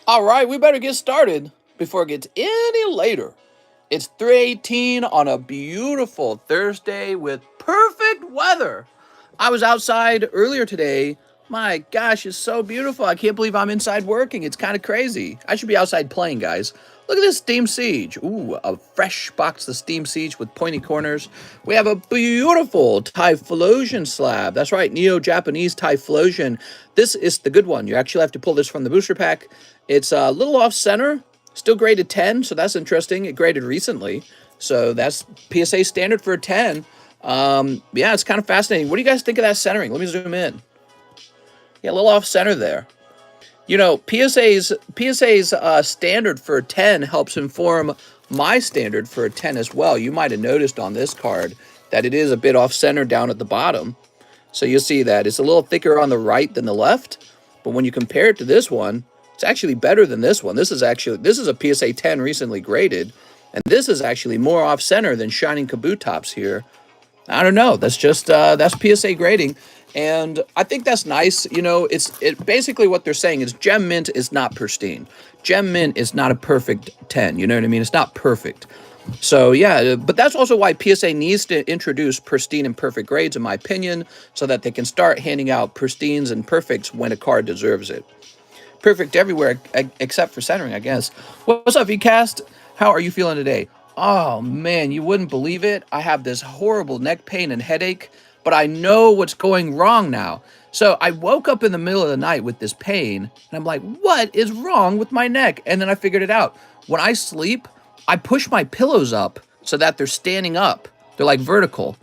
All right, we better get started before it gets any later. It's 3:18 on a beautiful Thursday with perfect weather. I was outside earlier today. My gosh, it's so beautiful. I can't believe I'm inside working. It's kind of crazy. I should be outside playing, guys. Look at this Steam Siege. Ooh, a fresh box of Steam Siege with pointy corners. We have a beautiful Typhlosion slab. That's right, Neo-Japanese Typhlosion. This is the good one. You actually have to pull this from the booster pack. It's a little off-center. Still graded 10, so that's interesting. It graded recently, so that's PSA standard for a 10. Yeah, it's kind of fascinating. What do you guys think of that centering? Let me zoom in. Yeah, a little off-center there. You know, PSA's standard for a 10 helps inform my standard for a 10 as well. You might have noticed on this card that it is a bit off-center down at the bottom. So you'll see that it's a little thicker on the right than the left, but when you compare it to this one, it's actually better than this one. This is a PSA 10 recently graded, and this is actually more off-center than Shining Kabutops here. I don't know. That's just that's PSA grading, and I think that's nice. You know, it basically what they're saying is Gem Mint is not pristine. Gem Mint is not a perfect 10. You know what I mean? It's not perfect. So yeah, but that's also why PSA needs to introduce pristine and perfect grades, in my opinion, so that they can start handing out pristines and perfects when a card deserves it. Perfect everywhere except for centering, I guess. What's up, VCast? How are you feeling today? Oh man, you wouldn't believe it. I have this horrible neck pain and headache, but I know what's going wrong now. So I woke up in the middle of the night with this pain, and I'm like, what is wrong with my neck? And then I figured it out. When I sleep, I push my pillows up so that they're standing up. They're like vertical.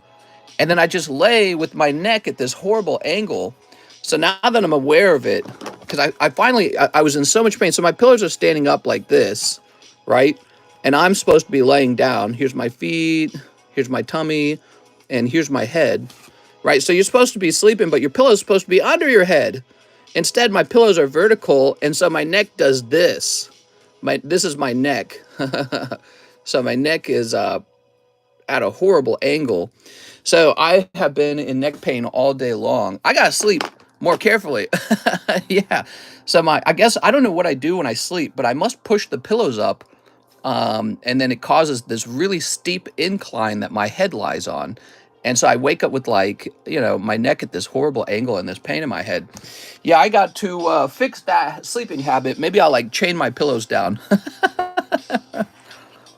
And then I just lay with my neck at this horrible angle. So now that I'm aware of it, because I was in so much pain. So my pillows are standing up like this, right? And I'm supposed to be laying down. Here's my feet, here's my tummy, and here's my head, right? So you're supposed to be sleeping, but your pillow is supposed to be under your head. Instead, my pillows are vertical, and so my neck does this. This is my neck. So my neck is at a horrible angle. So I have been in neck pain all day long. I gotta sleep more carefully. Yeah. So I guess I don't know what I do when I sleep, but I must push the pillows up. And then it causes this really steep incline that my head lies on. And so I wake up with, like, you know, my neck at this horrible angle and this pain in my head. Yeah, I got to fix that sleeping habit. Maybe I'll, like, chain my pillows down.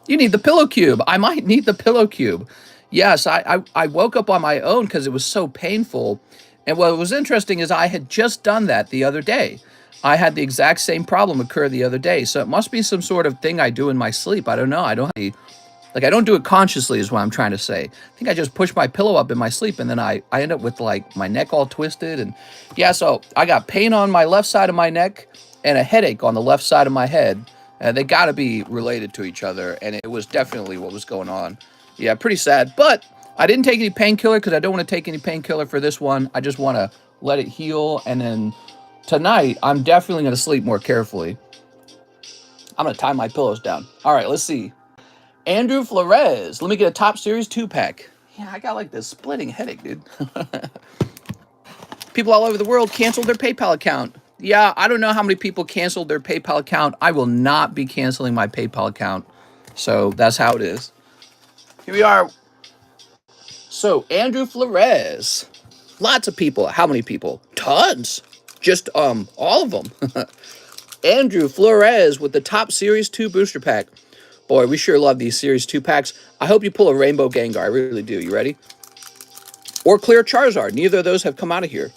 You need the pillow cube. I might need the pillow cube. Yes, I woke up on my own because it was so painful. And what was interesting is I had just done that the other day. I had the exact same problem occur the other day. So it must be some sort of thing I do in my sleep. I don't know. I don't do it consciously is what I'm trying to say. I think I just push my pillow up in my sleep, and then I end up with, like, my neck all twisted. And yeah, so I got pain on my left side of my neck and a headache on the left side of my head. They got to be related to each other, and it was definitely what was going on. Yeah, pretty sad. But I didn't take any painkiller because I don't want to take any painkiller for this one. I just want to let it heal, and then tonight I'm definitely going to sleep more carefully. I'm going to tie my pillows down. All right, let's see. Andrew Flores. Let me get a Top Series 2-pack. Yeah, I got, like, this splitting headache, dude. People all over the world canceled their PayPal account. Yeah, I don't know how many people canceled their PayPal account. I will not be canceling my PayPal account. So that's how it is. Here we are. So, Andrew Flores. Lots of people. How many people? Tons. Just all of them. Andrew Flores with the Top Series 2 booster pack. Boy, we sure love these Series 2 packs. I hope you pull a Rainbow Gengar. I really do. You ready? Or Clear Charizard. Neither of those have come out of here.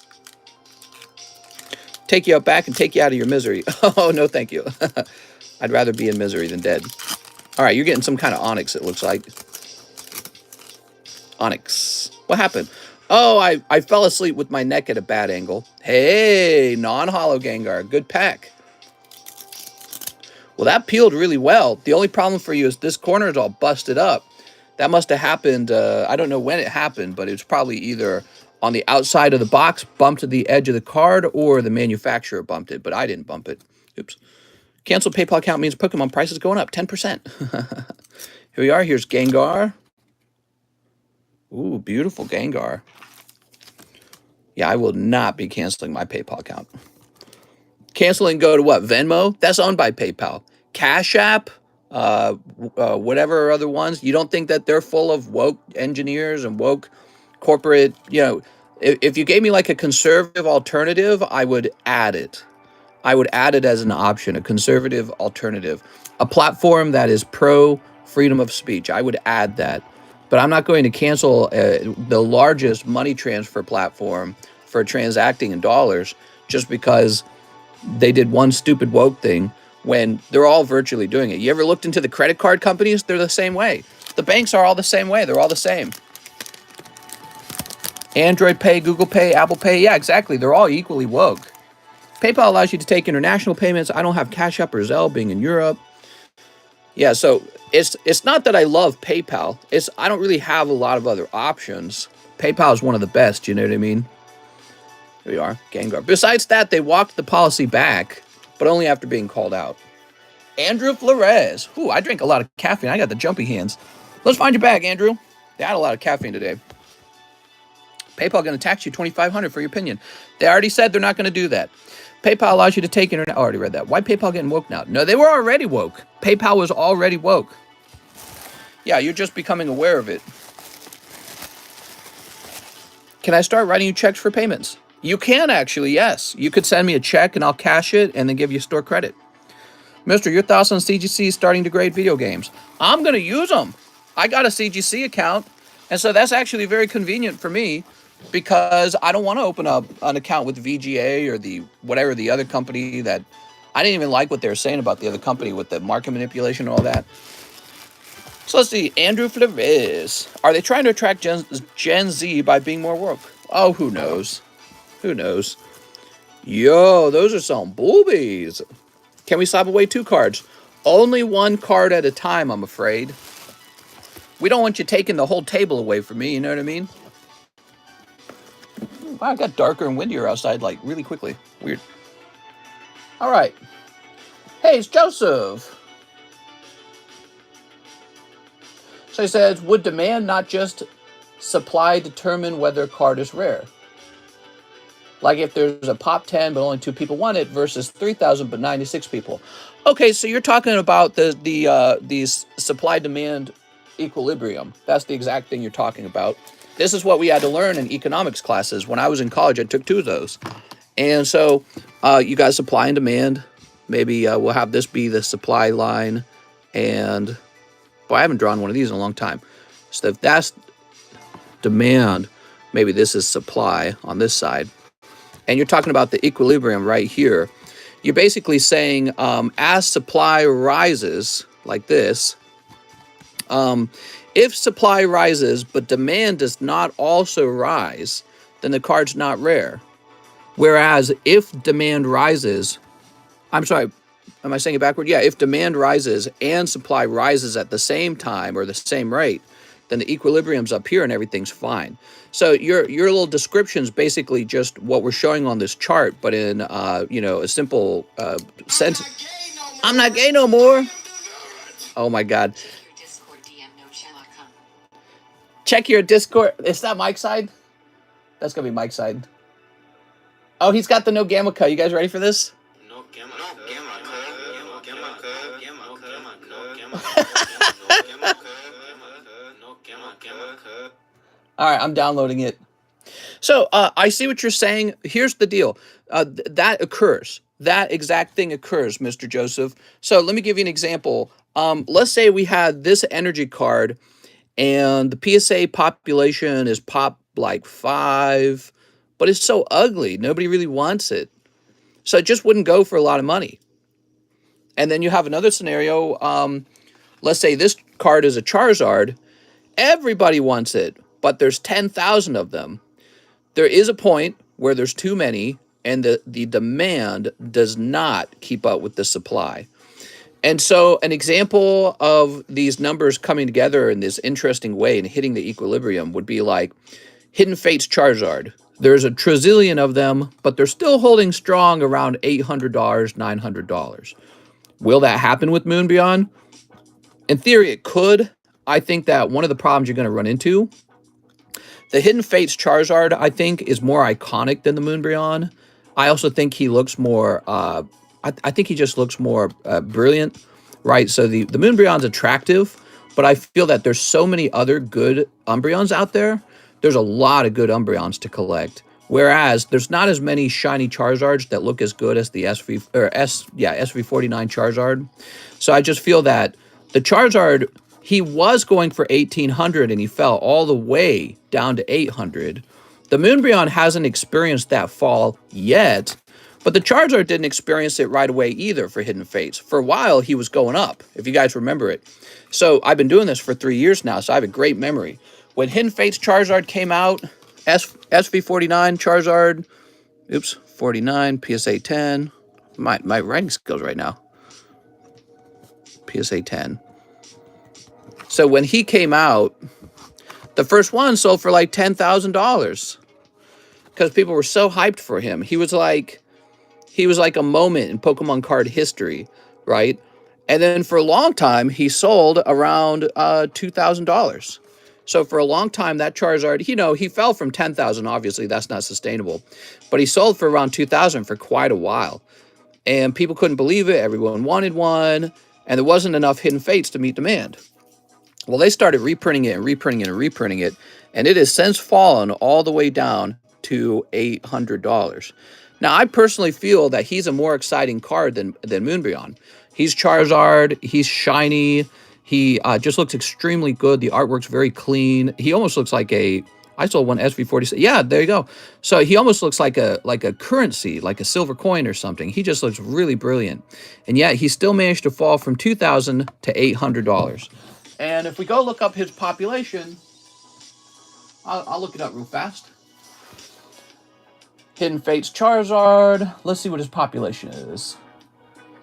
Take you out back and take you out of your misery. Oh, no, thank you. I'd rather be in misery than dead. All right, you're getting some kind of Onyx, it looks like. Onyx. What happened? Oh, I fell asleep with my neck at a bad angle. Hey, non-holo Gengar. Good pack. Well, that peeled really well. The only problem for you is this corner is all busted up. That must have happened, I don't know when it happened, but it was probably either on the outside of the box, bumped to the edge of the card, or the manufacturer bumped it, but I didn't bump it. Oops. Canceled PayPal account means Pokemon prices going up 10%. Here we are. Here's Gengar. Ooh, beautiful Gengar. Yeah, I will not be canceling my PayPal account. Cancel and go to what? Venmo? That's owned by PayPal. Cash App, whatever other ones. You don't think that they're full of woke engineers and woke corporate, if you gave me like a conservative alternative, I would add it. I would add it as an option, a conservative alternative, a platform that is pro freedom of speech. I would add that. But I'm not going to cancel the largest money transfer platform for transacting in dollars just because they did one stupid woke thing when they're all virtually doing it. You ever looked into the credit card companies? They're the same way. The banks are all the same way. They're all the same. Android Pay, Google Pay, Apple Pay. Yeah, exactly. They're all equally woke. PayPal allows you to take international payments. I don't have Cash App or Zelle being in Europe. Yeah, so it's not that I love PayPal. I don't really have a lot of other options. PayPal is one of the best, you know what I mean? Here we are, Gengar. Besides that, they walked the policy back, but only after being called out. Andrew Flores. Ooh, I drink a lot of caffeine. I got the jumpy hands. Let's find your bag, Andrew. They had a lot of caffeine today. PayPal going to tax you $2,500 for your opinion. They already said they're not going to do that. PayPal allows you to take internet. I already read that. Why PayPal getting woke now? No, they were already woke. PayPal was already woke. Yeah, you're just becoming aware of it. Can I start writing you checks for payments? You can actually, yes. You could send me a check and I'll cash it and then give you store credit. Mister, your thoughts on CGC starting to grade video games? I'm going to use them. I got a CGC account, and so that's actually very convenient for me because I don't want to open up an account with VGA or the other company that I didn't even like what they were saying about the other company with the market manipulation and all that. So let's see. Andrew Flores. Are they trying to attract Gen Z by being more woke? Oh, who knows? Who knows? Yo, those are some boobies. Can we slap away 2 cards? Only 1 card at a time, I'm afraid. We don't want you taking the whole table away from me, you know what I mean? Wow, it got darker and windier outside, like, really quickly. Weird. All right. Hey, it's Joseph. So he says, would demand not just supply determine whether a card is rare? Like if there's a pop 10 but only 2 people want it versus 3,000 but 96 people. Okay, so you're talking about the supply demand equilibrium. That's the exact thing you're talking about. This is what we had to learn in economics classes. When I was in college, I took 2 of those. And so you got supply and demand. Maybe we'll have this be the supply line. And boy, I haven't drawn one of these in a long time. So if that's demand, maybe this is supply on this side. And you're talking about the equilibrium right here. You're basically saying as supply rises, like this, if supply rises but demand does not also rise, then the card's not rare. Whereas if demand rises, I'm sorry, am I saying it backward? Yeah, if demand rises and supply rises at the same time or the same rate, then the equilibrium's up here and everything's fine. So your little description's basically just what we're showing on this chart, but in a simple sentence. I'm not gay no more. Oh my God. Check your Discord. Is that Mike's side? That's gonna be Mike's side. Oh, he's got the no gamma cut. You guys ready for this? No gamma cut. No gamma cut. All right, I'm downloading it. So I see what you're saying. Here's the deal. That occurs. That exact thing occurs, Mr. Joseph. So let me give you an example. Let's say we had this energy card and the PSA population is pop like 5, but it's so ugly. Nobody really wants it. So it just wouldn't go for a lot of money. And then you have another scenario. Let's say this card is a Charizard. Everybody wants it, but there's 10,000 of them. There is a point where there's too many and the demand does not keep up with the supply. And so an example of these numbers coming together in this interesting way and hitting the equilibrium would be like Hidden Fate's Charizard. There's a trillion of them, but they're still holding strong around $800, $900. Will that happen with Moon Beyond? In theory, it could. I think that one of the problems you're going to run into, the Hidden Fate's Charizard, I think, is more iconic than the Moon Beyond. I also think he looks more. I think he just looks more brilliant, right? So the Moonbreon's attractive, but I feel that there's so many other good Umbreons out there. There's a lot of good Umbreons to collect. Whereas there's not as many shiny Charizards that look as good as the SV49 Charizard. So I just feel that the Charizard, he was going for 1800 and he fell all the way down to 800. The Moonbreon hasn't experienced that fall yet, but the Charizard didn't experience it right away either for Hidden Fates. For a while, he was going up, if you guys remember it. So I've been doing this for 3 years now, so I have a great memory. When Hidden Fates Charizard came out, SV49 Charizard, 49, PSA 10. My ranking skills right now. PSA 10. So when he came out, the first one sold for like $10,000 because people were so hyped for him. He was like a moment in Pokemon card history, right? And then for a long time, he sold around $2,000. So for a long time, that Charizard, he fell from 10,000. Obviously, that's not sustainable, but he sold for around 2,000 for quite a while, and people couldn't believe it. Everyone wanted one, and there wasn't enough Hidden Fates to meet demand. Well, they started reprinting it and reprinting it and reprinting it, and it has since fallen all the way down to $800. Now, I personally feel that he's a more exciting card than Moonbreon. He's Charizard, he's shiny, he just looks extremely good. The artwork's very clean. He almost looks like I sold one SV46. Yeah, there you go. So he almost looks like a currency, like a silver coin or something. He just looks really brilliant. And yet he still managed to fall from $2,000 to $800. And if we go look up his population, I'll look it up real fast. Hidden Fates Charizard. Let's see what his population is.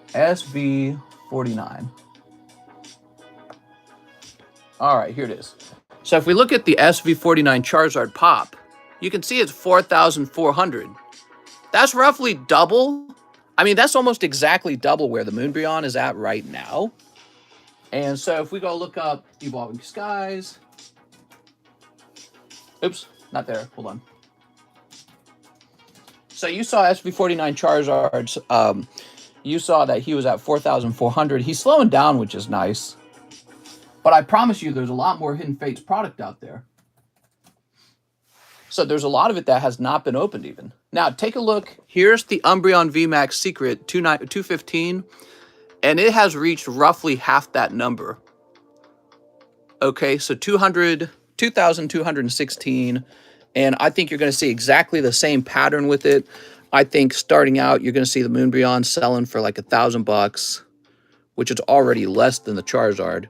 SV49. All right, here it is. So if we look at the SV49 Charizard pop, you can see it's 4,400. That's roughly double. I mean, that's almost exactly double where the Moonbreon is at right now. And so if we go look up Evolving Skies. Oops, not there. Hold on. So you saw SV49 Charizards. You saw that he was at 4,400. He's slowing down, which is nice. But I promise you, there's a lot more Hidden Fates product out there. So there's a lot of it that has not been opened even. Now, take a look. Here's the Umbreon VMAX Secret 215. And it has reached roughly half that number. Okay, so 2,216. And I think you're going to see exactly the same pattern with it. I think starting out, you're going to see the Moonbreon selling for like $1,000, which is already less than the Charizard.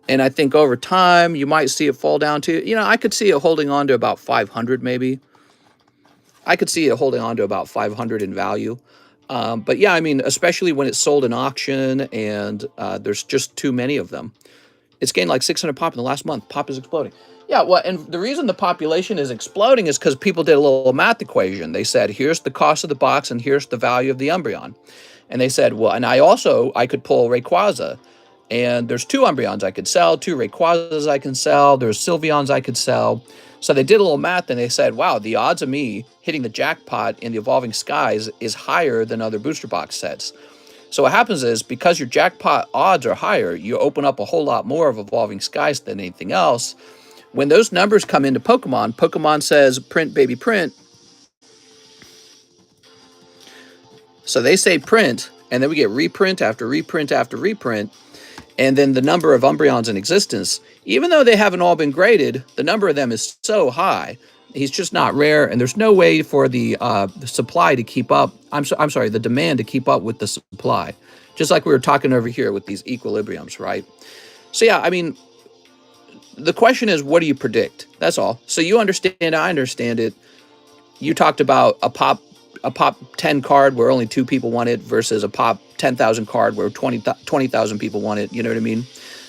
And I think over time, you might see it fall down to, I could see it holding on to about 500 maybe. I could see it holding on to about 500 in value. But yeah, I mean, especially when it's sold in auction and there's just too many of them. It's gained like 600 pop in the last month. Pop is exploding. Yeah, well, and the reason the population is exploding is because people did a little math equation. They said, here's the cost of the box and here's the value of the Umbreon. And they said, well, and I could pull Rayquaza. And there's 2 Umbreons I could sell, 2 Rayquazas I can sell, there's Sylveons I could sell. So they did a little math and they said, wow, the odds of me hitting the jackpot in the Evolving Skies is higher than other booster box sets. So what happens is, because your jackpot odds are higher, you open up a whole lot more of Evolving Skies than anything else. When those numbers come into Pokemon, Pokemon says, print, baby, print. So they say print, and then we get reprint after reprint after reprint. And then the number of Umbreons in existence, even though they haven't all been graded, the number of them is so high. He's just not rare, and there's no way for the supply to keep up. I'm sorry, the demand to keep up with the supply. Just like we were talking over here with these equilibriums, right? So yeah, I mean, the question is, what do you predict? That's all. So you understand, I understand it. You talked about a pop 10 card where only 2 people want it versus a pop 10,000 card where 20,000 people want it. You know what I mean?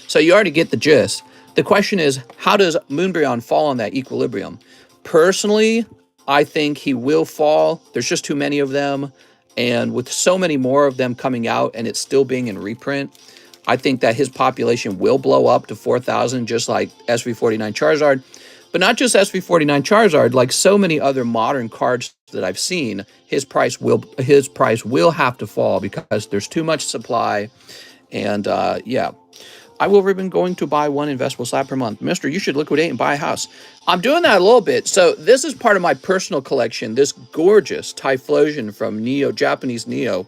So you already get the gist. The question is, how does Moonbreon fall on that equilibrium? Personally, I think he will fall. There's just too many of them. And with so many more of them coming out and it's still being in reprint, I think that his population will blow up to 4,000, just like SV49 Charizard. But not just SV49 Charizard, like so many other modern cards that I've seen, his price will have to fall because there's too much supply. And yeah, I will have been going to buy one investable slab per month. Mister, you should liquidate and buy a house. I'm doing that a little bit. So this is part of my personal collection, this gorgeous Typhlosion from Japanese Neo.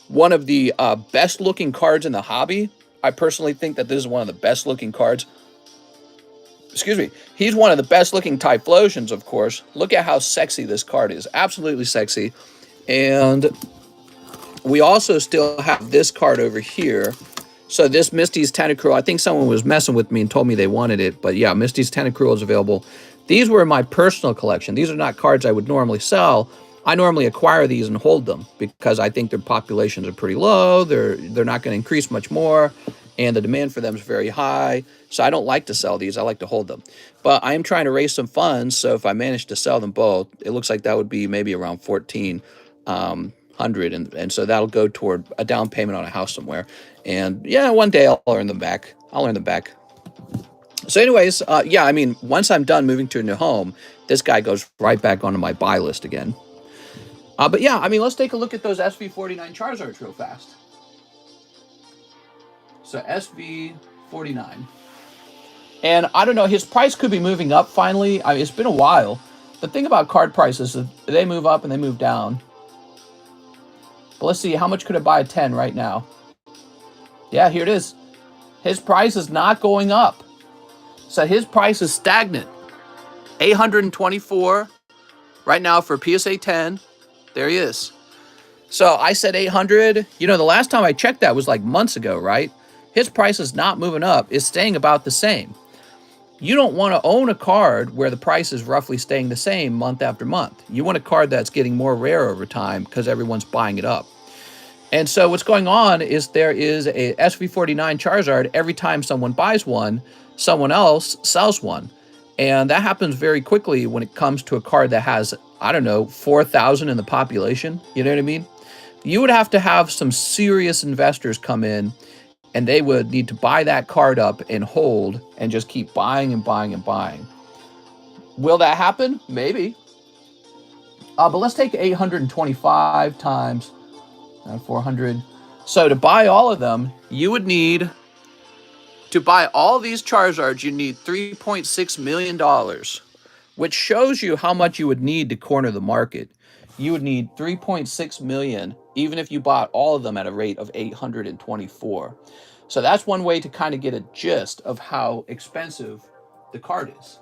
One of the best looking cards in the hobby. I personally think that this is one of the best looking cards. Excuse me. He's one of the best looking Typhlosians, of course. Look at how sexy this card is. Absolutely sexy. And we also still have this card over here. So this Misty's Tentacruel, I think someone was messing with me and told me they wanted it. But yeah, Misty's Tentacruel is available. These were in my personal collection. These are not cards I would normally sell. I normally acquire these and hold them because I think their populations are pretty low. They're not going to increase much more. And the demand for them is very high. So I don't like to sell these. I like to hold them. But I am trying to raise some funds. So if I manage to sell them both, it looks like that would be maybe around 1,400. And so that'll go toward a down payment on a house somewhere. And yeah, one day I'll earn them back. I'll earn them back. So anyways, yeah, I mean, once I'm done moving to a new home, this guy goes right back onto my buy list again. But yeah, I mean, let's take a look at those SV49 Charizards real fast. So SV49. And I don't know, his price could be moving up finally. I mean, it's been a while. The thing about card prices is they move up and they move down. But let's see, how much could I buy a 10 right now? Yeah, here it is. His price is not going up. So his price is stagnant. 824 right now for PSA 10. There he is. So I said 800. You know, the last time I checked that was like months ago, right? His price is not moving up. It's staying about the same. You don't want to own a card where the price is roughly staying the same month after month. You want a card that's getting more rare over time because everyone's buying it up. And so what's going on is there is a SV49 Charizard. Every time someone buys one, someone else sells one. And that happens very quickly when it comes to a card that has, I don't know, 4,000 in the population. You know what I mean? You would have to have some serious investors come in, and they would need to buy that card up and hold and just keep buying and buying and buying. Will that happen? Maybe. But let's take 825 times 400. So to buy all of them, you would need, to buy all these Charizards, you need $3.6 million, which shows you how much you would need to corner the market. You would need 3.6 million, even if you bought all of them at a rate of 824. So that's one way to kind of get a gist of how expensive the card is.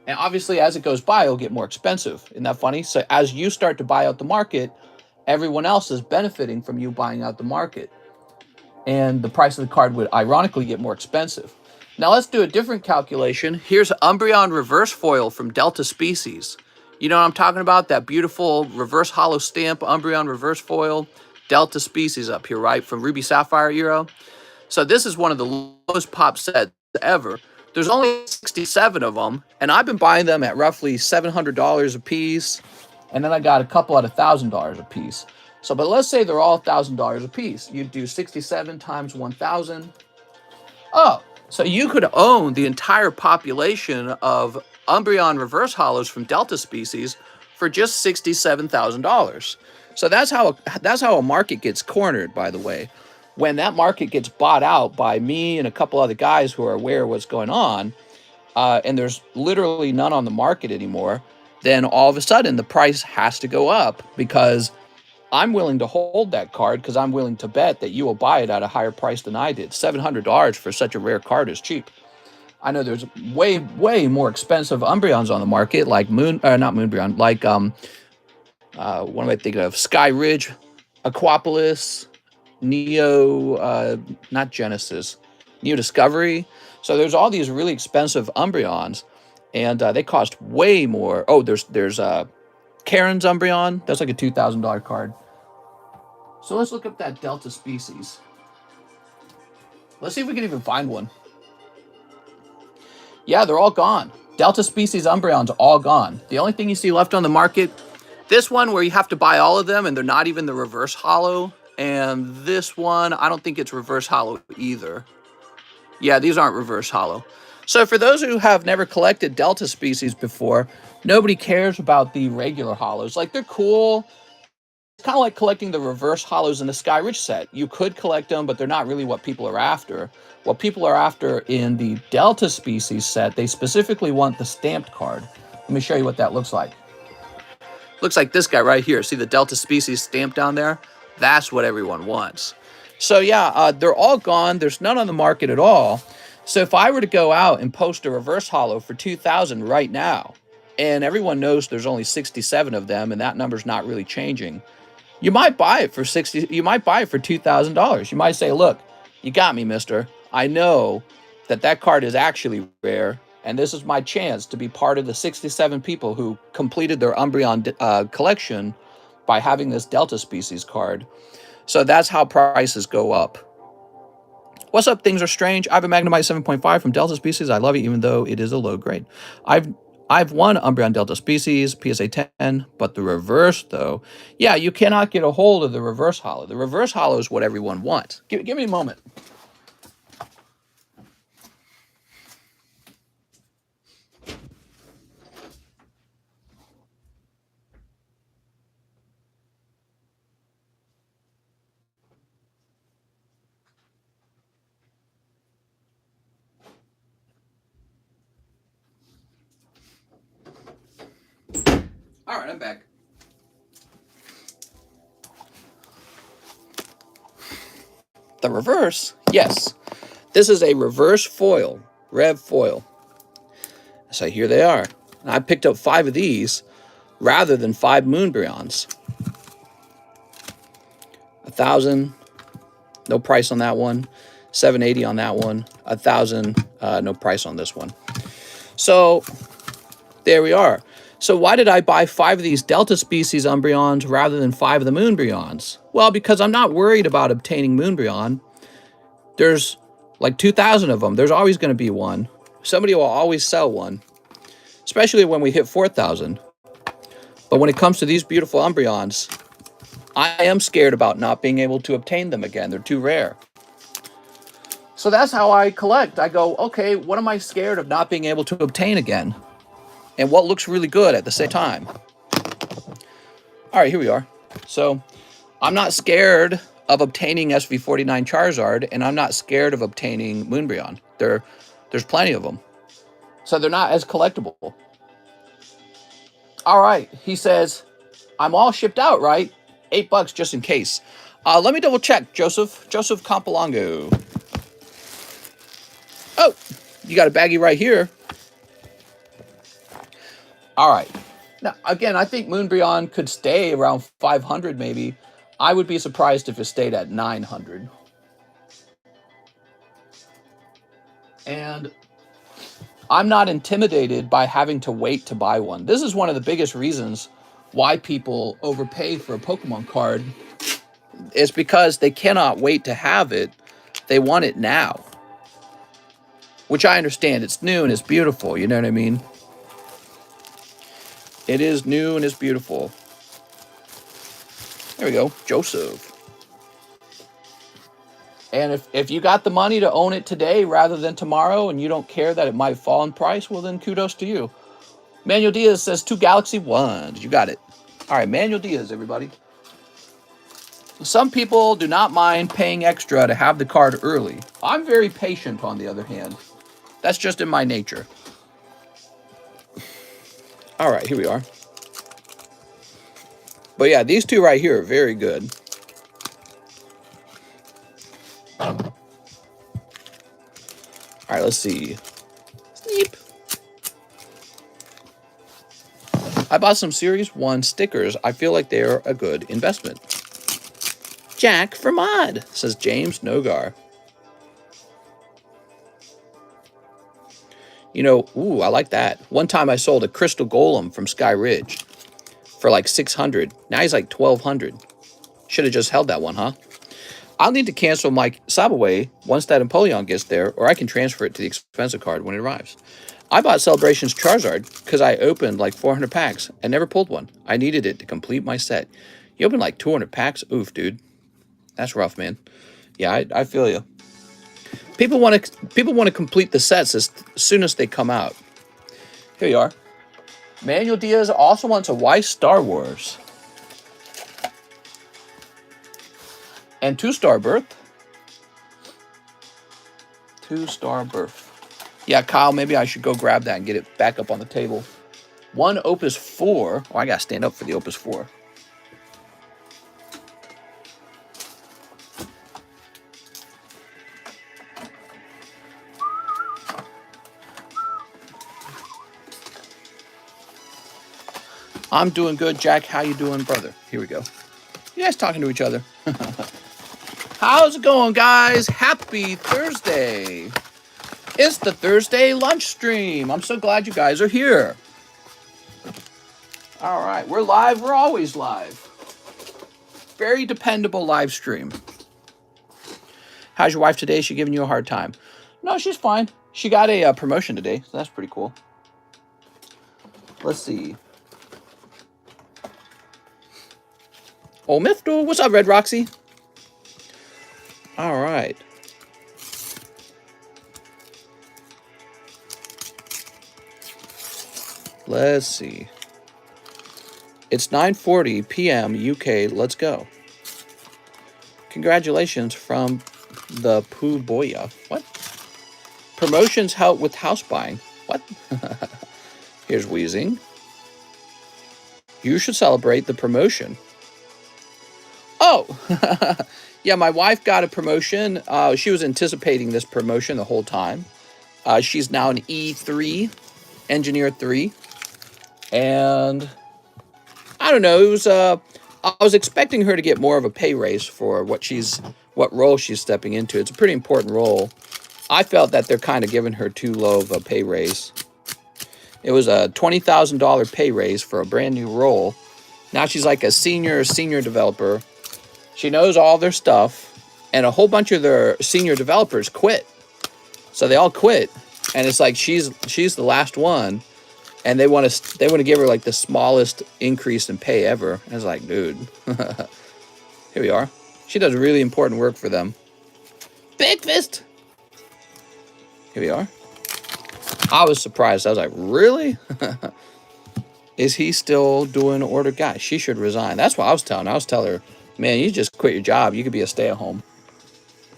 And obviously, as it goes by, it'll get more expensive. Isn't that funny? So as you start to buy out the market, everyone else is benefiting from you buying out the market. And the price of the card would ironically get more expensive. Now let's do a different calculation. Here's Umbreon reverse foil from Delta Species. You know what I'm talking about? That beautiful reverse hollow stamp Umbreon reverse foil. Delta Species up here, right? From Ruby Sapphire era. So this is one of the lowest pop sets ever. There's only 67 of them. And I've been buying them at roughly $700 a piece. And then I got a couple at $1,000 a piece. So, but let's say they're all $1,000 a piece. You'd do 67 times 1,000. Oh, so you could own the entire population of Umbreon reverse hollows from Delta Species for just $67,000. So that's how a market gets cornered, by the way. When that market gets bought out by me and a couple other guys who are aware of what's going on, and there's literally none on the market anymore, then all of a sudden the price has to go up because I'm willing to hold that card because I'm willing to bet that you will buy it at a higher price than I did. $700 for such a rare card is cheap. I know there's way, way more expensive Umbreons on the market, like not Moonbreon, like, what am I thinking of? Sky Ridge, Aquapolis, Neo, not Genesis, Neo Discovery. So there's all these really expensive Umbreons, and they cost way more. Oh, there's Karen's Umbreon. That's like a $2,000 card. So let's look up that Delta Species. Let's see if we can even find one. Yeah, they're all gone. Delta Species Umbreon's all gone. The only thing you see left on the market, this one where you have to buy all of them and they're not even the reverse hollow. And this one, I don't think it's reverse hollow either. Yeah, these aren't reverse hollow. So for those who have never collected Delta Species before, Nobody cares about the regular hollows. Like, they're cool. It's kind of like collecting the reverse hollows in the Sky Rich set. You could collect them, but they're not really what people are after. What people are after in the Delta Species set, they specifically want the stamped card. Let me show you what that looks like. Looks like this guy right here. See the Delta Species stamp down there? That's what everyone wants. So yeah, they're all gone. There's none on the market at all. So if I were to go out and post a reverse hollow for 2,000 right now, and everyone knows there's only 67 of them, and that number's not really changing, you might buy it for You might buy it for $2,000. You might say, "Look, you got me, mister. I know that card is actually rare, and this is my chance to be part of the 67 people who completed their Umbreon collection by having this Delta Species card." So that's how prices go up. What's up? Things are strange. I have a Magnemite 7.5 from Delta Species. I love it, even though it is a low grade. I've won Umbreon Delta Species, PSA 10, but the reverse, though, yeah, you cannot get a hold of the reverse hollow. The reverse hollow is what everyone wants. Give me a moment. All right, I'm back. The reverse, yes. This is a reverse foil, Rev foil. So here they are. And I picked up 5 of these rather than 5 Moonbreons. 1,000, no price on that one. 780 on that one. 1,000, no price on this one. So there we are. So why did I buy 5 of these Delta Species Umbreons rather than 5 of the Moonbreons? Well, because I'm not worried about obtaining Moonbreon. There's like 2,000 of them. There's always going to be one. Somebody will always sell one, especially when we hit 4,000. But when it comes to these beautiful Umbreons, I am scared about not being able to obtain them again. They're too rare. So that's how I collect. I go, okay, what am I scared of not being able to obtain again? And what looks really good at the same time? All right, here we are. So I'm not scared of obtaining SV49 Charizard, and I'm not scared of obtaining Moonbreon. There's plenty of them. So they're not as collectible. All right, he says, I'm all shipped out, right? $8 just in case. Let me double check, Joseph. Joseph Campolongo. Oh, you got a baggie right here. All right. Now, again, I think Moonbreon could stay around 500 maybe. I would be surprised if it stayed at 900. And I'm not intimidated by having to wait to buy one. This is one of the biggest reasons why people overpay for a Pokemon card. It's because they cannot wait to have it. They want it now. Which I understand. It's new and it's beautiful. You know what I mean? It is new and it's beautiful. There we go. Joseph. And if you got the money to own it today rather than tomorrow and you don't care that it might fall in price, well, then kudos to you. Manuel Diaz says 2 Galaxy 1s. You got it. All right, Manuel Diaz, everybody. Some people do not mind paying extra to have the card early. I'm very patient, on the other hand. That's just in my nature. All right, here we are. But yeah, these 2 right here are very good. All right, let's see. Sneep. I bought some Series 1 stickers. I feel like they're a good investment. Jack for mod, says James Nogar. You know, ooh, I like that. One time I sold a Crystal Golem from Sky Ridge for like 600. Now he's like 1,200. Should have just held that one, huh? I'll need to cancel my Sabaway once that Empoleon gets there, or I can transfer it to the expensive card when it arrives. I bought Celebrations Charizard because I opened like 400 packs and never pulled one. I needed it to complete my set. You opened like 200 packs? Oof, dude. That's rough, man. Yeah, I feel you. People want to complete the sets as soon as they come out. Here you are. Manuel Diaz also wants a why Star Wars. And 2-star birth. 2-star birth. Yeah, Kyle, maybe I should go grab that and get it back up on the table. 1 Opus 4. Oh, I gotta stand up for the Opus 4. I'm doing good, Jack. How you doing, brother? Here we go. You guys talking to each other. How's it going, guys? Happy Thursday. It's the Thursday lunch stream. I'm so glad you guys are here. All right, we're live. We're always live. Very dependable live stream. How's your wife today? Is she giving you a hard time? No, she's fine. She got a promotion today, so that's pretty cool. Let's see. Old Myth Duel. What's up, Red Roxy? All right. Let's see. It's 9:40 p.m. UK. Let's go. Congratulations from the Pooh Boya. What? Promotions help with house buying. What? Here's Wheezing. You should celebrate the promotion. Oh, yeah, my wife got a promotion. She was anticipating this promotion the whole time. She's now an E3, Engineer 3. And I don't know, it was I was expecting her to get more of a pay raise for what role she's stepping into. It's a pretty important role. I felt that they're kind of giving her too low of a pay raise. It was a $20,000 pay raise for a brand new role. Now she's like a senior developer. She knows all their stuff, and a whole bunch of their senior developers quit. So they all quit, and it's like she's the last one, and they want to give her like the smallest increase in pay ever. And I was like, dude, here we are. She does really important work for them. Big fist. Here we are. I was surprised. I was like, really? Is he still doing order guy? She should resign. That's what I was telling her. I was telling her, man, you just quit your job. You could be a stay-at-home.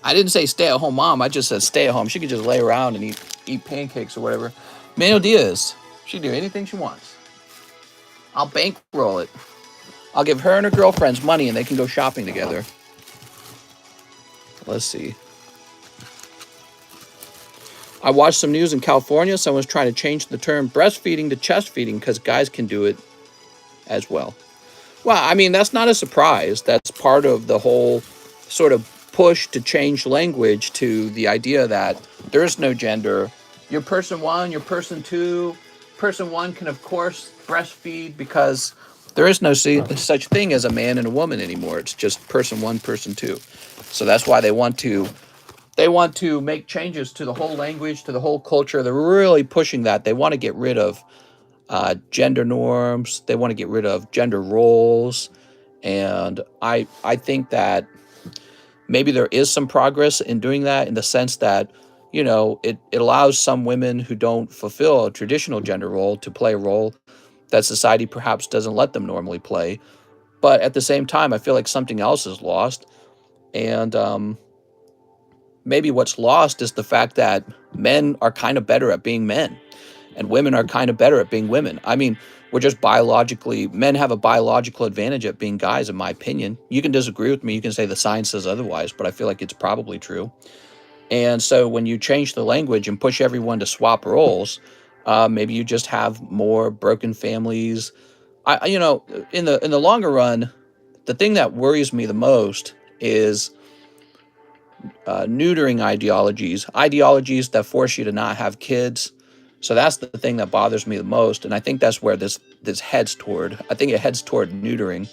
I didn't say stay-at-home mom. I just said stay-at-home. She could just lay around and eat pancakes or whatever. Manuel Diaz. She can do anything she wants. I'll bankroll it. I'll give her and her girlfriends money and they can go shopping together. Let's see. I watched some news in California. Someone's trying to change the term breastfeeding to chest feeding because guys can do it as well. Well, I mean, that's not a surprise. That's part of the whole sort of push to change language to the idea that there's no gender. You're person one, you're person two. Person one can, of course, breastfeed because there is no such thing as a man and a woman anymore. It's just person one, person two. So that's why they want to make changes to the whole language, to the whole culture. They're really pushing that. They want to get rid of gender norms. They want to get rid of gender roles. And I think that maybe there is some progress in doing that in the sense that, you know, it allows some women who don't fulfill a traditional gender role to play a role that society perhaps doesn't let them normally play. But at the same time, I feel like something else is lost. And maybe what's lost is the fact that men are kind of better at being men. And women are kind of better at being women. I mean, we're just men have a biological advantage at being guys, in my opinion. You can disagree with me. You can say the science says otherwise, but I feel like it's probably true. And so when you change the language and push everyone to swap roles, maybe you just have more broken families. In the longer run, the thing that worries me the most is neutering ideologies that force you to not have kids. So that's the thing that bothers me the most, and I think that's where this heads toward. I think it heads toward neutering.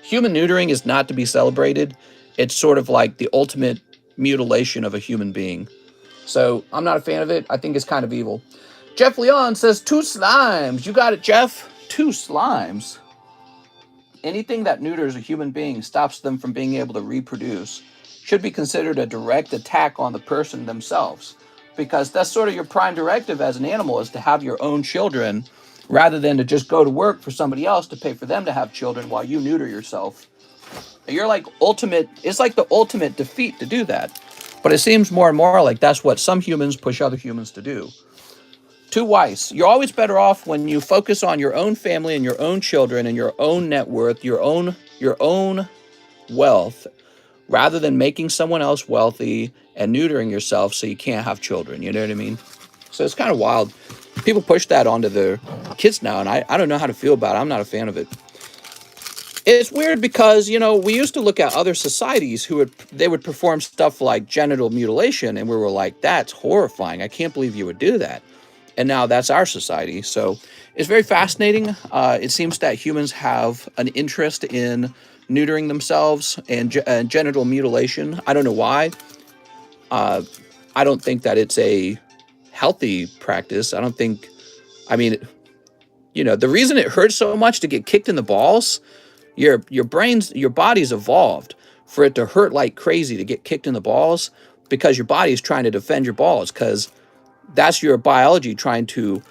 Human neutering is not to be celebrated. It's sort of like the ultimate mutilation of a human being. So I'm not a fan of it. I think it's kind of evil. Jeff Leon says 2 slimes. You got it, Jeff. 2 slimes. Anything that neuters a human being, stops them from being able to reproduce, should be considered a direct attack on the person themselves. Because that's sort of your prime directive as an animal, is to have your own children rather than to just go to work for somebody else to pay for them to have children while you neuter yourself. You're like it's like the ultimate defeat to do that. But it seems more and more like that's what some humans push other humans to do. Too wise. You're always better off when you focus on your own family and your own children and your own net worth, your own wealth, rather than making someone else wealthy and neutering yourself so you can't have children. You know what I mean? So it's kind of wild. People push that onto their kids now, and I don't know how to feel about it. I'm not a fan of it. It's weird because, we used to look at other societies they would perform stuff like genital mutilation, and we were like, that's horrifying. I can't believe you would do that. And now that's our society. So it's very fascinating. It seems that humans have an interest in neutering themselves and genital mutilation. I don't know why. I don't think that it's a healthy practice. I don't think, the reason it hurts so much to get kicked in the balls, your body's evolved for it to hurt like crazy to get kicked in the balls because your body's trying to defend your balls, because that's your biology trying to,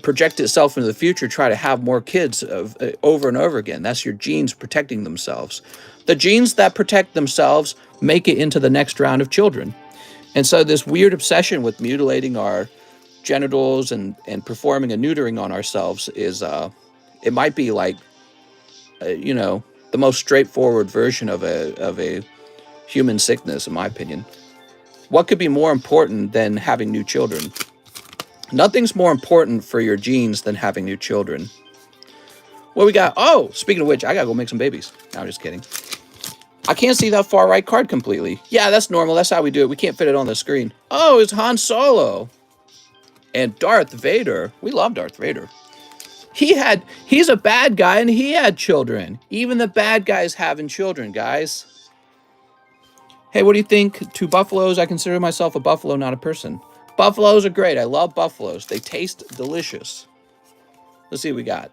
project itself into the future, try to have more kids over and over again. That's your genes protecting themselves. The genes that protect themselves make it into the next round of children. And so this weird obsession with mutilating our genitals and performing a neutering on ourselves is, it might be like, the most straightforward version of a human sickness, in my opinion. What could be more important than having new children? Nothing's more important for your genes than having new children. What we got? Oh, speaking of which, I gotta go make some babies. No, I'm just kidding. I can't see that far right card completely. Yeah, that's normal. That's how we do it. We can't fit it on the screen. Oh, it's Han Solo. And Darth Vader. We love Darth Vader. He's a bad guy and he had children. Even the bad guys having children, guys. Hey, what do you think? To buffaloes, I consider myself a buffalo, not a person. Buffaloes are great. I love buffaloes. They taste delicious. Let's see what we got.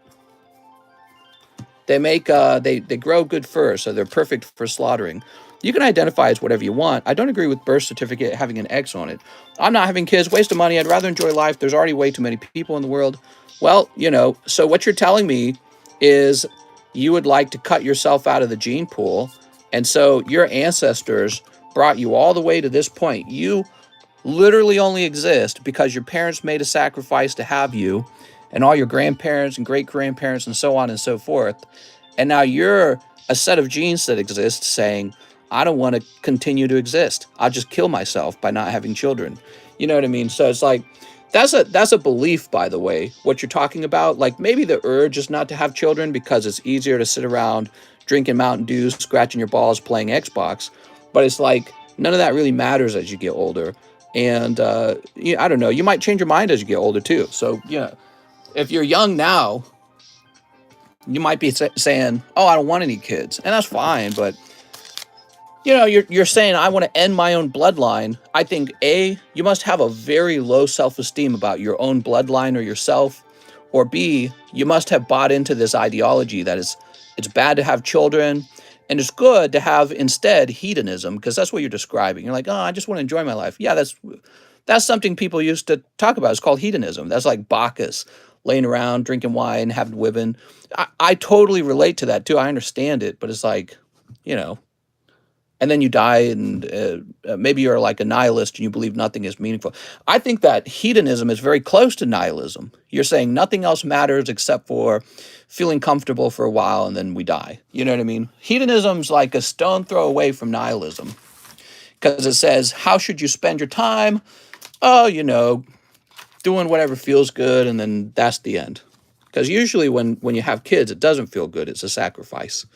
They make they grow good fur, so they're perfect for slaughtering. You can identify as whatever you want. I don't agree with birth certificate having an X on it. I'm not having kids, waste of money. I'd rather enjoy life. There's already way too many people in the world. Well, so what you're telling me is you would like to cut yourself out of the gene pool. And so your ancestors brought you all the way to this point. You literally only exist because your parents made a sacrifice to have you, and all your grandparents and great-grandparents and so on and so forth. And now you're a set of genes that exist saying, I don't want to continue to exist. I'll just kill myself by not having children. You know what I mean? So it's like, that's a belief, by the way, what you're talking about. Like maybe the urge is not to have children because it's easier to sit around drinking Mountain Dew, scratching your balls, playing Xbox. But it's like, none of that really matters as you get older. And I don't know, you might change your mind as you get older too. So, if you're young now, you might be saying, oh, I don't want any kids. And that's fine. But, you're saying, I want to end my own bloodline. I think, A, you must have a very low self-esteem about your own bloodline or yourself. Or B, you must have bought into this ideology that it's bad to have children. And it's good to have instead hedonism, because that's what you're describing. You're like, oh, I just want to enjoy my life. Yeah, that's something people used to talk about. It's called hedonism. That's like Bacchus, laying around, drinking wine, having women. I totally relate to that too. I understand it, but it's like, and then you die and maybe you're like a nihilist and you believe nothing is meaningful. I think that hedonism is very close to nihilism. You're saying nothing else matters except for feeling comfortable for a while and then we die. You know what I mean? Hedonism's like a stone throw away from nihilism, because it says, how should you spend your time? Oh, doing whatever feels good, and then that's the end. Because usually when you have kids, it doesn't feel good. It's a sacrifice.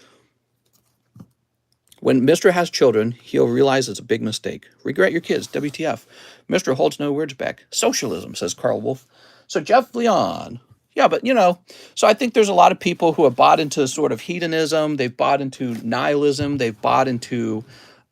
When Mr. has children, he'll realize it's a big mistake. Regret your kids, WTF. Mr. holds no words back. Socialism, says Carl Wolf. So Jeff Leon. Yeah, but, so I think there's a lot of people who have bought into sort of hedonism. They've bought into nihilism. They've bought into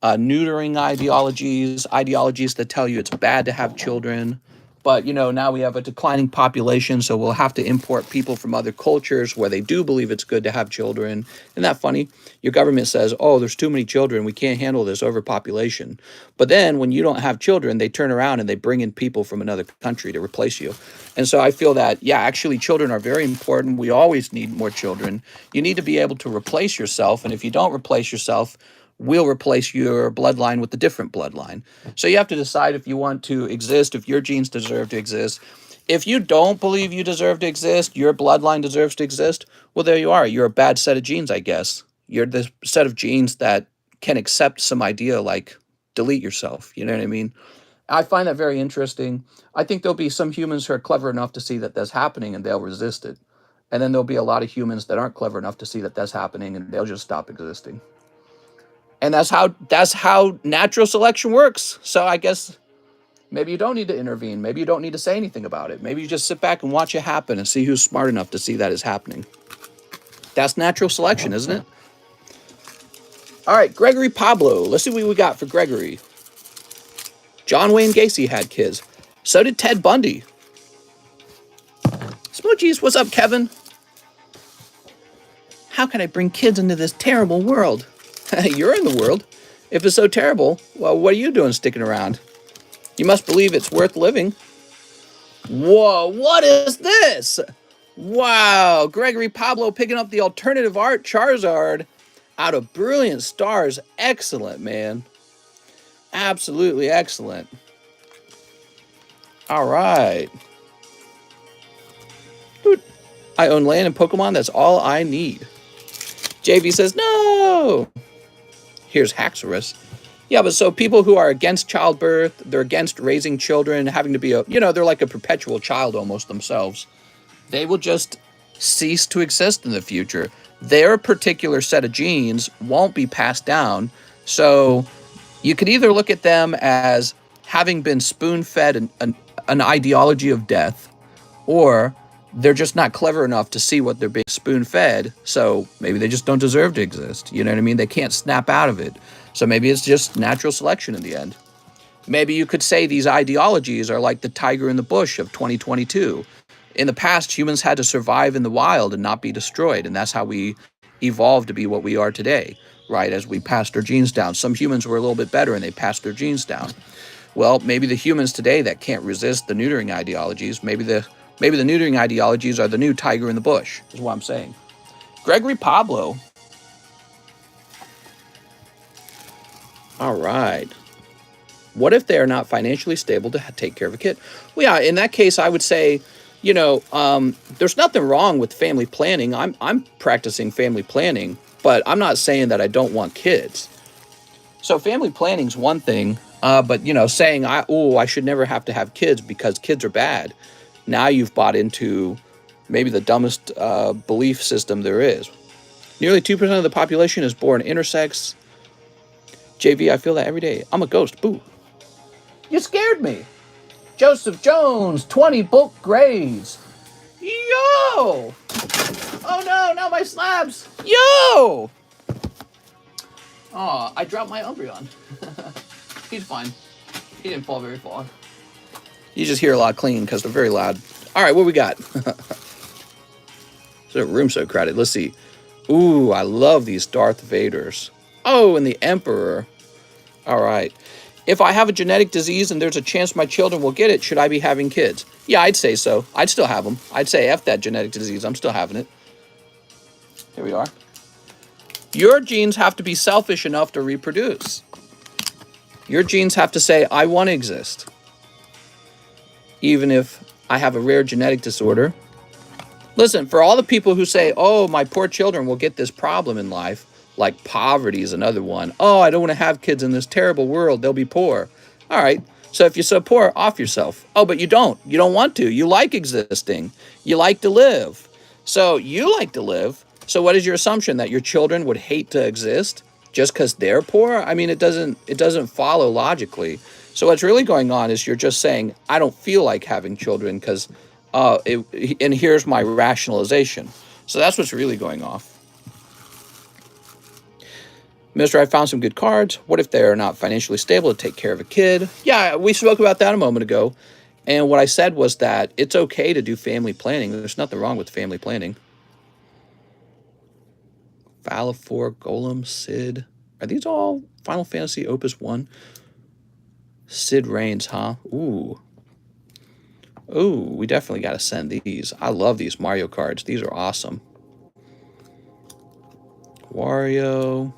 neutering ideologies that tell you it's bad to have children. But, now we have a declining population, so we'll have to import people from other cultures where they do believe it's good to have children. Isn't that funny? Your government says, oh, there's too many children. We can't handle this overpopulation. But then when you don't have children, they turn around and they bring in people from another country to replace you. And so I feel that, yeah, actually children are very important. We always need more children. You need to be able to replace yourself. And if you don't replace yourself, we'll replace your bloodline with a different bloodline. So you have to decide if you want to exist, if your genes deserve to exist. If you don't believe you deserve to exist, your bloodline deserves to exist, well, there you are. You're a bad set of genes, I guess. You're the set of genes that can accept some idea like delete yourself. You know what I mean? I find that very interesting. I think there'll be some humans who are clever enough to see that that's happening and they'll resist it. And then there'll be a lot of humans that aren't clever enough to see that that's happening and they'll just stop existing. And that's how natural selection works. So I guess maybe you don't need to intervene. Maybe you don't need to say anything about it. Maybe you just sit back and watch it happen and see who's smart enough to see that is happening. That's natural selection, isn't it? All right, Gregory Pablo. Let's see what we got for Gregory. John Wayne Gacy had kids. So did Ted Bundy. Smoochies, what's up, Kevin? How can I bring kids into this terrible world? You're in the world. If it's so terrible, well, what are you doing sticking around? You must believe it's worth living. Whoa, what is this? Wow, Gregory Pablo picking up the alternative art Charizard out of Brilliant Stars. Excellent, man. Absolutely excellent. All right. Dude, I own land in Pokemon. That's all I need. JV says, no. Here's Haxorus. Yeah, but so people who are against childbirth, they're against raising children, having to be they're like a perpetual child almost themselves. They will just cease to exist in the future. Their particular set of genes won't be passed down. So you could either look at them as having been spoon-fed an ideology of death, or they're just not clever enough to see what they're being spoon-fed, so maybe they just don't deserve to exist. You know what I mean? They can't snap out of it. So maybe it's just natural selection in the end. Maybe you could say these ideologies are like the tiger in the bush of 2022. In the past, humans had to survive in the wild and not be destroyed, and that's how we evolved to be what we are today, right? As we passed our genes down. Some humans were a little bit better and they passed their genes down. Well, maybe the humans today that can't resist the neutering ideologies, maybe the neutering ideologies are the new tiger in the bush, is what I'm saying. Gregory Pablo. All right. What if they are not financially stable to take care of a kid? Well, yeah, in that case, I would say, there's nothing wrong with family planning. I'm practicing family planning, but I'm not saying that I don't want kids. So family planning is one thing, but, saying, I should never have to have kids because kids are bad. Now you've bought into maybe the dumbest belief system there is. Nearly 2% of the population is born intersex. JV, I feel that every day. I'm a ghost. Boo. You scared me. Joseph Jones, 20 bulk graves. Yo! Oh no, not my slabs. Yo! Oh, I dropped my Umbreon. He's fine. He didn't fall very far. You just hear a lot of clean because they're very loud. All right, what we got? The room's so crowded. Let's see. Ooh, I love these Darth Vaders. Oh, and the Emperor. All right. If I have a genetic disease and there's a chance my children will get it, should I be having kids? Yeah, I'd say so. I'd still have them. I'd say F that genetic disease. I'm still having it. Here we are. Your genes have to be selfish enough to reproduce. Your genes have to say, I want to exist. Even if I have a rare genetic disorder. Listen, for all the people who say, oh, my poor children will get this problem in life, like poverty is another one. Oh, I don't want to have kids in this terrible world. They'll be poor. All right. So if you're so poor, off yourself. Oh, but you don't. You don't want to. You like existing. You like to live. So you like to live. So what is your assumption? That your children would hate to exist just because they're poor? I mean, it doesn't follow logically. So what's really going on is you're just saying, I don't feel like having children because, and here's my rationalization. So that's what's really going off. Mister, I found some good cards. What if they're not financially stable to take care of a kid? Yeah, we spoke about that a moment ago. And what I said was that it's okay to do family planning. There's nothing wrong with family planning. Valifor, Golem, Sid. Are these all Final Fantasy Opus 1? Sid reigns, huh? Ooh. Ooh, we definitely got to send these. I love these Mario cards. These are awesome. Wario.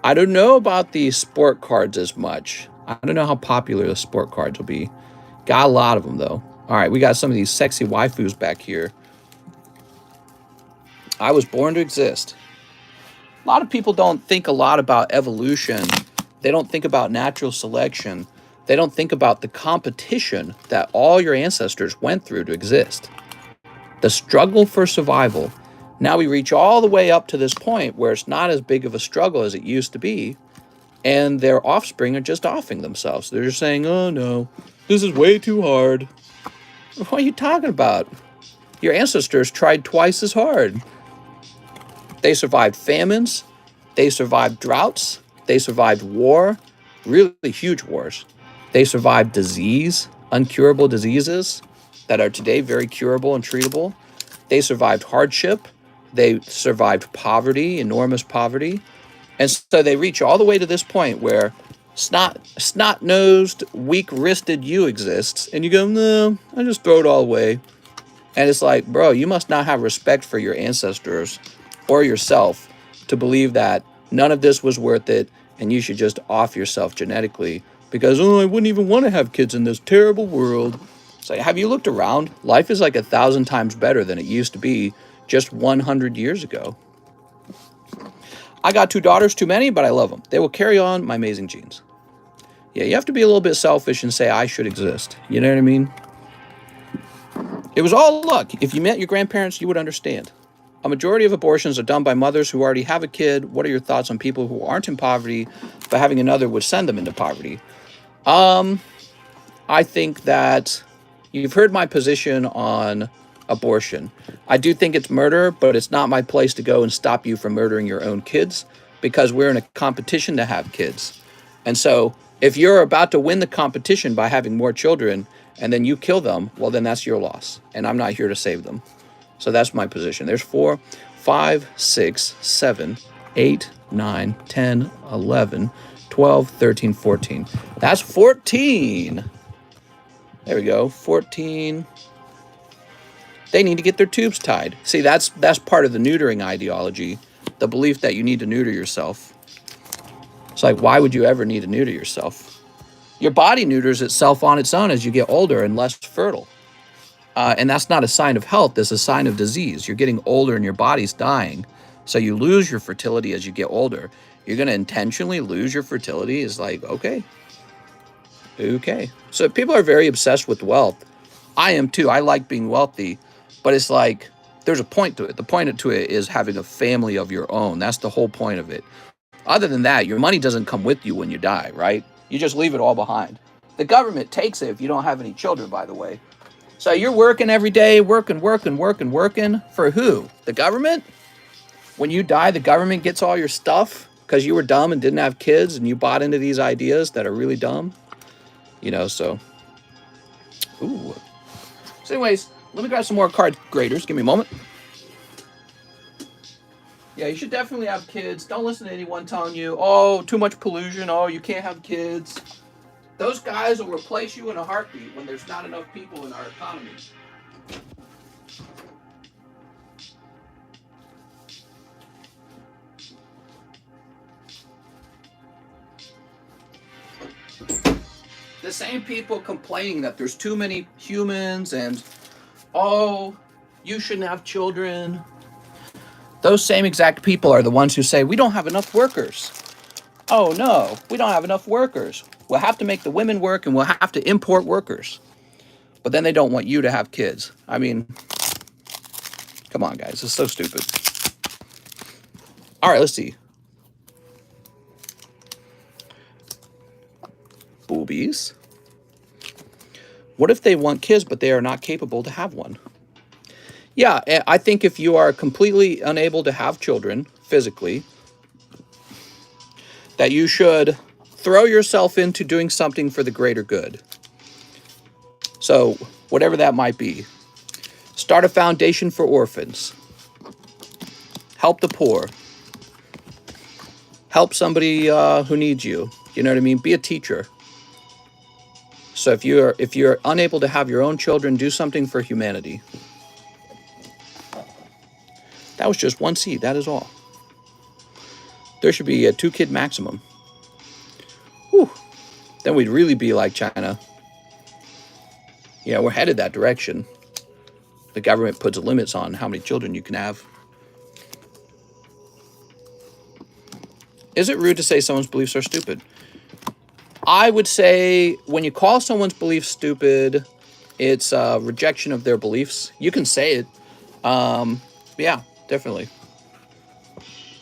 I don't know about the sport cards as much. I don't know how popular the sport cards will be. Got a lot of them, though. All right, we got some of these sexy waifus back here. I was born to exist. A lot of people don't think a lot about evolution. They don't think about natural selection. They don't think about the competition that all your ancestors went through to exist. The struggle for survival. Now we reach all the way up to this point where it's not as big of a struggle as it used to be, and their offspring are just offing themselves. They're just saying, oh no, this is way too hard. What are you talking about? Your ancestors tried twice as hard. They survived famines, they survived droughts, they survived war, really huge wars. They survived disease, uncurable diseases that are today very curable and treatable. They survived hardship. They survived poverty, enormous poverty. And so they reach all the way to this point where snot-nosed, weak-wristed you exists. And you go, no, I just throw it all away. And it's like, bro, you must not have respect for your ancestors or yourself to believe that none of this was worth it and you should just off yourself genetically because, oh, I wouldn't even want to have kids in this terrible world. It's like, have you looked around? Life is like 1,000 times better than it used to be just 100 years ago. I got 2 daughters, too many, but I love them. They will carry on my amazing genes. Yeah, you have to be a little bit selfish and say, I should exist. You know what I mean? It was all luck. If you met your grandparents, you would understand. A majority of abortions are done by mothers who already have a kid. What are your thoughts on people who aren't in poverty, but having another would send them into poverty? I think that you've heard my position on abortion. I do think it's murder, but it's not my place to go and stop you from murdering your own kids because we're in a competition to have kids. And so if you're about to win the competition by having more children and then you kill them, well, then that's your loss. And I'm not here to save them. So that's my position. There's 4, 5, 6, 7, 8, 9, 10, 11, 12, 13, 14. That's 14. There we go. 14. They need to get their tubes tied. See, that's part of the neutering ideology, the belief that you need to neuter yourself. It's like, why would you ever need to neuter yourself? Your body neuters itself on its own as you get older and less fertile. And that's not a sign of health. It's a sign of disease. You're getting older and your body's dying. So you lose your fertility as you get older. You're going to intentionally lose your fertility. It's like, okay. Okay. So people are very obsessed with wealth. I am too. I like being wealthy. But it's like, there's a point to it. The point to it is having a family of your own. That's the whole point of it. Other than that, your money doesn't come with you when you die, right? You just leave it all behind. The government takes it if you don't have any children, by the way. So you're working every day, working. For who? The government? When you die, the government gets all your stuff because you were dumb and didn't have kids and you bought into these ideas that are really dumb. You know, so. Ooh. So anyways, let me grab some more card graders. Give me a moment. Yeah, you should definitely have kids. Don't listen to anyone telling you, oh, too much pollution. Oh, you can't have kids. Those guys will replace you in a heartbeat when there's not enough people in our economy. The same people complaining that there's too many humans and, oh, you shouldn't have children. Those same exact people are the ones who say, we don't have enough workers. Oh no, we don't have enough workers. We'll have to make the women work and we'll have to import workers. But then they don't want you to have kids. I mean, come on guys, it's so stupid. All right, let's see. Boobies. What if they want kids but they are not capable to have one? Yeah, I think if you are completely unable to have children physically, that you should throw yourself into doing something for the greater good. So whatever that might be, start a foundation for orphans, help the poor, help somebody who needs you. You know what I mean? Be a teacher. So if you're unable to have your own children, do something for humanity. That was just one seed. That is all. There should be a 2-kid maximum. Whew. Then we'd really be like China. Yeah, we're headed that direction. The government puts limits on how many children you can have. Is it rude to say someone's beliefs are stupid? I would say when you call someone's beliefs stupid, it's a rejection of their beliefs. You can say it. Yeah, definitely.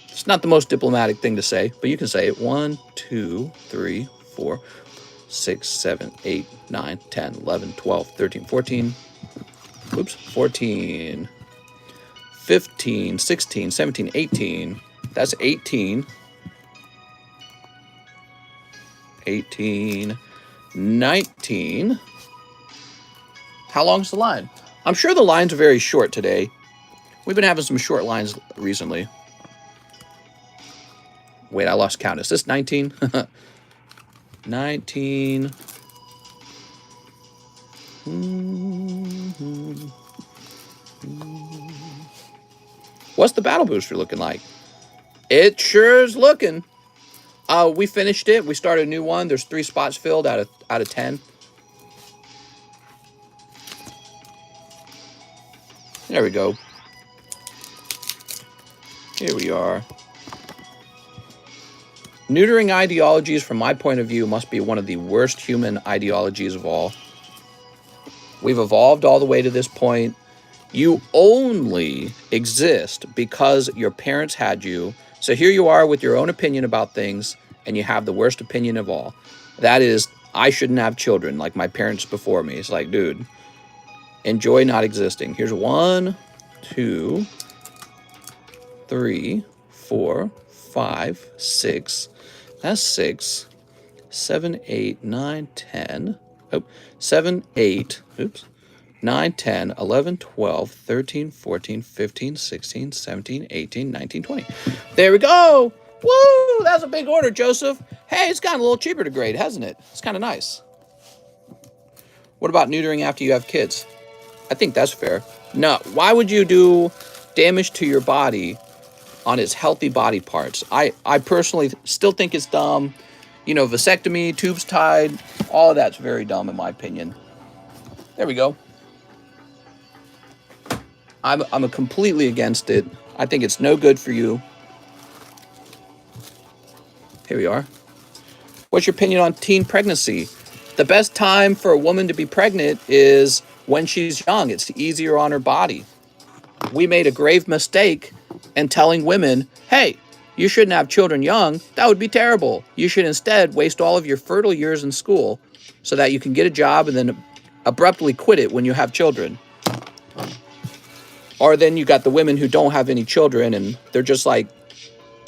It's not the most diplomatic thing to say, but you can say it. 1, 2, 3, 4, 6, 7, 8, 9, 10, 11, 12, 13, 14. Oops, 14, 15, 16, 17, 18. That's 18. 18, 19. How long's the line? I'm sure the lines are very short today. We've been having some short lines recently. Wait, I lost count. Is this 19? 19. What's the battle booster looking like? It sure is looking. We finished it. We started a new one. There's 3 spots filled out of 10. There we go. Here we are. Neutering ideologies, from my point of view, must be one of the worst human ideologies of all. We've evolved all the way to this point. You only exist because your parents had you. So here you are with your own opinion about things, and you have the worst opinion of all. That is, I shouldn't have children like my parents before me. It's like, dude, enjoy not existing. Here's 1, 2, 3, 4, 5, 6. That's 6, 7, 8, 9, 10. Oh, 7, 8. Oops. 9, 10, 11, 12, 13, 14, 15, 16, 17, 18, 19, 20. There we go. Woo! That's a big order, Joseph. Hey, it's gotten a little cheaper to grade, hasn't it? It's kind of nice. What about neutering after you have kids? I think that's fair. No, why would you do damage to your body on its healthy body parts? I personally still think it's dumb. You know, vasectomy, tubes tied, all of that's very dumb in my opinion. There we go. I'm completely against it. I think it's no good for you. Here we are. What's your opinion on teen pregnancy? The best time for a woman to be pregnant is when she's young. It's easier on her body. We made a grave mistake in telling women, hey, you shouldn't have children young. That would be terrible. You should instead waste all of your fertile years in school so that you can get a job and then abruptly quit it when you have children. Or then you got the women who don't have any children and they're just like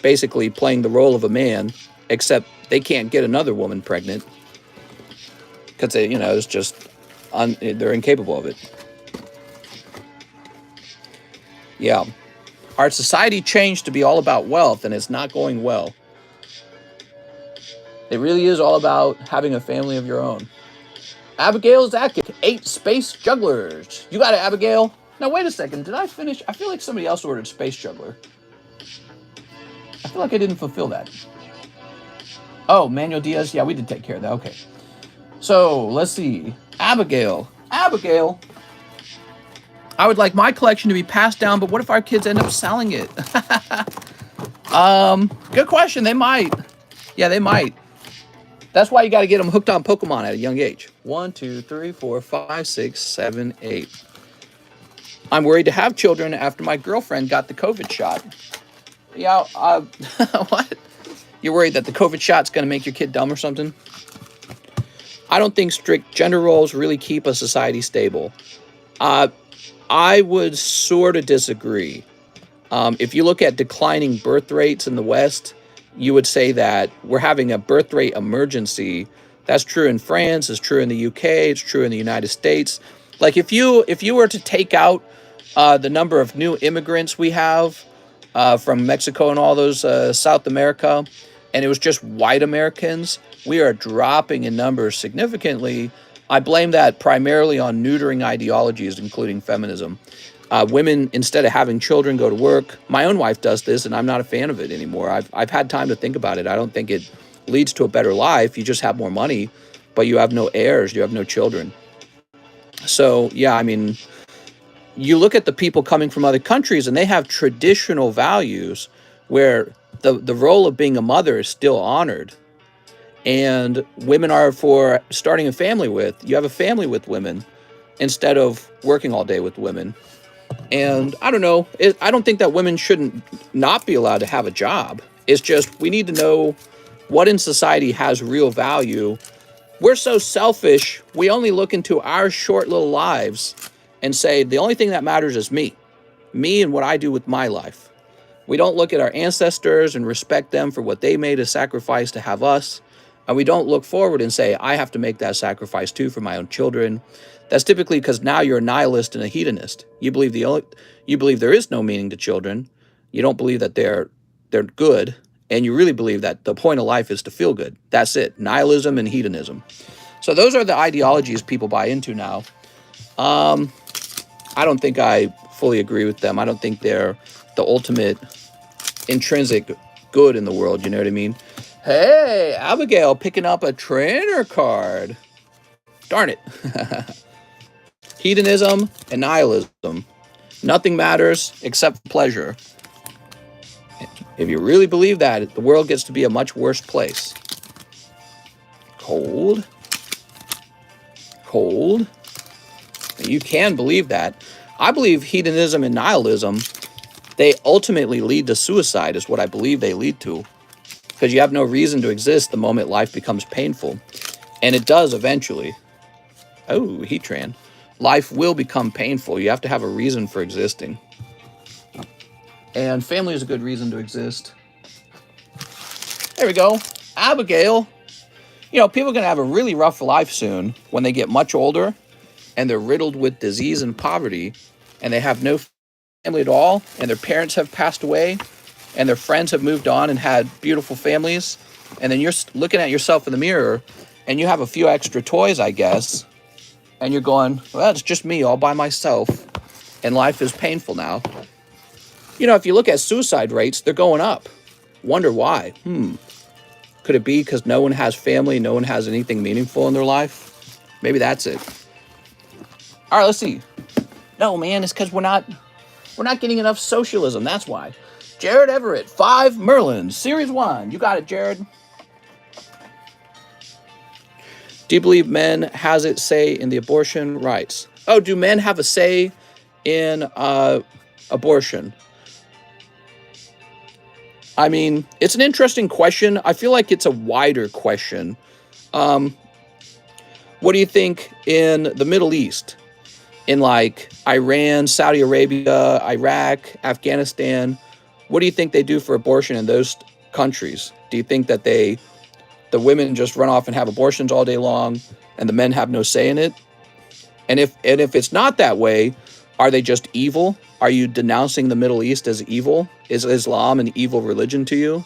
basically playing the role of a man, except they can't get another woman pregnant because they, it's just they're incapable of it. Yeah. Our society changed to be all about wealth, and it's not going well. It really is all about having a family of your own. Abigail's Attic, 8 space jugglers. You got it, Abigail. Now, wait a second. Did I finish? I feel like somebody else ordered space juggler. I feel like I didn't fulfill that. Oh, Manuel Diaz. Yeah, we did take care of that. Okay. So, let's see. Abigail. Abigail. I would like my collection to be passed down, but what if our kids end up selling it? Good question. They might. Yeah, they might. That's why you got to get them hooked on Pokemon at a young age. 1, 2, 3, 4, 5, 6, 7, 8. I'm worried to have children after my girlfriend got the COVID shot. Yeah, what? You're worried that the COVID shot's going to make your kid dumb or something? I don't think strict gender roles really keep a society stable. I would sort of disagree. If you look at declining birth rates in the West, you would say that we're having a birth rate emergency That's true in France, it's true in the UK, it's true in the United States. Like if you were to take out the number of new immigrants we have from Mexico and all those South America, and it was just white Americans, we are dropping in numbers significantly. I blame that primarily on neutering ideologies, including feminism. Women, instead of having children, go to work. My own wife does this, and I'm not a fan of it anymore. I've had time to think about it. I don't think it leads to a better life. You just have more money, but you have no heirs. You have no children. So, yeah, I mean, you look at the people coming from other countries, and they have traditional values where the role of being a mother is still honored. And women are for starting a family with. You have a family with women instead of working all day with women. And I don't know. I don't think that women shouldn't not be allowed to have a job. It's just we need to know what in society has real value. We're so selfish. We only look into our short little lives and say the only thing that matters is me and what I do with my life. We don't look at our ancestors and respect them for what they made a sacrifice to have us. And we don't look forward and say, I have to make that sacrifice too for my own children. That's typically because now you're a nihilist and a hedonist. You believe there is no meaning to children. You don't believe that they're good, and you really believe that the point of life is to feel good. That's it. Nihilism and hedonism. So those are the ideologies people buy into now. I don't think I fully agree with them. I don't think they're the ultimate intrinsic good in the world. You know what I mean? Hey, Abigail picking up a trainer card. Darn it. Hedonism and nihilism. Nothing matters except pleasure. If you really believe that, the world gets to be a much worse place. Cold. You can believe that. I believe hedonism and nihilism, they ultimately lead to suicide, is what I believe they lead to. Because you have no reason to exist the moment life becomes painful. And it does eventually. Oh, Heatran. Life will become painful. You have to have a reason for existing. And family is a good reason to exist. There we go. Abigail. You know, people are going to have a really rough life soon when they get much older and they're riddled with disease and poverty and they have no family at all and their parents have passed away and their friends have moved on and had beautiful families. And then you're looking at yourself in the mirror and you have a few extra toys, I guess. And you're going, well, it's just me all by myself. And life is painful now. You know, if you look at suicide rates, they're going up. Wonder why? Could it be because no one has family, no one has anything meaningful in their life? Maybe that's it. All right, let's see. No, man, it's because we're not getting enough socialism. That's why. Jared Everett, 5 Merlins, Series 1. You got it, Jared. Do you believe men has it say in the abortion rights? Oh, do men have a say in abortion? I mean, it's an interesting question. I feel like it's a wider question. What do you think in the Middle East? In like Iran, Saudi Arabia, Iraq, Afghanistan? What do you think they do for abortion in those countries? Do you think that the women just run off and have abortions all day long and the men have no say in it? And if it's not that way, are they just evil? Are you denouncing the Middle East as evil? Is Islam an evil religion to you?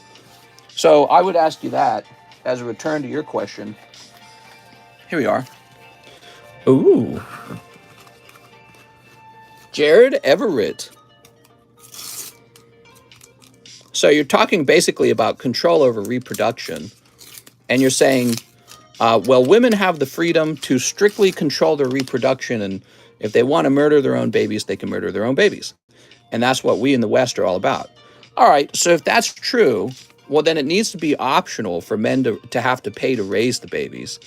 So I would ask you that as a return to your question. Here we are. Ooh. Jared Everett. So you're talking basically about control over reproduction. And you're saying, well, women have the freedom to strictly control their reproduction. And if they want to murder their own babies, they can murder their own babies. And that's what we in the West are all about. All right, so if that's true, well, then it needs to be optional for men to have to pay to raise the babies.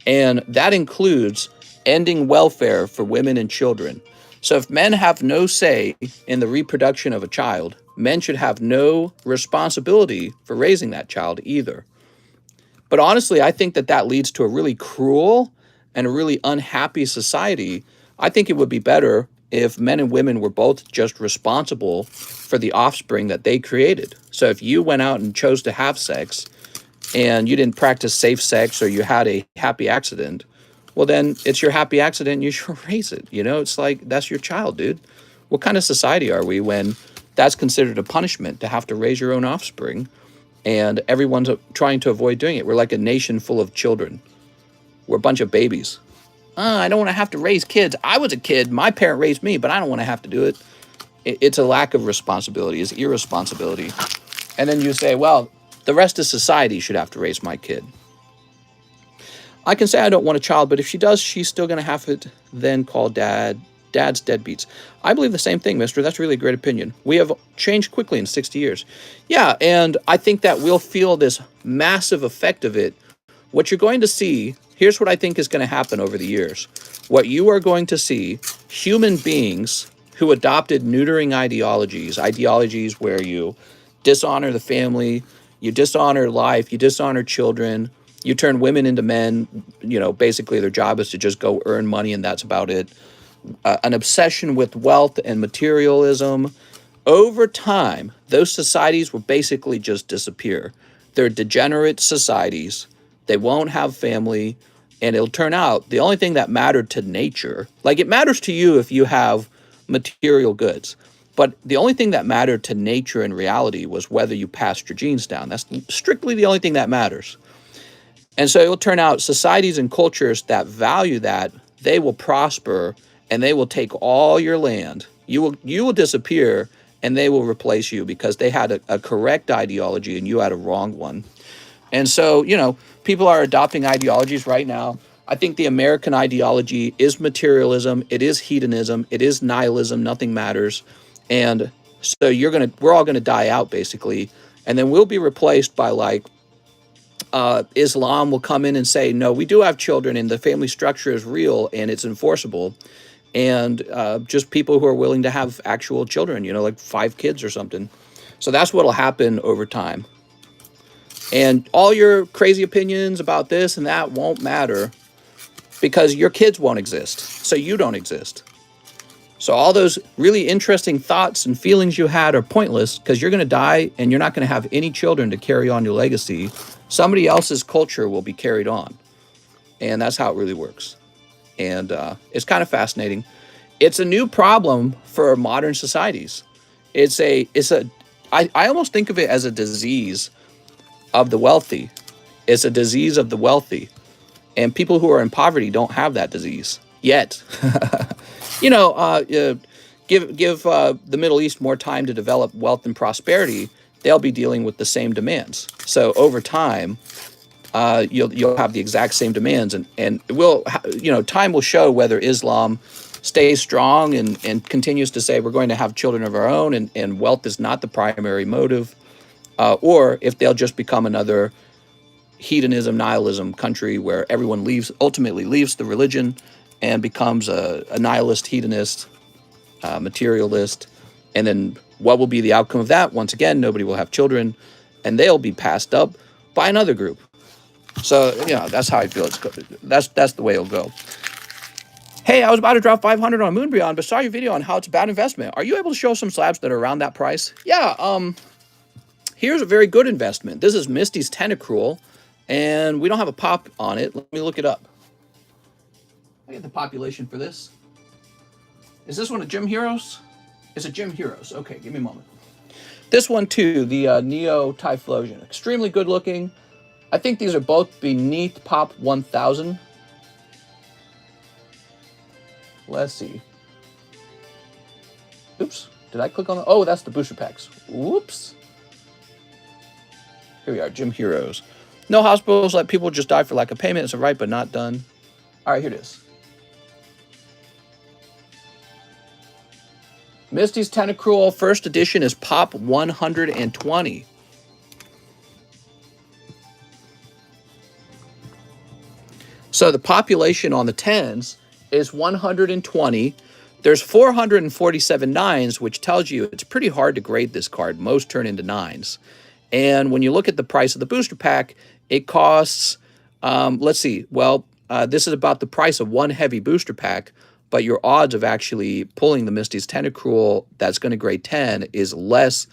And that includes ending welfare for women and children. So if men have no say in the reproduction of a child, men should have no responsibility for raising that child either. But honestly, I think that leads to a really cruel and a really unhappy society. I think it would be better if men and women were both just responsible for the offspring that they created. So if you went out and chose to have sex, and you didn't practice safe sex or you had a happy accident, well, then it's your happy accident and you should raise it. You know, it's like, that's your child, dude. What kind of society are we when that's considered a punishment to have to raise your own offspring and everyone's trying to avoid doing it? We're like a nation full of children. We're a bunch of babies. I don't want to have to raise kids. I was a kid. My parent raised me, but I don't want to have to do it. It's a lack of responsibility. It's irresponsibility. And then you say, well, the rest of society should have to raise my kid. I can say I don't want a child, but if she does, she's still going to have it then call dad's deadbeats. I believe the same thing, mister. That's really a great opinion. We have changed quickly in 60 years. Yeah, and I think that we'll feel this massive effect of it. What you're going to see, here's what I think is going to happen over the years. What you are going to see, human beings who adopted neutering ideologies where you dishonor the family, you dishonor life, you dishonor children, you turn women into men, you know, basically their job is to just go earn money and that's about it. An obsession with wealth and materialism. Over time, those societies will basically just disappear. They're degenerate societies. They won't have family, and it'll turn out the only thing that mattered to nature, like it matters to you if you have material goods, but the only thing that mattered to nature in reality was whether you passed your genes down. That's strictly the only thing that matters. And so it'll turn out societies and cultures that value that, they will prosper and they will take all your land. You will disappear and they will replace you because they had a correct ideology and you had a wrong one. And so, you know, people are adopting ideologies right now. I think the American ideology is materialism. It is hedonism. It is nihilism. Nothing matters. And so we're all gonna die out basically, and then we'll be replaced by like Islam will come in and say, no, we do have children, and the family structure is real and it's enforceable, and just people who are willing to have actual children, you know, like 5 kids or something. So that's what'll happen over time. And all your crazy opinions about this and that won't matter because your kids won't exist, so you don't exist. So all those really interesting thoughts and feelings you had are pointless because you're going to die and you're not going to have any children to carry on your legacy. Somebody else's culture will be carried on. And that's how it really works. And it's kind of fascinating. It's a new problem for modern societies. I almost think of it as a disease of the wealthy. It's a disease of the wealthy. And people who are in poverty don't have that disease yet. You know, give the Middle East more time to develop wealth and prosperity, they'll be dealing with the same demands. So over time, you'll have the exact same demands, and it will, you know, time will show whether Islam stays strong and continues to say we're going to have children of our own and wealth is not the primary motive, or if they'll just become another hedonism, nihilism country where everyone ultimately leaves the religion and becomes a nihilist, hedonist, materialist. And then what will be the outcome of that? Once again, nobody will have children and they'll be passed up by another group. So, you know, that's how I feel. That's the way it'll go. Hey, I was about to drop 500 on Moonbeyond, but saw your video on how it's a bad investment. Are you able to show some slabs that are around that price? Yeah, here's a very good investment. This is Misty's Tentacruel, and we don't have a pop on it. Let me look it up. I get the population for this. Is this one a Gym Heroes? It's a Gym Heroes. Okay, give me a moment. This one too, the Neo Typhlosion. Extremely good looking. I think these are both beneath Pop 1000. Let's see. Oops, did I click on the... Oh, that's the booster packs. Whoops. Here we are, Gym Heroes. No hospitals let people just die for lack of payment. It's a right but not done. All right, here it is. Misty's Tentacruel first edition is Pop 120. So the population on the 10s is 120. There's 447 9s, which tells you it's pretty hard to grade this card. Most turn into 9s. And when you look at the price of the booster pack, it costs, let's see, well, this is about the price of one heavy booster pack, but your odds of actually pulling the Misty's Tentacruel that's going to grade 10 is less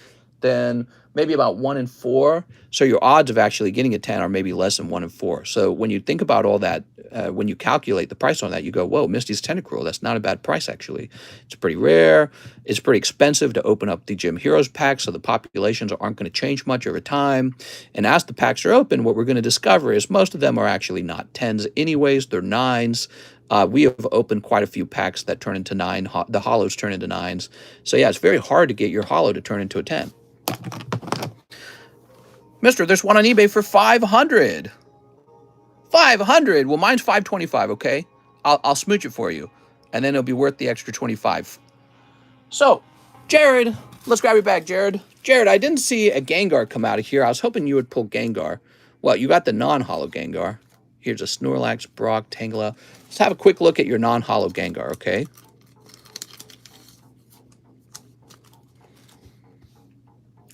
then maybe about 1 in 4. So your odds of actually getting a 10 are maybe less than 1 in 4. So when you think about all that, when you calculate the price on that, you go, whoa, Misty's Tentacruel, that's not a bad price, actually. It's pretty rare. It's pretty expensive to open up the Gym Heroes pack, so the populations aren't going to change much over time. And as the packs are open, what we're going to discover is most of them are actually not 10s anyways, they're 9s. We have opened quite a few packs that turn into 9. The hollows turn into 9s. So yeah, it's very hard to get your hollow to turn into a 10. Mister, there's one on eBay for 500. 500. Well, mine's 525, okay? I'll smooch it for you, and then it'll be worth the extra 25. So, Jared, let's grab your bag, Jared. Jared, I didn't see a Gengar come out of here. I was hoping you would pull Gengar. Well, you got the non-hollow Gengar. Here's a Snorlax, Brock, Tangela. Let's have a quick look at your non-hollow Gengar, okay?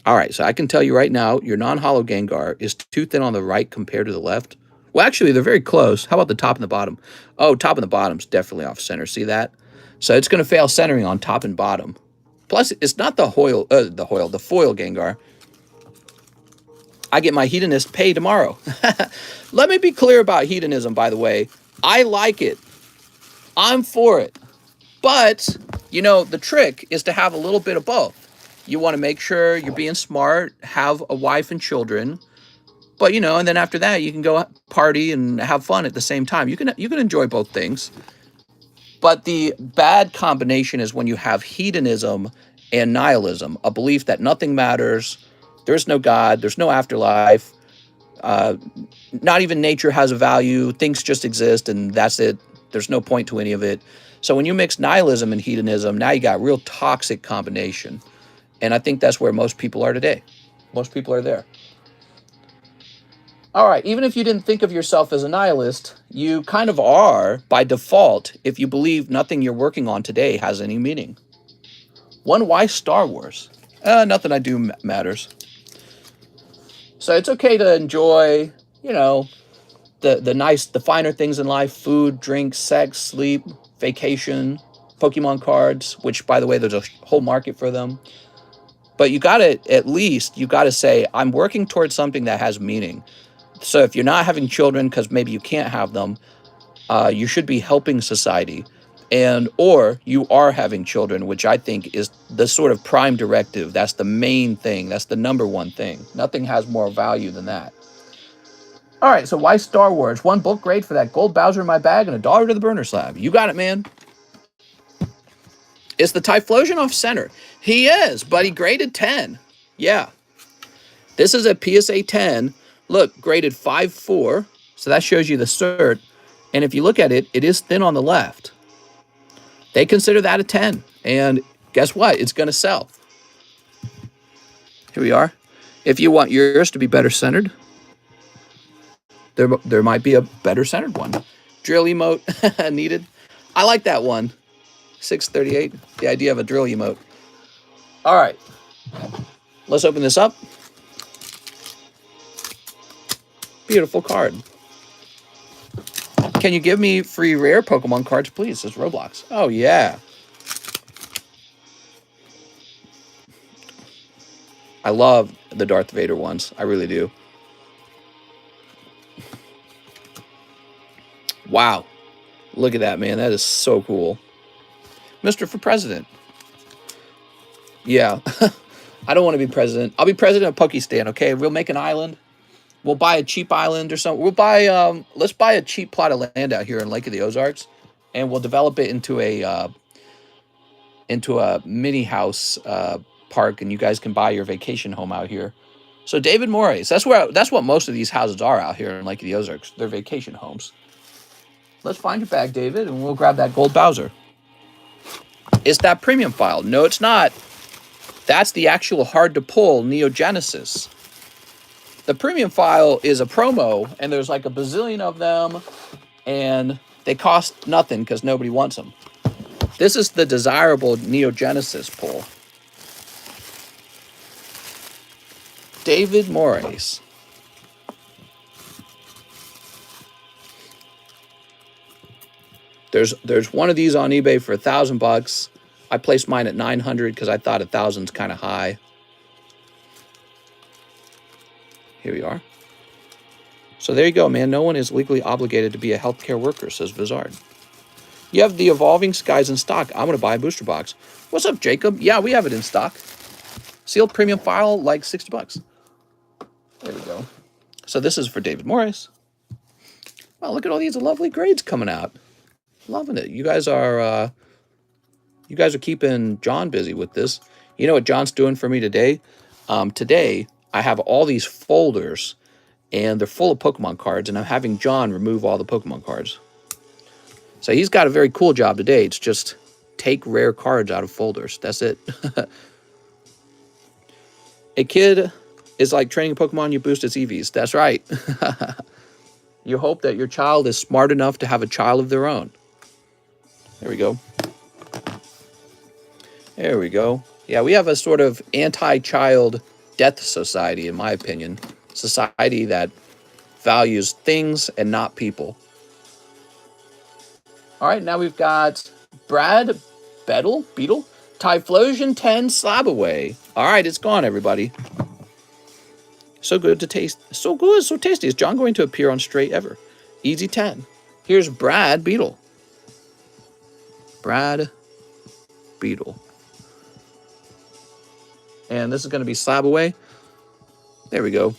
All right, so I can tell you right now, your non-hollow Gengar is too thin on the right compared to the left. Well, actually, they're very close. How about the top and the bottom? Oh, top and the bottom's definitely off center. See that? So it's going to fail centering on top and bottom. Plus, it's not the foil Gengar. I get my hedonist pay tomorrow. Let me be clear about hedonism, by the way. I like it. I'm for it. But, you know, the trick is to have a little bit of both. You want to make sure you're being smart, have a wife and children. But, you know, and then after that, you can go party and have fun at the same time. You can enjoy both things. But the bad combination is when you have hedonism and nihilism, a belief that nothing matters, there's no God, there's no afterlife, not even nature has a value, things just exist and that's it. There's no point to any of it. So when you mix nihilism and hedonism, now you got a real toxic combination. And I think that's where most people are today. Most people are there. All right, even if you didn't think of yourself as a nihilist, you kind of are by default if you believe nothing you're working on today has any meaning. One, why Star Wars? Nothing I do matters. So it's okay to enjoy, you know, the finer things in life: food, drink, sex, sleep, vacation, Pokemon cards, which, by the way, there's a whole market for them. But you gotta say, I'm working towards something that has meaning. So if you're not having children because maybe you can't have them, you should be helping society. Or you are having children, which I think is the sort of prime directive. That's the main thing. That's the number one thing. Nothing has more value than that. All right, so why Star Wars? One bulk grade for that gold Bowser in my bag and $1 to the burner slab. You got it, man. Is the Typhlosion off center? He is, but he graded 10. Yeah. This is a PSA 10. Look, graded 5.4. So that shows you the cert. And if you look at it, it is thin on the left. They consider that a 10. And guess what? It's going to sell. Here we are. If you want yours to be better centered, there might be a better centered one. Drill emote needed. I like that one. 638. The idea of a drill emote. All right. Let's open this up. Beautiful card. Can you give me free rare Pokemon cards, please? Says Roblox. Oh, yeah. I love the Darth Vader ones. I really do. Wow. Look at that, man. That is so cool. Mr. for President. Yeah. I don't want to be president. I'll be president of Pokistan, okay? We'll make an island. We'll buy a cheap island or something. We'll buy, let's buy a cheap plot of land out here in Lake of the Ozarks, and we'll develop it into a mini house park, and you guys can buy your vacation home out here. So David Morris, that's what most of these houses are out here in Lake of the Ozarks. They're vacation homes. Let's find your bag, David, and we'll grab that gold Bowser. It's that premium file. No, it's not. That's the actual hard to pull Neo Genesis. The premium file is a promo, and there's like a bazillion of them, and they cost nothing because nobody wants them. This is the desirable Neo Genesis pull. David Morris. There's one of these on eBay for $1,000. I placed mine at 900 because I thought 1,000's kind of high. Here we are. So there you go, man. No one is legally obligated to be a healthcare worker, says Vizard. You have the Evolving Skies in stock. I'm going to buy a booster box. What's up, Jacob? Yeah, we have it in stock. Sealed premium file, like $60. There we go. So this is for David Morris. Wow, look at all these lovely grades coming out. Loving it. You guys are keeping John busy with this. You know what John's doing for me today? Today, I have all these folders, and they're full of Pokemon cards, and I'm having John remove all the Pokemon cards. So he's got a very cool job today. It's just take rare cards out of folders. That's it. A kid is like training Pokemon, you boost its EVs. That's right. You hope that your child is smart enough to have a child of their own. There we go. There we go. Yeah, we have a sort of anti-child death society, in my opinion. Society that values things and not people. All right, now we've got Brad Beetle, Typhlosion 10 slab away. All right, it's gone, everybody. So good to taste. So good, so tasty. Is John going to appear on Straight Ever? Easy 10. Here's Brad Beetle. Brad Beetle. And this is going to be slab away. There we go.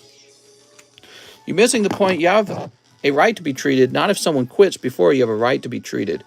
You're missing the point. You have a right to be treated, not if someone quits before you have a right to be treated.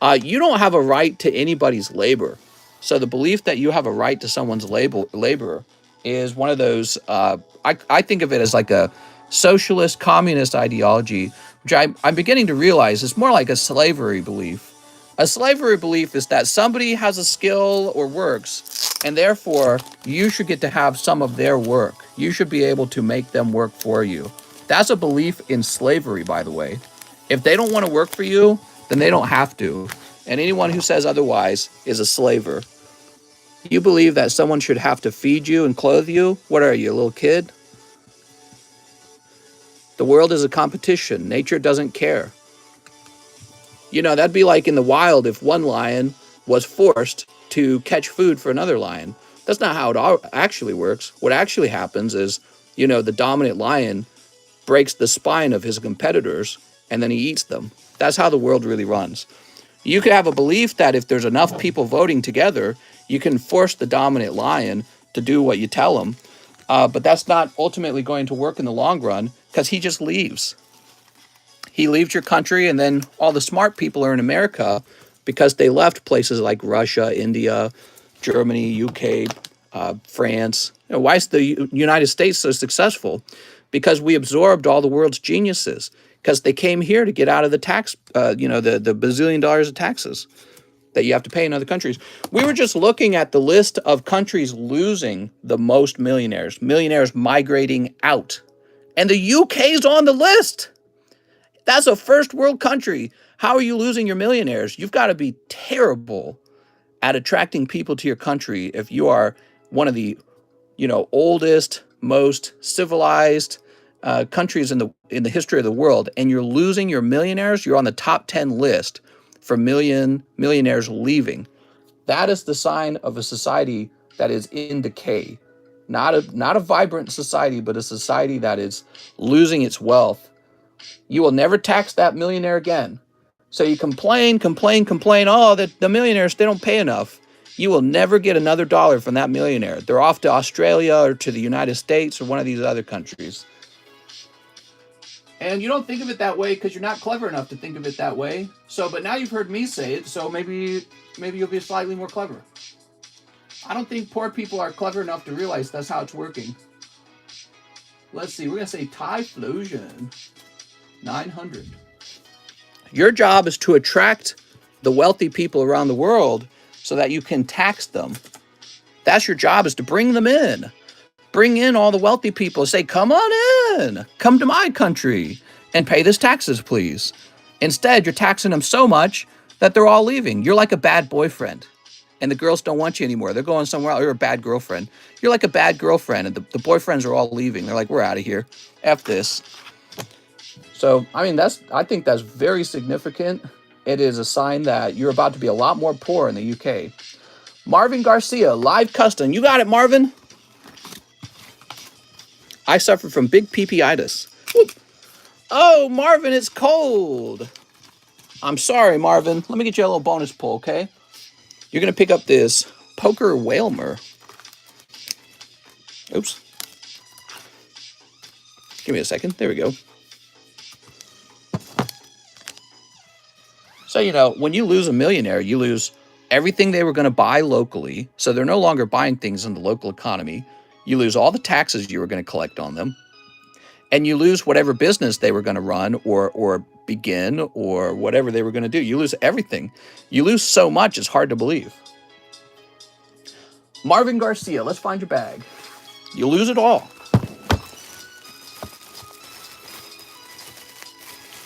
You don't have a right to anybody's labor. So the belief that you have a right to someone's labor is one of those, I think of it as like a socialist, communist ideology, which I'm beginning to realize is more like a slavery belief. A slavery belief is that somebody has a skill or works, and therefore you should get to have some of their work. You should be able to make them work for you. That's a belief in slavery, by the way. If they don't want to work for you, then they don't have to. And anyone who says otherwise is a slaver. You believe that someone should have to feed you and clothe you? What are you, a little kid? The world is a competition. Nature doesn't care. You know, that'd be like in the wild if one lion was forced to catch food for another lion. That's not how it actually works. What actually happens is, you know, the dominant lion breaks the spine of his competitors, and then he eats them. That's how the world really runs. You could have a belief that if there's enough people voting together, you can force the dominant lion to do what you tell him. But that's not ultimately going to work in the long run because he just leaves. He leaves your country, and then all the smart people are in America because they left places like Russia, India, Germany, UK, France. You know, why is the United States so successful? Because we absorbed all the world's geniuses, because they came here to get out of the tax, the bazillion dollars of taxes that you have to pay in other countries. We were just looking at the list of countries losing the most millionaires migrating out. And the UK's on the list. That's a first world country. How are you losing your millionaires? You've got to be terrible at attracting people to your country if you are one of the, oldest, most civilized countries in the history of the world, and you're losing your millionaires. You're on the top 10 list for millionaires leaving. That is the sign of a society that is in decay. Not a vibrant society, but a society that is losing its wealth. You will never tax that millionaire again. So you complain, oh, that the millionaires, they don't pay enough. You will never get another dollar from that millionaire. They're off to Australia or to the United States or one of these other countries. And you don't think of it that way because you're not clever enough to think of it that way. But now you've heard me say it, so maybe you'll be slightly more clever. I don't think poor people are clever enough to realize that's how it's working. Let's see, we're going to say Typhlosion 900. Your job is to attract the wealthy people around the world so that you can tax them. That's your job, is to bring them in. Bring in all the wealthy people. Say, come on in. Come to my country and pay this taxes, please. Instead, you're taxing them so much that they're all leaving. You're like a bad boyfriend, and the girls don't want you anymore. They're going somewhere else. You're a bad girlfriend. You're like a bad girlfriend, and the boyfriends are all leaving. They're like, we're out of here. F this. So, I think that's very significant. It is a sign that you're about to be a lot more poor in the UK. Marvin Garcia, live custom. You got it, Marvin. I suffer from big pee-pee-itis. Whoop. Oh, Marvin, it's cold. I'm sorry, Marvin. Let me get you a little bonus pull, okay? You're going to pick up this Poker Whalmer. Oops. Give me a second. There we go. So, you know, when you lose a millionaire, you lose everything they were going to buy locally. So they're no longer buying things in the local economy. You lose all the taxes you were going to collect on them. And you lose whatever business they were going to run or begin or whatever they were going to do. You lose everything. You lose so much, it's hard to believe. Marvin Garcia, let's find your bag. You lose it all.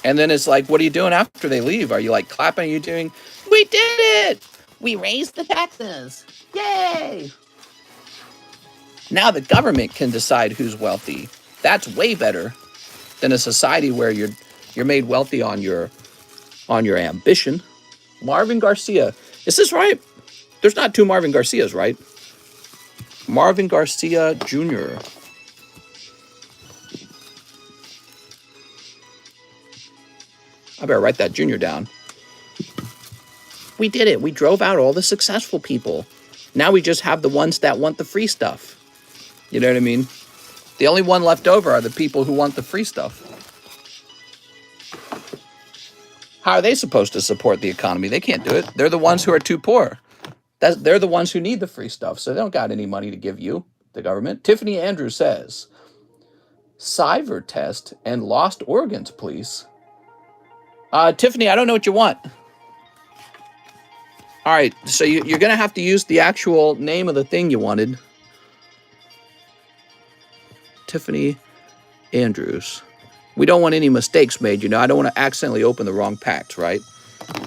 And then it's like, what are you doing after they leave? Are you like clapping? Are you doing, we did it! We raised the taxes. Yay! Now the government can decide who's wealthy. That's way better than a society where you're made wealthy on your ambition. Marvin Garcia. Is this right? There's not two Marvin Garcias, right? Marvin Garcia Jr. I better write that junior down. We did it. We drove out all the successful people. Now we just have the ones that want the free stuff. You know what I mean? The only one left over are the people who want the free stuff. How are they supposed to support the economy? They can't do it. They're the ones who are too poor. They're the ones who need the free stuff, so they don't got any money to give you, the government. Tiffany Andrews says, cyber test and lost organs, please. Tiffany, I don't know what you want. All right, so you're going to have to use the actual name of the thing you wanted. Tiffany Andrews. We don't want any mistakes made, you know. I don't want to accidentally open the wrong packs, right?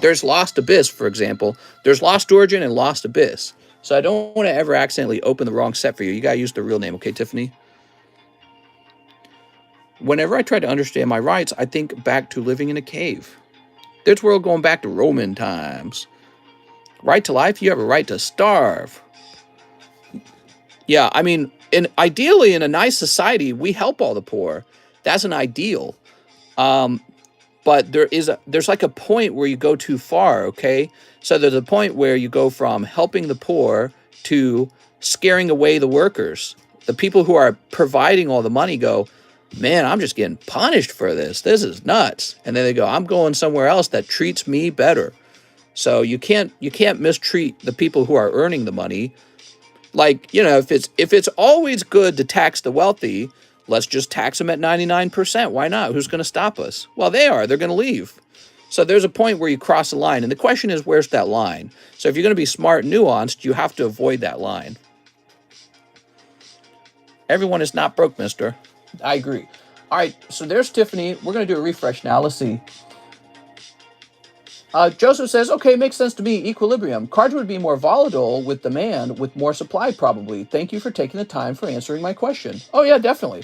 There's Lost Abyss, for example. There's Lost Origin and Lost Abyss. So I don't want to ever accidentally open the wrong set for you. You got to use the real name, okay, Tiffany? Whenever I try to understand my rights, I think back to living in a cave. There's world going back to Roman times. Right to life, you have a right to starve. Yeah, I mean, ideally in a nice society, we help all the poor. That's an ideal. But there's like a point where you go too far, okay? So there's a point where you go from helping the poor to scaring away the workers. The people who are providing all the money go, man, I'm just getting punished for this. This is nuts. And then they go, I'm going somewhere else that treats me better. So you can't mistreat the people who are earning the money. Like, you know, if it's always good to tax the wealthy, let's just tax them at 99%. Why not? Who's going to stop us? Well, they are. They're going to leave. So there's a point where you cross a line. And the question is, where's that line? So if you're going to be smart and nuanced, you have to avoid that line. Everyone is not broke, mister. I agree. All right, so there's Tiffany. We're going to do a refresh now. Let's see. Joseph says, okay, makes sense to me. Equilibrium. Cards would be more volatile with demand, with more supply probably. Thank you for taking the time for answering my question. Oh, yeah, definitely.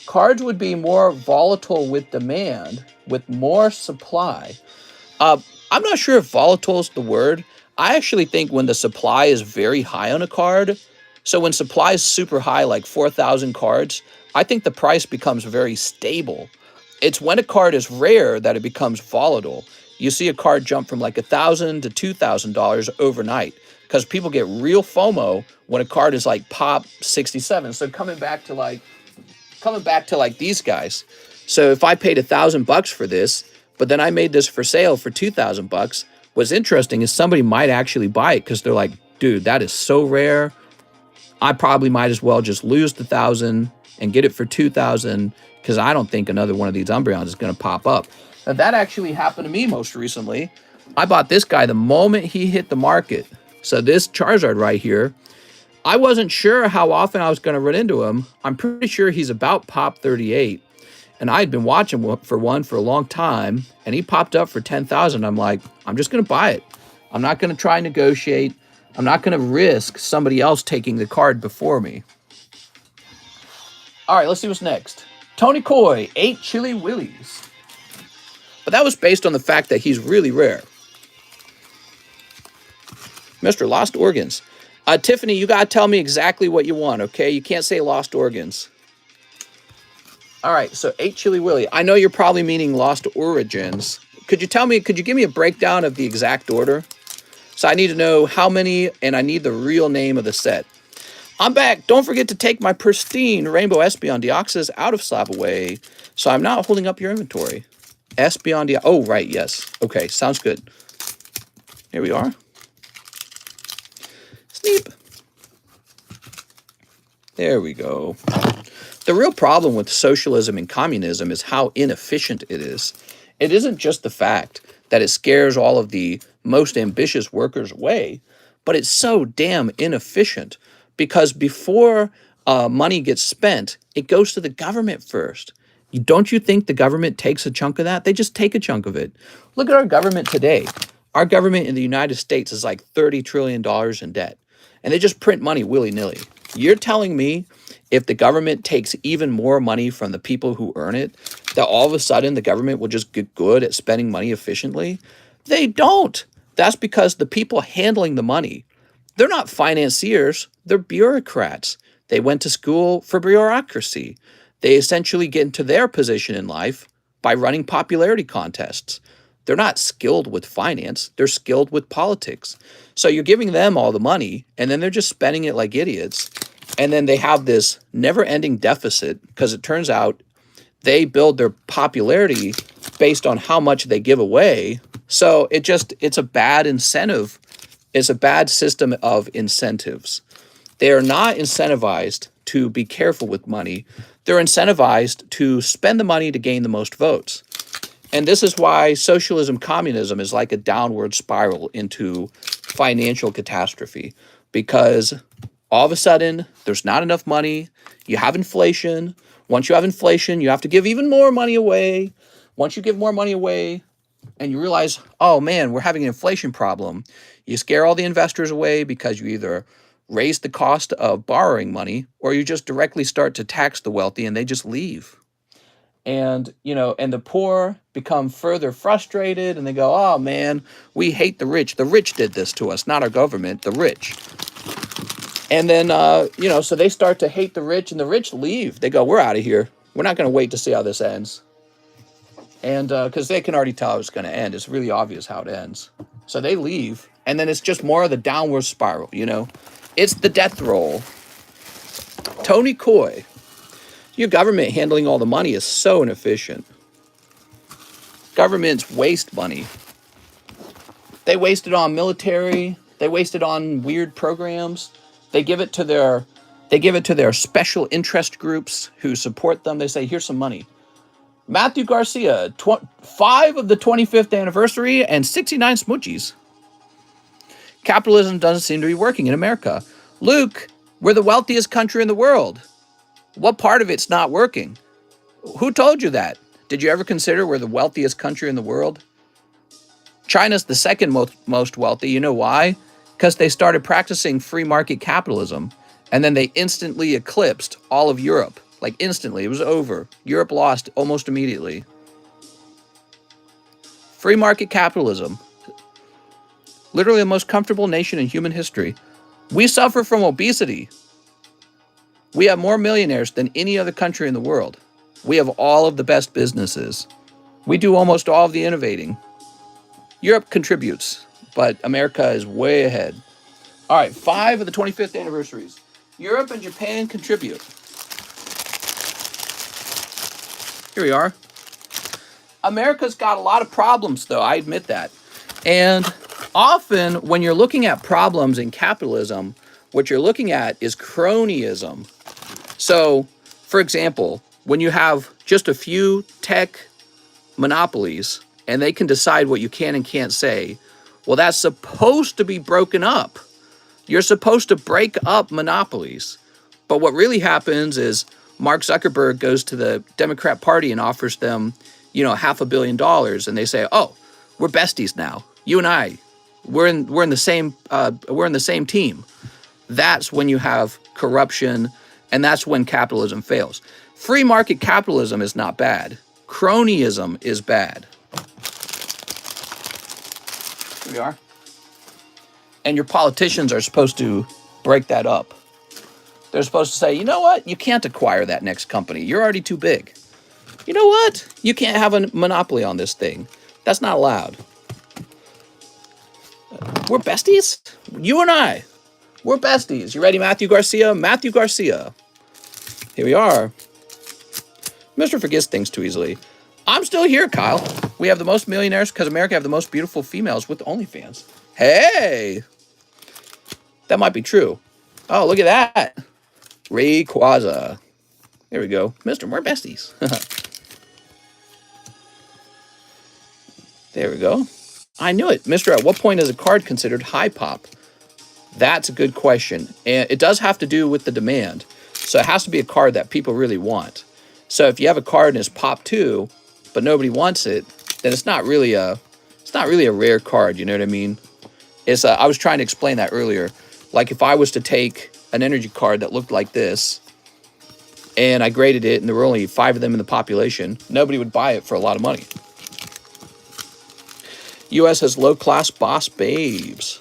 Cards would be more volatile with demand, with more supply. I'm not sure if volatile is the word. I actually think when the supply is very high on a card, so when supply is super high, like 4,000 cards, I think the price becomes very stable. It's when a card is rare that it becomes volatile. You see a card jump from like $1,000 to $2,000 overnight because people get real FOMO when a card is like pop 67. So coming back to like these guys. So if I paid $1,000 for this, but then I made this for sale for $2,000, what's interesting is somebody might actually buy it because they're like, dude, that is so rare. I probably might as well just lose the $1,000 and get it for $2,000 because I don't think another one of these Umbreons is going to pop up. Now, that actually happened to me most recently. I bought this guy the moment he hit the market. So this Charizard right here, I wasn't sure how often I was going to run into him. I'm pretty sure he's about pop 38. And I had been watching for one for a long time, and he popped up for 10,000. I'm like, I'm just going to buy it. I'm not going to try and negotiate. I'm not going to risk somebody else taking the card before me. All right, let's see what's next. Tony Coy, 8 Chili Willies. But that was based on the fact that he's really rare. Mr. Lost Organs. Tiffany, you got to tell me exactly what you want, okay? You can't say lost organs. All right, so 8 Chili Willy. I know you're probably meaning Lost Origins. Could you give me a breakdown of the exact order? So I need to know how many, and I need the real name of the set. I'm back. Don't forget to take my pristine Rainbow Espeon Deoxys out of slab away, so I'm not holding up your inventory. Espeon Deoxys. Oh, right, yes. Okay, sounds good. Here we are. Sneep. There we go. The real problem with socialism and communism is how inefficient it is. It isn't just the fact that it scares all of the most ambitious workers away, but it's so damn inefficient because before money gets spent, it goes to the government first. Don't you think the government takes a chunk of that? They just take a chunk of it. Look at our government today. Our government in the United States is like $30 trillion in debt, and they just print money willy-nilly. You're telling me if the government takes even more money from the people who earn it, that all of a sudden the government will just get good at spending money efficiently? They don't. That's because the people handling the money, they're not financiers, they're bureaucrats. They went to school for bureaucracy. They essentially get into their position in life by running popularity contests. They're not skilled with finance, they're skilled with politics. So you're giving them all the money, and then they're just spending it like idiots. And then they have this never-ending deficit because it turns out they build their popularity based on how much they give away. So it's a bad incentive. It's a bad system of incentives. They are not incentivized to be careful with money. They're incentivized to spend the money to gain the most votes. And this is why socialism, communism is like a downward spiral into financial catastrophe, because all of a sudden there's not enough money. You have inflation. Once you have inflation, you have to give even more money away. Once you give more money away and you realize, oh man, we're having an inflation problem, you scare all the investors away because you either raise the cost of borrowing money or you just directly start to tax the wealthy and they just leave. And, and the poor become further frustrated and they go, oh man, we hate the rich. The rich did this to us, not our government, the rich. And then, so they start to hate the rich and the rich leave. They go, we're out of here. We're not going to wait to see how this ends. And because they can already tell how it's going to end. It's really obvious how it ends. So they leave. And then it's just more of the downward spiral, It's the death roll. Tony Coy. Your government handling all the money is so inefficient. Governments waste money. They waste it on military. They waste it on weird programs. They give it to their special interest groups who support them. They say, here's some money. Matthew Garcia, 5 of the 25th anniversary and 69 smoochies. Capitalism doesn't seem to be working in America. Luke, we're the wealthiest country in the world. What part of it's not working? Who told you that? Did you ever consider we're the wealthiest country in the world? China's the second most wealthy. You know why? Because they started practicing free market capitalism, and then they instantly eclipsed all of Europe. Like instantly, it was over. Europe lost almost immediately. Free market capitalism. Literally the most comfortable nation in human history. We suffer from obesity. We have more millionaires than any other country in the world. We have all of the best businesses. We do almost all of the innovating. Europe contributes, but America is way ahead. All right, 5 of the 25th anniversaries. Europe and Japan contribute. Here we are. America's got a lot of problems, though. I admit that. And often when you're looking at problems in capitalism, what you're looking at is cronyism. So, for example, when you have just a few tech monopolies and they can decide what you can and can't say, well, that's supposed to be broken up. You're supposed to break up monopolies. But what really happens is Mark Zuckerberg goes to the Democrat Party and offers them, $500 million, and they say, "Oh, we're besties now. You and I, we're in the same team." That's when you have corruption, and that's when capitalism fails. Free market capitalism is not bad. Cronyism is bad. Here we are. And your politicians are supposed to break that up. They're supposed to say, you know what? You can't acquire that next company. You're already too big. You know what? You can't have a monopoly on this thing. That's not allowed. We're besties? You and I. We're besties. You ready, Matthew Garcia? Matthew Garcia. Here we are. Mr. Forgets things too easily. I'm still here, Kyle. We have the most millionaires because America have the most beautiful females with OnlyFans. Hey! That might be true. Oh, look at that. Rayquaza. There we go. Mr. We're besties. There we go. I knew it. Mr. At what point is a card considered high pop? That's a good question. And it does have to do with the demand. So it has to be a card that people really want. So if you have a card and it's pop 2, but nobody wants it, then it's not really a rare card, you know what I mean? It's I was trying to explain that earlier. Like if I was to take an energy card that looked like this and I graded it and there were only 5 of them in the population, nobody would buy it for a lot of money. US has low-class boss babes.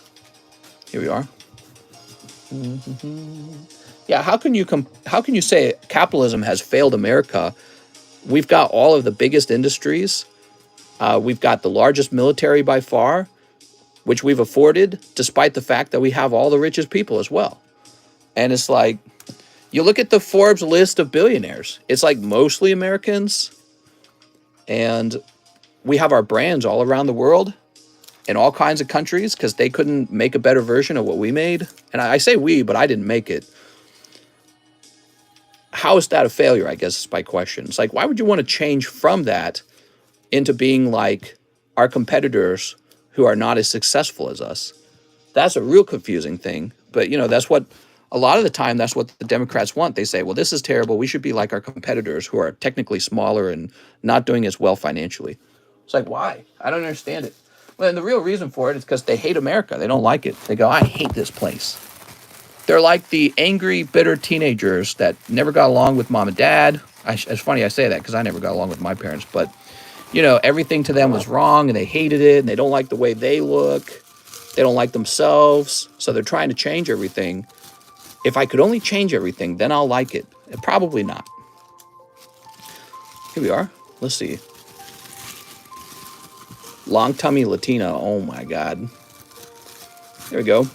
Here we are. Yeah, how can you say capitalism has failed America? We've got all of the biggest industries. We've got the largest military by far, which we've afforded, despite the fact that we have all the richest people as well. And it's like, you look at the Forbes list of billionaires, it's like mostly Americans. And we have our brands all around the world in all kinds of countries because they couldn't make a better version of what we made. And I say we, but I didn't make it. How is that a failure, I guess, is my question. It's like, why would you want to change from that into being like our competitors who are not as successful as us? That's a real confusing thing. But, you know, that's what, a lot of the time, that's what the Democrats want. They say, well, this is terrible. We should be like our competitors who are technically smaller and not doing as well financially. It's like, why? I don't understand it. Well, and the real reason for it is because they hate America. They don't like it. They go, I hate this place. They're like the angry, bitter teenagers that never got along with mom and dad. It's funny I say that because I never got along with my parents. But, you know, everything to them was wrong and they hated it and they don't like the way they look. They don't like themselves. So they're trying to change everything. If I could only change everything, then I'll like it. Probably not. Here we are. Let's see. Long tummy Latina. Oh my God. There we go.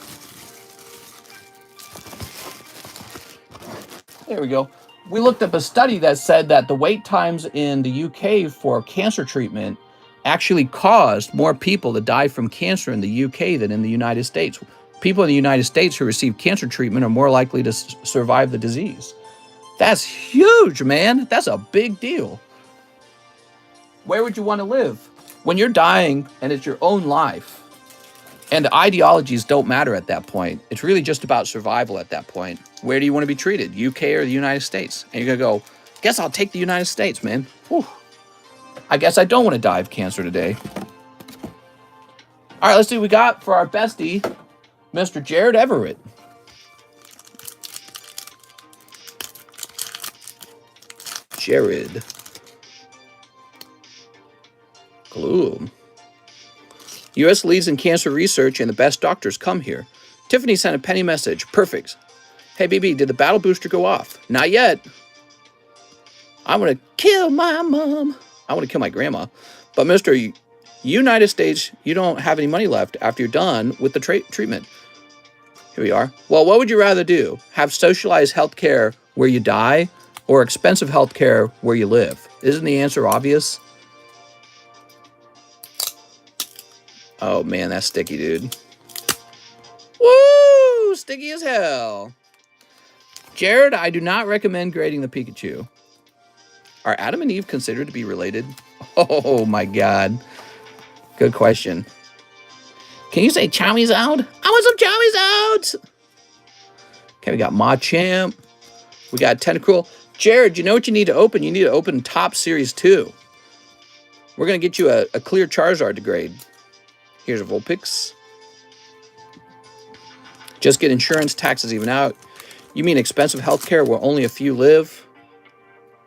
There we go. We looked up a study that said that the wait times in the UK for cancer treatment actually caused more people to die from cancer in the UK than in the United States. People in the United States who receive cancer treatment are more likely to survive the disease. That's huge, man. That's a big deal. Where would you want to live? When you're dying and it's your own life, and the ideologies don't matter at that point. It's really just about survival at that point. Where do you want to be treated? UK or the United States? And you're going to go, guess I'll take the United States, man. Whew. I guess I don't want to die of cancer today. All right, let's see what we got for our bestie, Mr. Jared Everett. Jared. Gloom. U.S. leads in cancer research and the best doctors come here. Tiffany sent a penny message. Perfect. Hey, BB, did the battle booster go off? Not yet. I want to kill my mom. I want to kill my grandma. But Mr. United States, you don't have any money left after you're done with the treatment. Here we are. Well, what would you rather do? Have socialized health care where you die or expensive health care where you live? Isn't the answer obvious? Oh, man, that's sticky, dude. Woo! Sticky as hell. Jared, I do not recommend grading the Pikachu. Are Adam and Eve considered to be related? Oh, my God. Good question. Can you say Chowme's out? I want some Chowme's out! Okay, we got Machamp. We got Tentacruel. Jared, you know what you need to open? You need to open Top Series 2. We're going to get you a clear Charizard to grade. Here's a Vulpix. Just get insurance, taxes even out. You mean expensive healthcare where only a few live?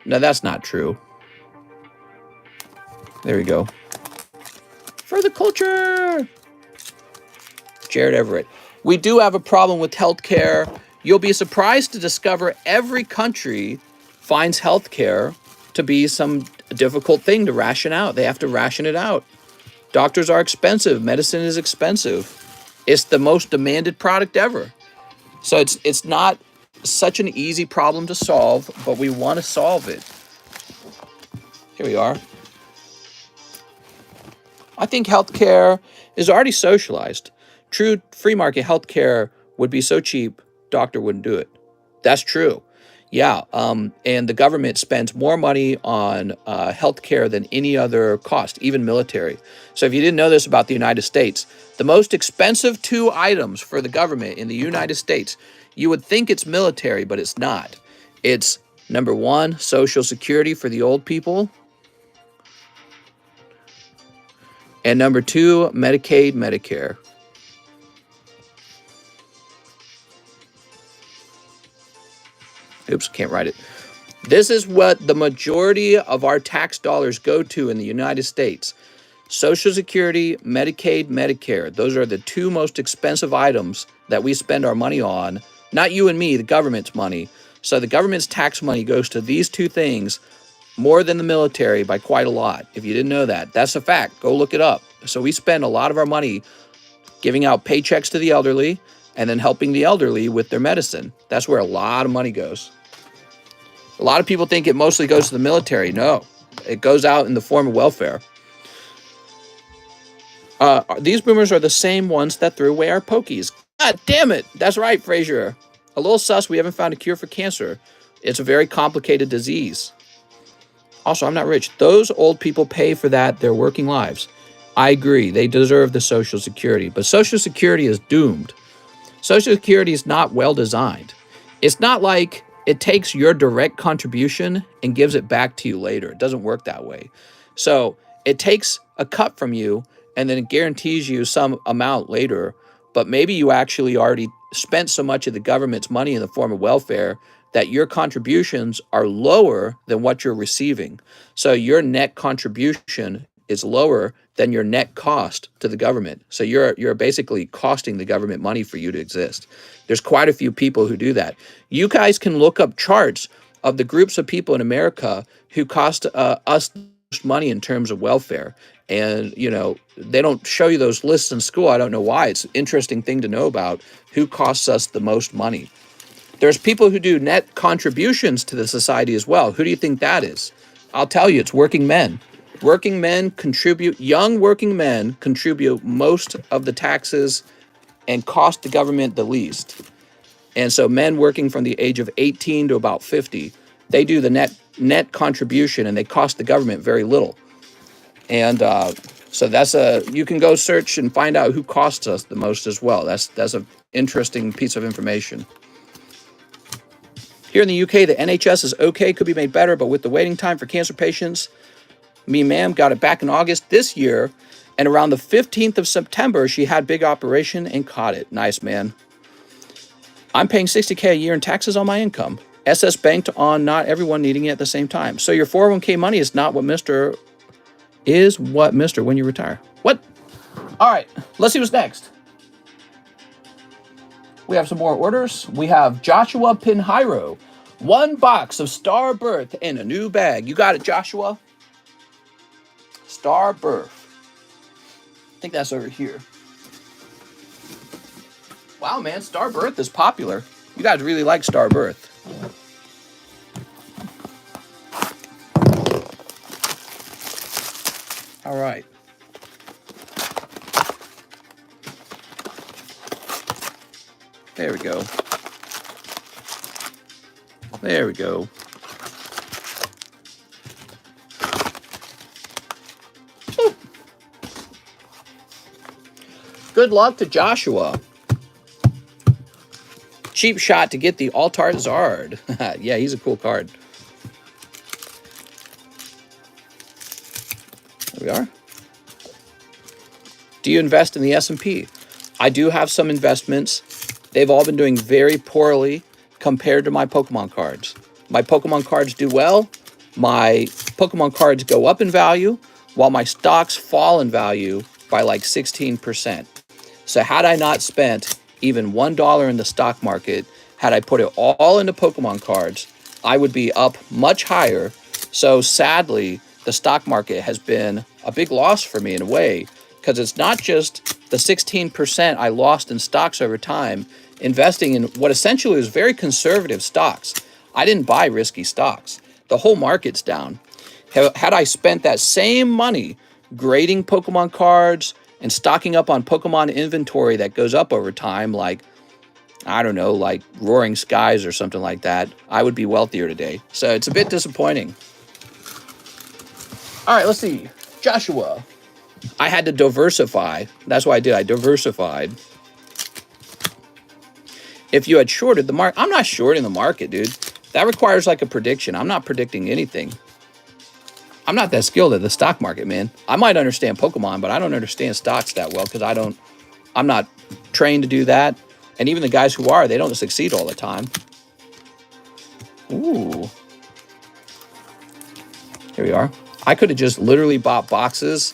No, that's not true. There we go. For the culture! Jared Everett. We do have a problem with healthcare. You'll be surprised to discover every country finds healthcare to be some a difficult thing to ration out. They have to ration it out. Doctors are expensive. Medicine is expensive. It's the most demanded product ever. So it's not such an easy problem to solve, but we want to solve it. Here we are. I think healthcare is already socialized. True free market healthcare would be so cheap, doctor wouldn't do it. That's true. Yeah, and the government spends more money on healthcare than any other cost, even military. So if you didn't know this about the United States, the most expensive two items for the government in the United States, you would think it's military, but it's not. It's number one, Social Security for the old people. And number two, Medicaid, Medicare. Oops, can't write it. This is what the majority of our tax dollars go to in the United States. Social Security, Medicaid, Medicare. Those are the two most expensive items that we spend our money on. Not you and me, the government's money. So the government's tax money goes to these two things more than the military by quite a lot. If you didn't know that, that's a fact. Go look it up. So we spend a lot of our money giving out paychecks to the elderly and then helping the elderly with their medicine. That's where a lot of money goes. A lot of people think it mostly goes to the military. No, it goes out in the form of welfare. These boomers are the same ones that threw away our pokies. God damn it. That's right, Frazier. A little sus, we haven't found a cure for cancer. It's a very complicated disease. Also, I'm not rich. Those old people pay for that their working lives. I agree. They deserve the Social Security. But Social Security is doomed. Social Security is not well designed. It's not like it takes your direct contribution and gives it back to you later. It doesn't work that way. So it takes a cut from you and then it guarantees you some amount later, but maybe you actually already spent so much of the government's money in the form of welfare that your contributions are lower than what you're receiving. So your net contribution is lower than your net cost to the government. So you're basically costing the government money for you to exist. There's quite a few people who do that. You guys can look up charts of the groups of people in America who cost us the most money in terms of welfare. And, you know, they don't show you those lists in school. I don't know why. It's an interesting thing to know about who costs us the most money. There's people who do net contributions to the society as well. Who do you think that is? I'll tell you, it's working men. Working men contribute, young working men contribute most of the taxes and cost the government the least. And so men working from the age of 18 to about 50, they do the net contribution and they cost the government very little. And so you can go search and find out who costs us the most as well. That's an interesting piece of information. Here in the UK, the NHS is okay, could be made better, but with the waiting time for cancer patients, me ma'am got it back in August this year, and around the 15th of September, she had big operation and caught it. Nice, man. I'm paying $60K a year in taxes on my income. SS banked on not everyone needing it at the same time. So your 401k money is not what Mr. when you retire. What? All right, let's see what's next. We have some more orders. We have Joshua Pinheiro. 1 box of Star Birth in a new bag. You got it, Joshua? Star Birth. I think that's over here. Wow, man, Star Birth is popular. You guys really like Star Birth. All right. There we go. There we go. Good luck to Joshua. Cheap shot to get the Altar Zard. Yeah, he's a cool card. There we are. Do you invest in the S&P? I do have some investments. They've all been doing very poorly compared to my Pokemon cards. My Pokemon cards do well. My Pokemon cards go up in value, while my stocks fall in value by like 16%. So had I not spent even $1 in the stock market, had I put it all into Pokemon cards, I would be up much higher. So sadly, the stock market has been a big loss for me in a way, because it's not just the 16% I lost in stocks over time, investing in what essentially was very conservative stocks. I didn't buy risky stocks. The whole market's down. Had I spent that same money grading Pokemon cards and stocking up on Pokemon inventory that goes up over time, like, I don't know, like Roaring Skies or something like that, I would be wealthier today. So it's a bit disappointing. All right, let's see. Joshua. I had to diversify. That's what I did. I diversified. If you had shorted the market, I'm not shorting the market, dude. That requires like a prediction. I'm not predicting anything. I'm not that skilled at the stock market, man. I might understand Pokemon, but I don't understand stocks that well because I'm not trained to do that. And even the guys who are, they don't succeed all the time. Ooh. Here we are. I could have just literally bought boxes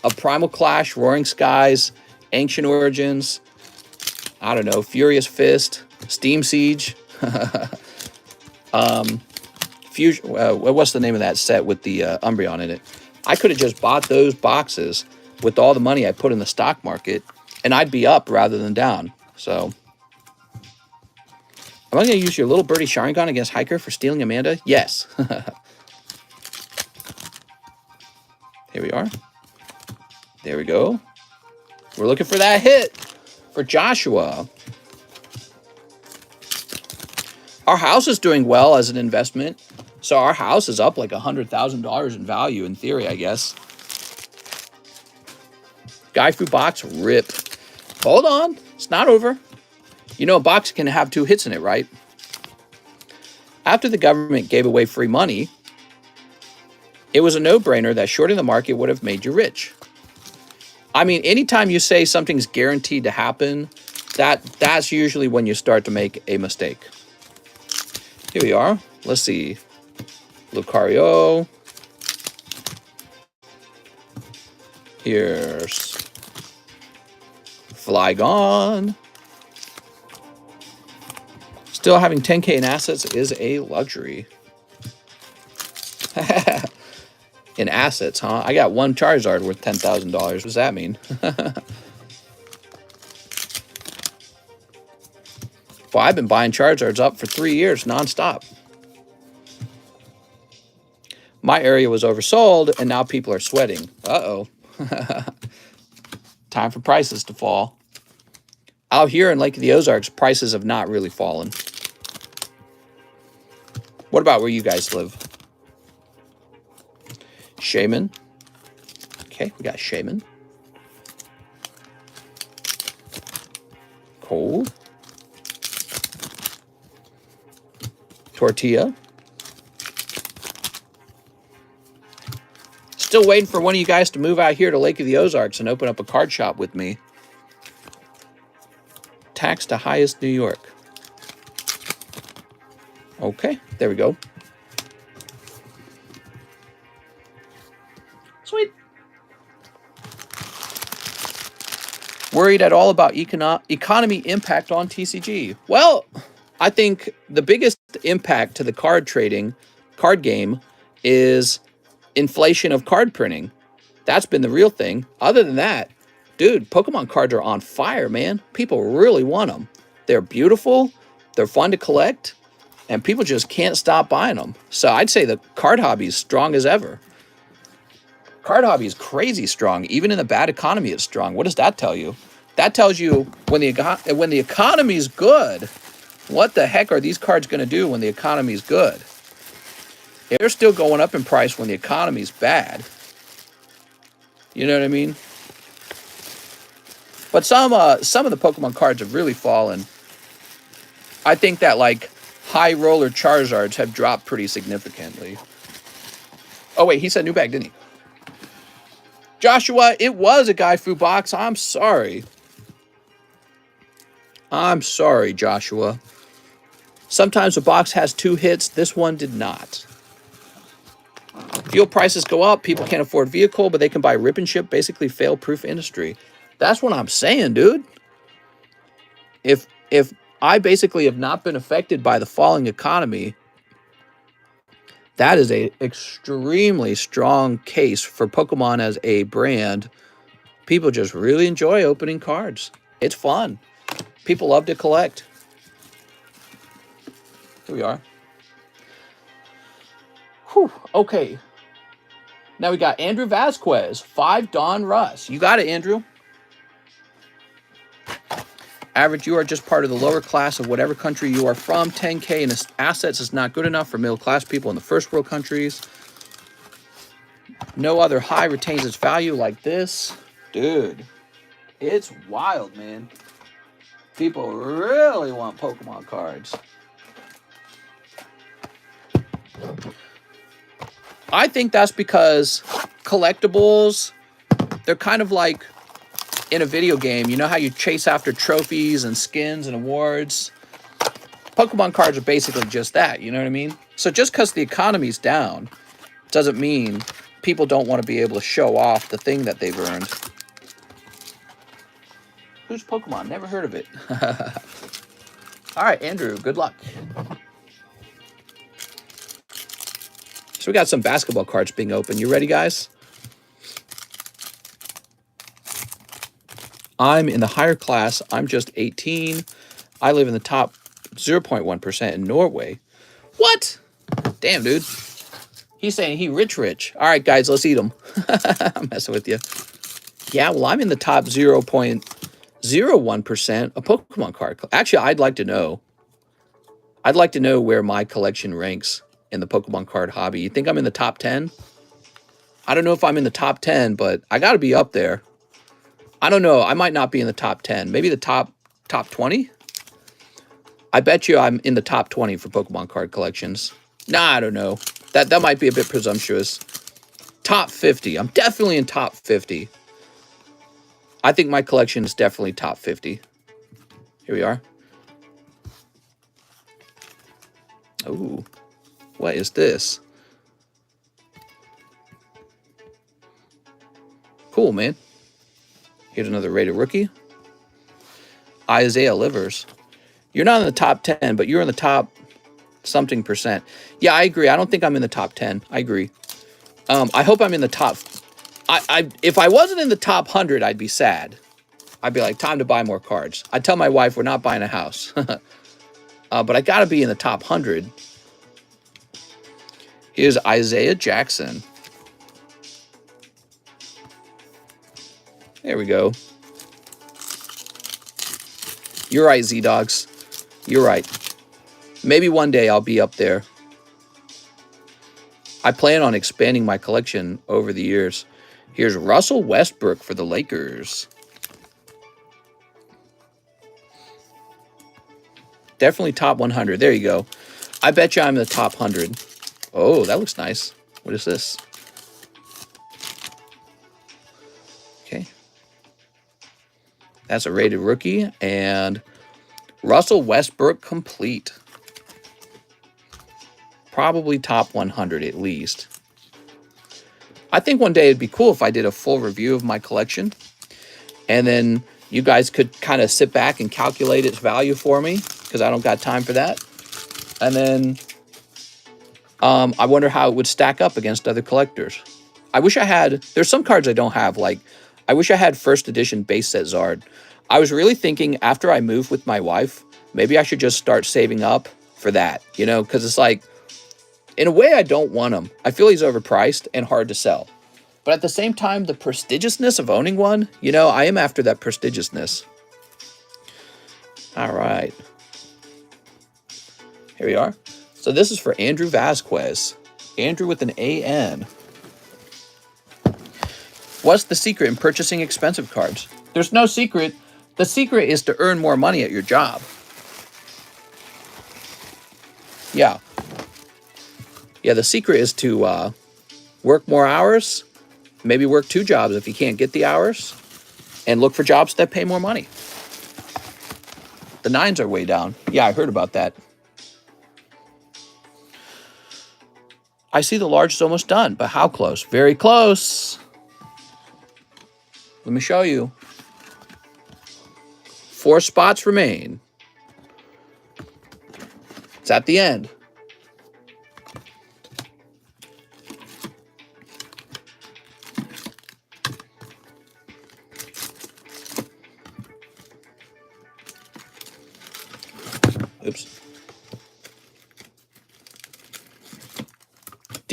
of Primal Clash, Roaring Skies, Ancient Origins, I don't know, Furious Fist, Steam Siege, Fusion. What's the name of that set with the Umbreon in it? I could have just bought those boxes with all the money I put in the stock market, and I'd be up rather than down. So, am I going to use your little birdie Sharingan against Hiker for stealing Amanda? Yes. Here we are. There we go. We're looking for that hit for Joshua. Our house is doing well as an investment. So our house is up like $100,000 in value in theory, I guess. Gaifu box, rip. Hold on. It's not over. You know, a box can have 2 hits in it, right? After the government gave away free money, it was a no-brainer that shorting the market would have made you rich. I mean, anytime you say something's guaranteed to happen, that's usually when you start to make a mistake. Here we are. Let's see. Lucario. Here's Flygon. Still having 10K in assets is a luxury. In assets, huh? I got 1 Charizard worth $10,000. What does that mean? Well, I've been buying Charizards up for 3 years nonstop. My area was oversold, and now people are sweating. Uh-oh. Time for prices to fall. Out here in Lake of the Ozarks, prices have not really fallen. What about where you guys live? Shaman. Okay, we got Shaman. Cold. Tortilla. Still waiting for one of you guys to move out here to Lake of the Ozarks and open up a card shop with me. Tax to highest New York. Okay, there we go. Sweet. Worried at all about economy impact on TCG? Well, I think the biggest impact to the card game is inflation of card printing. That's been the real thing. Other than that, dude, Pokemon cards are on fire, man. People really want them. They're beautiful. They're fun to collect. And people just can't stop buying them. So I'd say the card hobby is strong as ever. Card hobby is crazy strong. Even in a bad economy, it's strong. What does that tell you? That tells you when the economy is good, what the heck are these cards going to do when the economy is good? If they're still going up in price when the economy is bad. You know what I mean? But some of the Pokemon cards have really fallen. I think that like high roller Charizards have dropped pretty significantly. Oh wait, he said new bag, didn't he? Joshua, it was a Gaifu box. I'm sorry. I'm sorry, Joshua. Sometimes a box has 2 hits. This one did not. Fuel prices go up. People can't afford vehicle, but they can buy rip and ship. Basically, fail-proof industry. That's what I'm saying, dude. If I basically have not been affected by the falling economy, That is a extremely strong case for Pokemon as a brand. People just really enjoy opening cards. It's fun. People love to collect. Here we are. Whew, okay. Now we got Andrew Vasquez, 5 Don Russ. You got it, Andrew. Average, you are just part of the lower class of whatever country you are from. 10K in assets is not good enough for middle class people in the first world countries. No other high retains its value like this. Dude, it's wild, man. People really want Pokemon cards. I think that's because collectibles, they're kind of like in a video game. You know how you chase after trophies and skins and awards? Pokemon cards are basically just that, you know what I mean? So just because the economy's down doesn't mean people don't want to be able to show off the thing that they've earned. Who's Pokemon? Never heard of it. All right, Andrew, good luck. So we got some basketball cards being opened. You ready, guys? I'm in the higher class. I'm just 18. I live in the top 0.1% in Norway. What? Damn, dude. He's saying he rich. All right, guys, let's eat them. I'm messing with you. Yeah, well, I'm in the top 0.01% of Pokemon card. Actually, I'd like to know. I'd like to know where my collection ranks in the Pokemon card hobby. You think I'm in the top 10? I don't know if I'm in the top 10, but I got to be up there. I don't know. I might not be in the top 10. Maybe the top 20? I bet you I'm in the top 20 for Pokemon card collections. Nah, I don't know. That might be a bit presumptuous. Top 50. I'm definitely in top 50. I think my collection is definitely top 50. Here we are. Ooh. What is this? Cool, man. Here's another rated rookie. Isaiah Livers. You're not in the top 10, but you're in the top something percent. Yeah, I agree. I don't think I'm in the top 10. I agree. I hope I'm in the top. If I wasn't in the top 100, I'd be sad. I'd be like, time to buy more cards. I'd tell my wife we're not buying a house. But I got to be in the top 100. Here's Isaiah Jackson. There we go. You're right, Z-Dogs. You're right. Maybe one day I'll be up there. I plan on expanding my collection over the years. Here's Russell Westbrook for the Lakers. Definitely top 100. There you go. I bet you I'm in the top 100. Oh, that looks nice. What is this? Okay. That's a rated rookie. And Russell Westbrook complete. Probably top 100 at least. I think one day it'd be cool if I did a full review of my collection. And then you guys could kind of sit back and calculate its value for me, because I don't got time for that. And then I wonder how it would stack up against other collectors. I wish I had... There's some cards I don't have. Like, I wish I had first edition base set Zard. I was really thinking after I move with my wife, maybe I should just start saving up for that. You know, because it's like... In a way, I don't want him. I feel he's overpriced and hard to sell. But at the same time, the prestigiousness of owning one, you know, I am after that prestigiousness. All right. Here we are. So this is for Andrew Vasquez. Andrew with an A-N. What's the secret in purchasing expensive cards? There's no secret. The secret is to earn more money at your job. Yeah. Yeah, the secret is to work more hours, maybe work 2 jobs if you can't get the hours, and look for jobs that pay more money. The 9s are way down. Yeah, I heard about that. I see the large is almost done, but how close? Very close. Let me show you. 4 spots remain. It's at the end.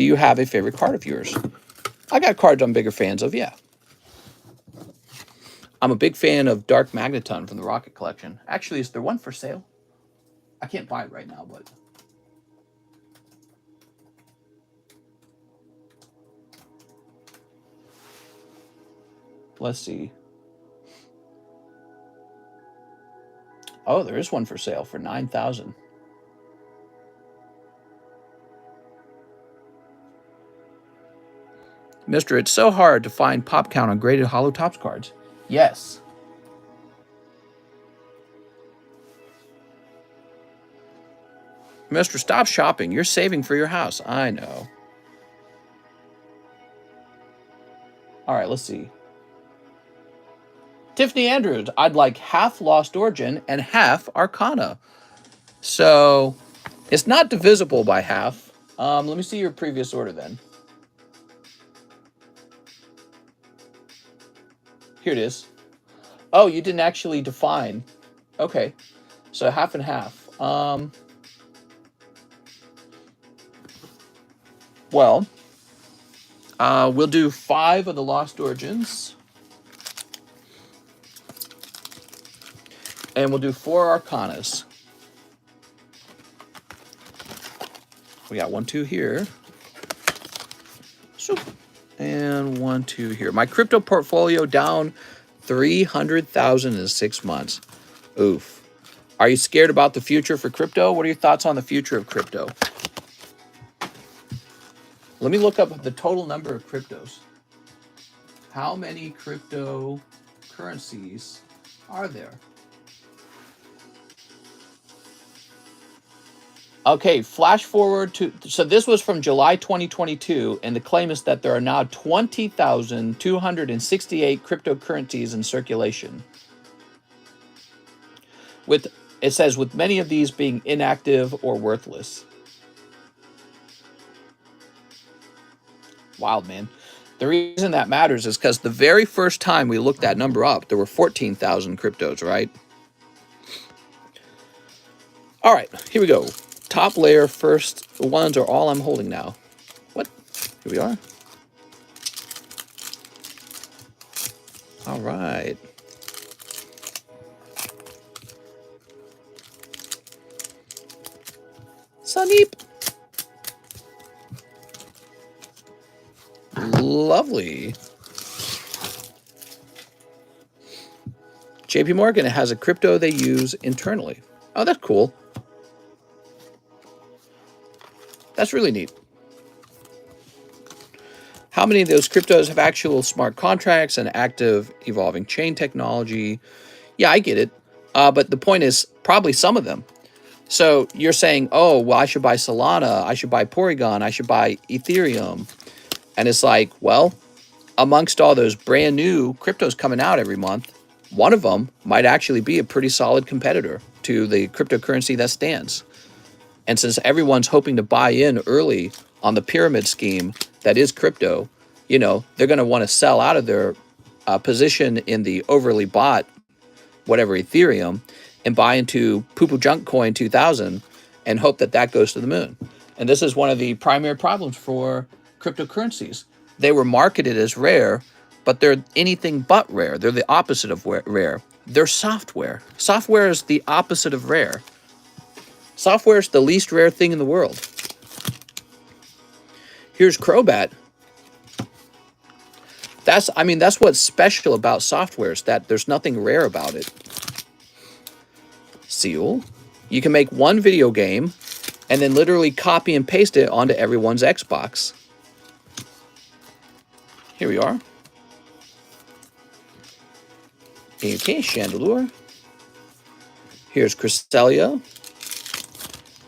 you have a favorite card of yours? I got cards I'm bigger fans of, yeah. I'm a big fan of Dark Magneton from the Rocket Collection. Actually, is there one for sale? I can't buy it right now, but... let's see. Oh, there is one for sale for $9,000. Mister, it's so hard to find pop count on graded hollow tops cards. Yes. Mister, stop shopping. You're saving for your house. I know. All right, let's see. Tiffany Andrews, I'd like half Lost Origin and half Arcana. So it's not divisible by half. Let me see your previous order then. Here it is. Oh, you didn't actually define. Okay, so half and half. Well, we'll do 5 of the Lost Origins. And we'll do 4 Arcanas. We got 1, 2 here. And 1, 2 here. My crypto portfolio down 300,000 in 6 months. Oof. Are you scared about the future for crypto? What are your thoughts on the future of crypto? Let me look up the total number of cryptos. How many cryptocurrencies are there? Okay, flash forward to, so this was from July 2022, and the claim is that there are now 20,268 cryptocurrencies in circulation. With, it says, with many of these being inactive or worthless. Wild, man. The reason that matters is because the very first time we looked that number up, there were 14,000 cryptos, right? All right, here we go. Top layer, first ones are all I'm holding now. What? Here we are. All right. Saneep. Lovely. JP Morgan has a crypto they use internally. Oh, that's cool. That's really neat. How many of those cryptos have actual smart contracts and active evolving chain technology? Yeah, I get it. But the point is probably some of them. So you're saying, oh, well, I should buy Solana, I should buy Porygon, I should buy Ethereum. And it's like, well, amongst all those brand new cryptos coming out every month, one of them might actually be a pretty solid competitor to the cryptocurrency that stands. And since everyone's hoping to buy in early on the pyramid scheme that is crypto, you know, they're going to want to sell out of their position in the overly bought whatever Ethereum and buy into Poo-Poo Junk Coin 2000 and hope that that goes to the moon. And this is one of the primary problems for cryptocurrencies. They were marketed as rare, but they're anything but rare. They're the opposite of rare. They're software. Software is the opposite of rare. Software is the least rare thing in the world. Here's Crobat. That's what's special about software is that there's nothing rare about it. Seal. You can make one video game and then literally copy and paste it onto everyone's Xbox. Here we are. Okay, Chandelure. Here's Cresselia.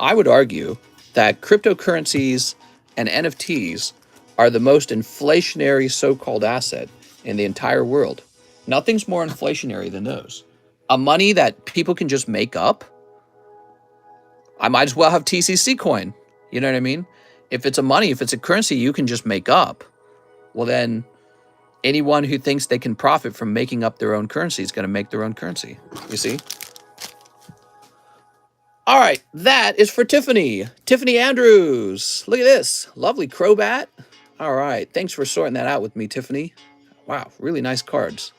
I would argue that cryptocurrencies and NFTs are the most inflationary so-called asset in the entire world. Nothing's more inflationary than those. A money that people can just make up. I might as well have TCC coin. You know what I mean? If it's a money, if it's a currency you can just make up, well then anyone who thinks they can profit from making up their own currency is going to make their own currency. You see? All right, that is for Tiffany. Tiffany Andrews. Look at this. Lovely Crobat. All right, thanks for sorting that out with me, Tiffany. Wow, really nice cards.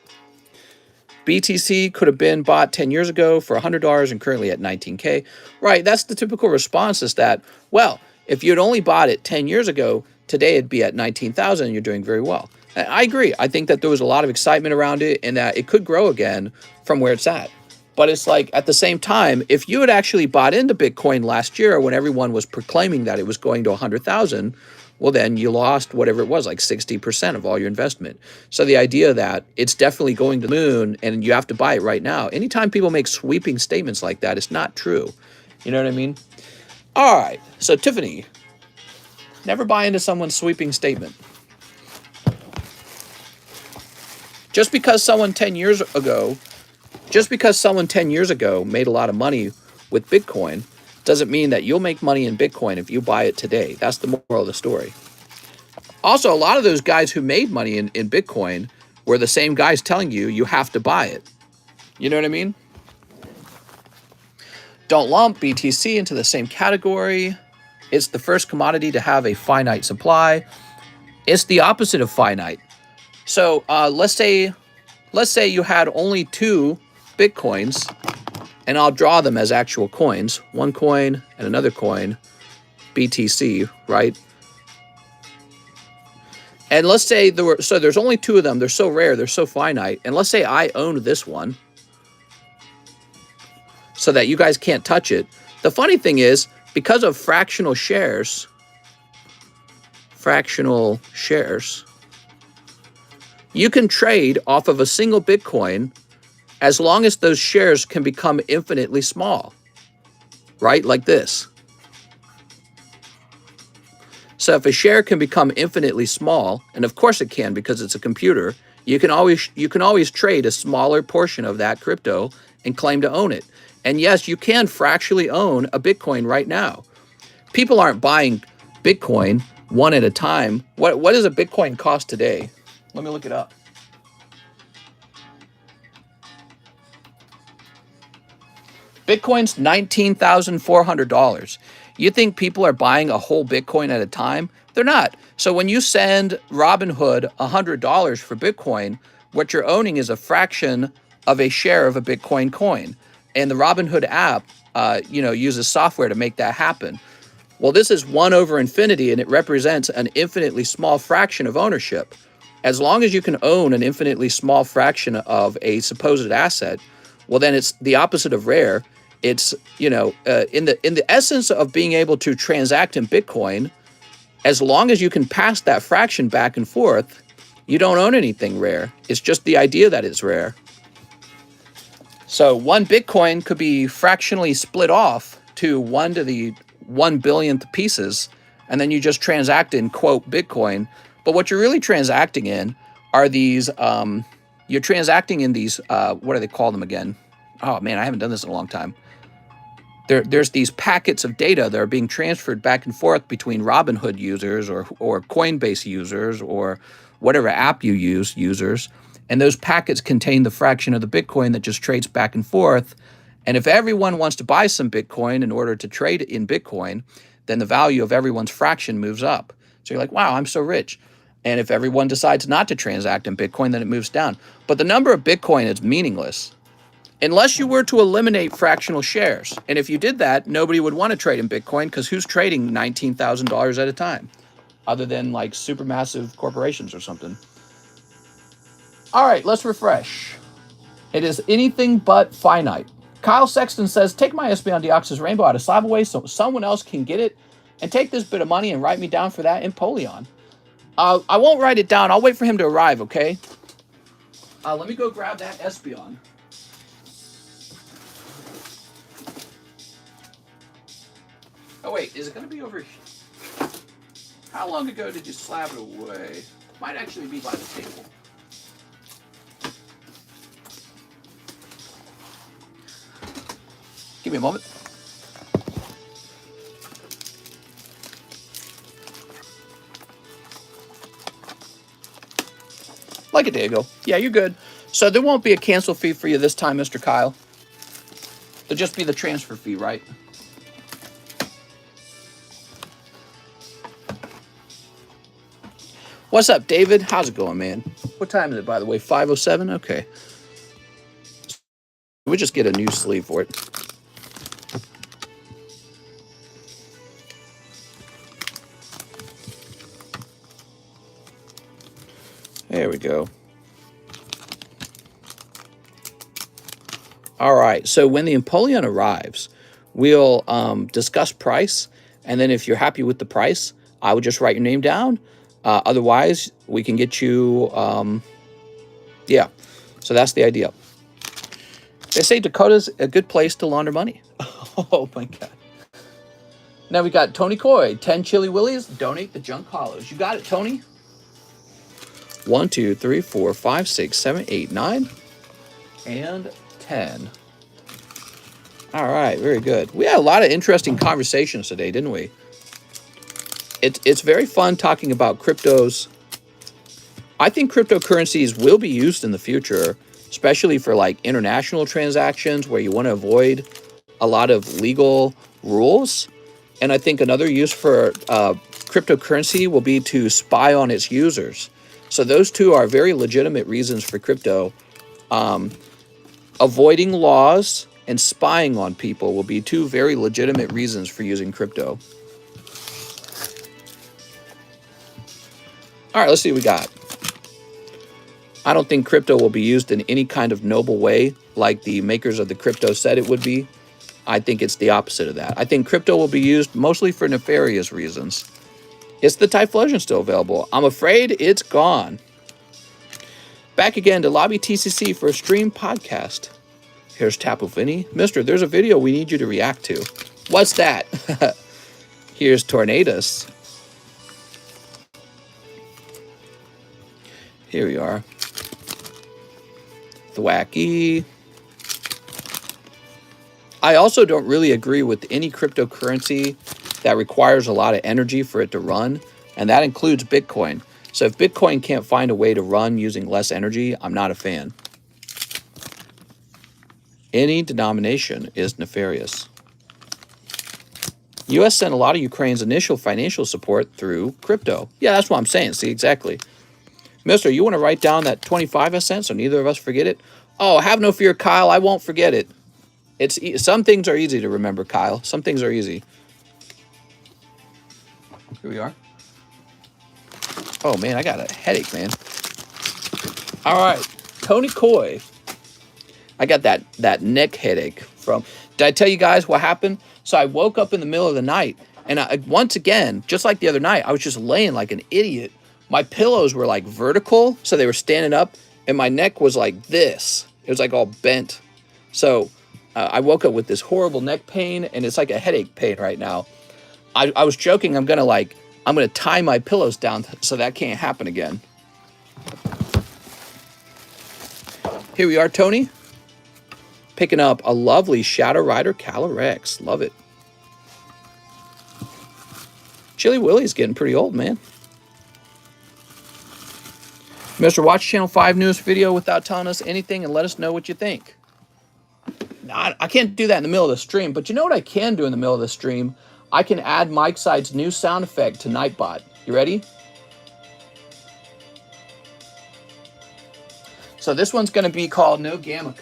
BTC could have been bought 10 years ago for $100 and currently at 19K. Right, that's the typical response is that, well, if you'd only bought it 10 years ago, today it'd be at 19,000 and you're doing very well. I agree. I think that there was a lot of excitement around it and that it could grow again from where it's at. But it's like at the same time, if you had actually bought into Bitcoin last year when everyone was proclaiming that it was going to 100,000, well, then you lost whatever it was, like 60% of all your investment. So the idea that it's definitely going to the moon and you have to buy it right now, anytime people make sweeping statements like that, it's not true. You know what I mean? All right. So Tiffany, never buy into someone's sweeping statement. Just because someone 10 years ago made a lot of money with Bitcoin doesn't mean that you'll make money in Bitcoin if you buy it today. That's the moral of the story. Also, a lot of those guys who made money in Bitcoin were the same guys telling you you have to buy it. You know what I mean? Don't lump BTC into the same category. It's the first commodity to have a finite supply. It's the opposite of finite. So let's say you had only 2 Bitcoins, and I'll draw them as actual coins. One coin and another coin, BTC, right? And let's say there's only 2 of them. They're so rare, they're so finite. And let's say I owned this one so that you guys can't touch it. The funny thing is, because of fractional shares, you can trade off of a single Bitcoin as long as those shares can become infinitely small, right? Like this. So if a share can become infinitely small, and of course it can because it's a computer, you can always trade a smaller portion of that crypto and claim to own it. And yes, you can fractionally own a Bitcoin right now. People aren't buying Bitcoin one at a time. What does a Bitcoin cost today? Let me look it up. Bitcoin's $19,400. You think people are buying a whole Bitcoin at a time? They're not. So when you send Robinhood $100 for Bitcoin, what you're owning is a fraction of a share of a Bitcoin coin. And the Robinhood app, uses software to make that happen. Well, this is 1 over infinity, and it represents an infinitely small fraction of ownership. As long as you can own an infinitely small fraction of a supposed asset, well, then it's the opposite of rare. It's, in the essence of being able to transact in Bitcoin, as long as you can pass that fraction back and forth, you don't own anything rare. It's just the idea that it's rare. So 1 Bitcoin could be fractionally split off to 1 to the 1 billionth pieces, and then you just transact in, quote, Bitcoin. But what you're really transacting in are these, what do they call them again? Oh man, I haven't done this in a long time. There's these packets of data that are being transferred back and forth between Robinhood users or Coinbase users or whatever app you use users. And those packets contain the fraction of the Bitcoin that just trades back and forth. And if everyone wants to buy some Bitcoin in order to trade in Bitcoin, then the value of everyone's fraction moves up. So you're like, wow, I'm so rich. And if everyone decides not to transact in Bitcoin, then it moves down. But the number of Bitcoin is meaningless unless you were to eliminate fractional shares. And if you did that, nobody would want to trade in Bitcoin because who's trading $19,000 at a time other than like supermassive corporations or something? All right, let's refresh. It is anything but finite. Kyle Sexton says, take my Espeon Deoxys Rainbow out of Slabaway so someone else can get it and take this bit of money and write me down for that in Polion. I won't write it down. I'll wait for him to arrive, okay? Let me go grab that Espeon. Oh, wait, is it going to be over here? How long ago did you slab it away? Might actually be by the table. Give me a moment. Like a day ago. Yeah, you're good. So there won't be a cancel fee for you this time, Mr. Kyle. There'll just be the transfer fee, right? What's up, David? How's it going, man? What time is it, by the way? 5:07? Okay. We'll just get a new sleeve for it. There we go. All right. So when the Empoleon arrives, we'll discuss price. And then if you're happy with the price, I would just write your name down. Otherwise, we can get you, yeah. So that's the idea. They say Dakota's a good place to launder money. Oh, my God. Now we got Tony Coy, 10 Chili Willies, donate the junk hollows. You got it, Tony. 1, 2, 3, 4, 5, 6, 7, 8, 9, and 10. All right, very good. We had a lot of interesting conversations today, didn't we? It's very fun talking about cryptos. I think cryptocurrencies will be used in the future, especially for like international transactions where you want to avoid a lot of legal rules. And I think another use for cryptocurrency will be to spy on its users. So those two are very legitimate reasons for crypto. Avoiding laws and spying on people will be two very legitimate reasons for using crypto. All right, let's see what we got. I don't think crypto will be used in any kind of noble way like the makers of the crypto said it would be. I think it's the opposite of that. I think crypto will be used mostly for nefarious reasons. Is the Typhlosion still available? I'm afraid it's gone. Back again to lobby TCC for a stream podcast. Here's Tapu Fini. Mister, there's a video we need you to react to. What's that? Here's Tornadoes. Here we are. Thwacky. I also don't really agree with any cryptocurrency that requires a lot of energy for it to run, and that includes Bitcoin. So if Bitcoin can't find a way to run using less energy, I'm not a fan. Any denomination is nefarious. U.S. sent a lot of Ukraine's initial financial support through crypto. Yeah, that's what I'm saying. See, exactly. Mister, you want to write down that 25 I sent so neither of us forget it? Oh, have no fear, Kyle. I won't forget it. Some things are easy to remember, Kyle. Some things are easy. Here we are. Oh, man, I got a headache, man. All right, Tony Coy. I got that neck headache from... Did I tell you guys what happened? So I woke up in the middle of the night, and once again, just like the other night, I was just laying like an idiot. My pillows were like vertical, so they were standing up, and my neck was like this. It was like all bent. So I woke up with this horrible neck pain, and it's like a headache pain right now. I was joking. I'm gonna tie my pillows down so that can't happen again. Here we are, Tony. Picking up a lovely Shadow Rider Calyrex. Love it. Chili Willie's getting pretty old, man. Mr. Watch Channel 5 newest video without telling us anything and let us know what you think. Now, I can't do that in the middle of the stream, but you know what I can do in the middle of the stream? I can add Mike Side's new sound effect to Nightbot. You ready? So this one's going to be called No Gamma.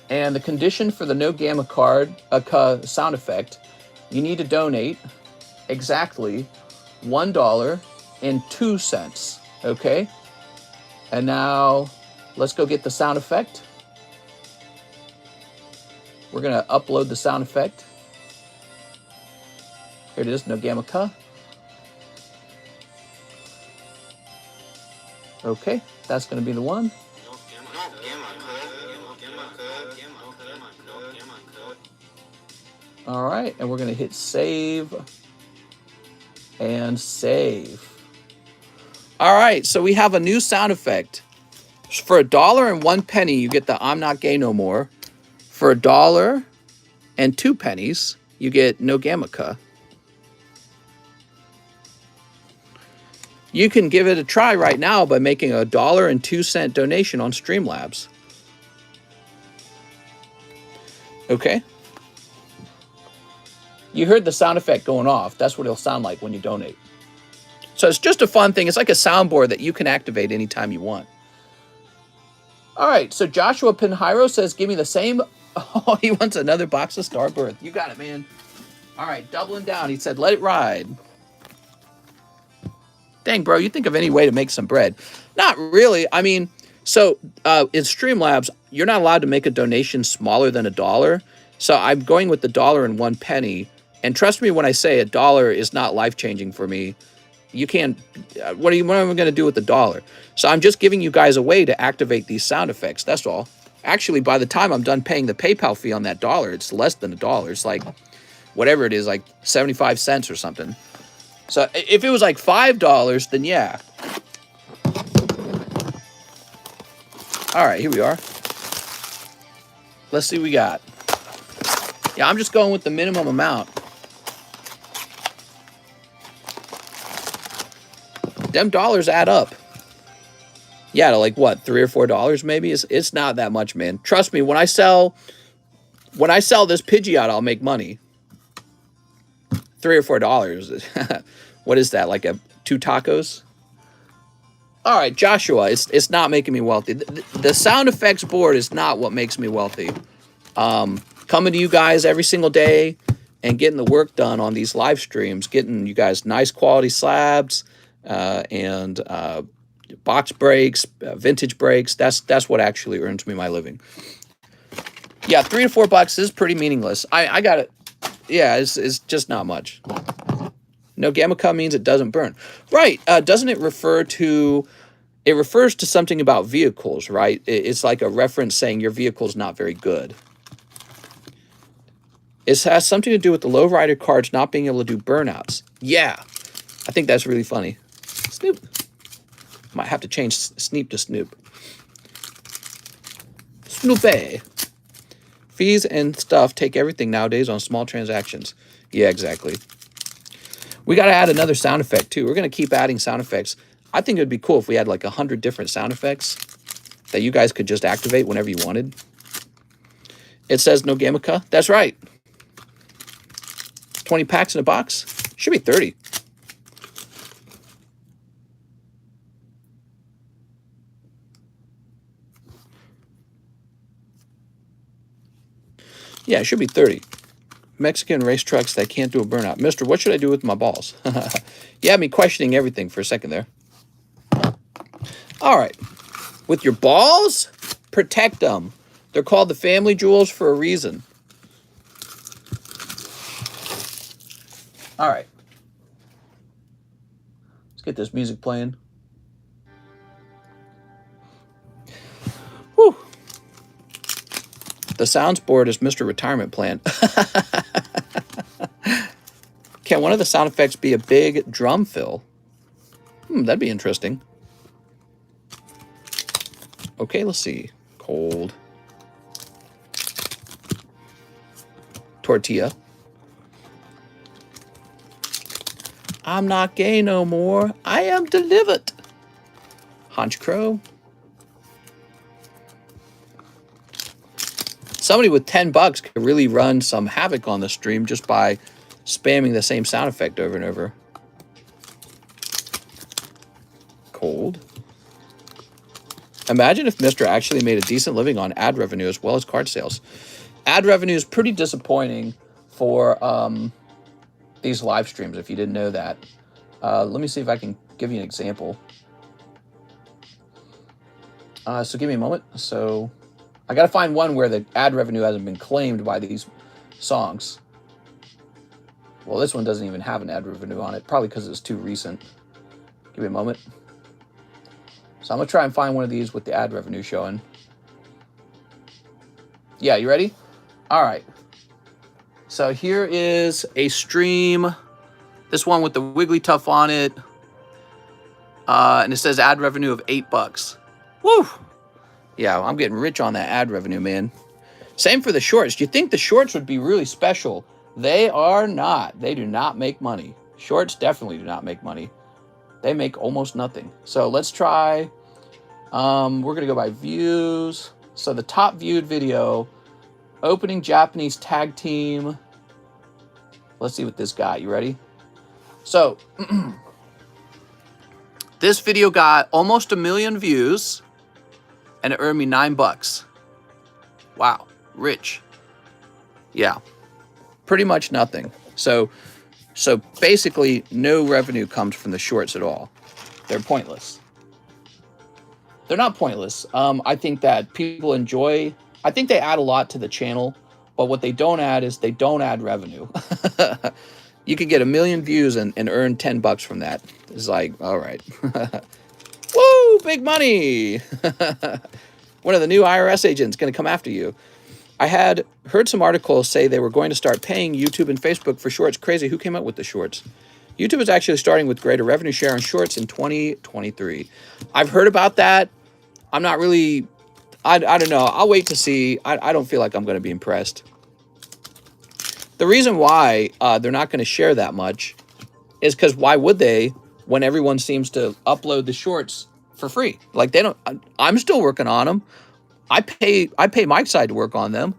And the condition for the No Gamma card sound effect, you need to donate exactly $1.02. Okay? And now let's go get the sound effect. We're going to upload the sound effect. Here it is, No Gamma. Okay, that's going to be the one. All right, and we're going to hit save and save. All right, so we have a new sound effect. For $1.01, you get the I'm Not Gay No More. For $1.02, you get No Gamma. You can give it a try right now by making a $1.02 donation on Streamlabs. Okay. You heard the sound effect going off. That's what it'll sound like when you donate. So it's just a fun thing. It's like a soundboard that you can activate anytime you want. All right, so Joshua Pinheiro says, give me the same. Oh, he wants another box of Starbirth. You got it, man. All right, doubling down. He said, let it ride. Dang, bro, you think of any way to make some bread. Not really. I mean, so in Streamlabs, you're not allowed to make a donation smaller than $1. So I'm going with the $1.01. And trust me when I say $1 is not life-changing for me. You can't, what am I going to do with $1? So I'm just giving you guys a way to activate these sound effects. That's all. Actually, by the time I'm done paying the PayPal fee on that $1, it's less than $1. It's like, whatever it is, like 75 cents or something. So if it was like $5, then yeah. All right, here we are. Let's see what we got. Yeah, I'm just going with the minimum amount. Them dollars add up. Yeah, to like what, $3 or $4 maybe? It's not that much, man. Trust me, when I sell this Pidgeot, I'll make money. $3 or $4. What is that? Like 2 tacos? All right, Joshua, it's not making me wealthy. The sound effects board is not what makes me wealthy. Coming to you guys every single day and getting the work done on these live streams, getting you guys nice quality slabs and box breaks, vintage breaks. That's what actually earns me my living. Yeah, $3 to $4 is pretty meaningless. I got it. Yeah, it's just not much. No Gamma means it doesn't burn. Right. Doesn't it refer to... It refers to something about vehicles, right? It's like a reference saying your vehicle's not very good. It has something to do with the lowrider cards not being able to do burnouts. Yeah. I think that's really funny. Snoop. Might have to change Sneep to Snoop. Snoopy. Fees and stuff take everything nowadays on small transactions. Yeah, exactly. We got to add another sound effect, too. We're going to keep adding sound effects. I think it would be cool if we had like 100 different sound effects that you guys could just activate whenever you wanted. It says no Gamica. That's right. 20 packs in a box. Should be 30. Yeah, it should be 30. Mexican race trucks that can't do a burnout. Mister, what should I do with my balls? You had me questioning everything for a second there. All right. With your balls, protect them. They're called the family jewels for a reason. All right. Let's get this music playing. Whew. The sounds board is Mr. Retirement Plan. Can one of the sound effects be a big drum fill? That'd be interesting. Okay, let's see. Cold. Tortilla. I'm not gay no more. I am delivered. Hunch crow. Somebody with $10 could really run some havoc on the stream just by spamming the same sound effect over and over. Cold. Imagine if Mr. actually made a decent living on ad revenue as well as card sales. Ad revenue is pretty disappointing for these live streams, if you didn't know that. Let me see if I can give you an example. So give me a moment. So I got to find one where the ad revenue hasn't been claimed by these songs. Well, this one doesn't even have an ad revenue on it, probably because it's too recent. Give me a moment. So I'm going to try and find one of these with the ad revenue showing. Yeah, you ready? All right. So here is a stream. This one with the Wigglytuff on it. And it says ad revenue of $8. Woo! Yeah, I'm getting rich on that ad revenue, man. Same for the shorts. Do you think the shorts would be really special? They are not. They do not make money. Shorts definitely do not make money. They make almost nothing. So let's try. We're going to go by views. So the top viewed video, opening Japanese tag team. Let's see what this got. You ready? So, this video got almost 1 million views, and it earned me $9. Wow, rich. Yeah, pretty much nothing. So basically, no revenue comes from the shorts at all. They're pointless. They're not pointless. I think that people enjoy. I think they add a lot to the channel, but what they don't add is they don't add revenue. You could get 1 million views and earn $10 from that. It's like, all right. Woo, big money. One of the new IRS agents going to come after you. I had heard some articles say they were going to start paying YouTube and Facebook for shorts. Crazy. Who came up with the shorts? YouTube is actually starting with greater revenue share on shorts in 2023. I've heard about that. I'm not really, I don't know. I'll wait to see. I don't feel like I'm going to be impressed. The reason why they're not going to share that much is because why would they when everyone seems to upload the shorts for free? Like they don't, I'm still working on them. I pay my side to work on them,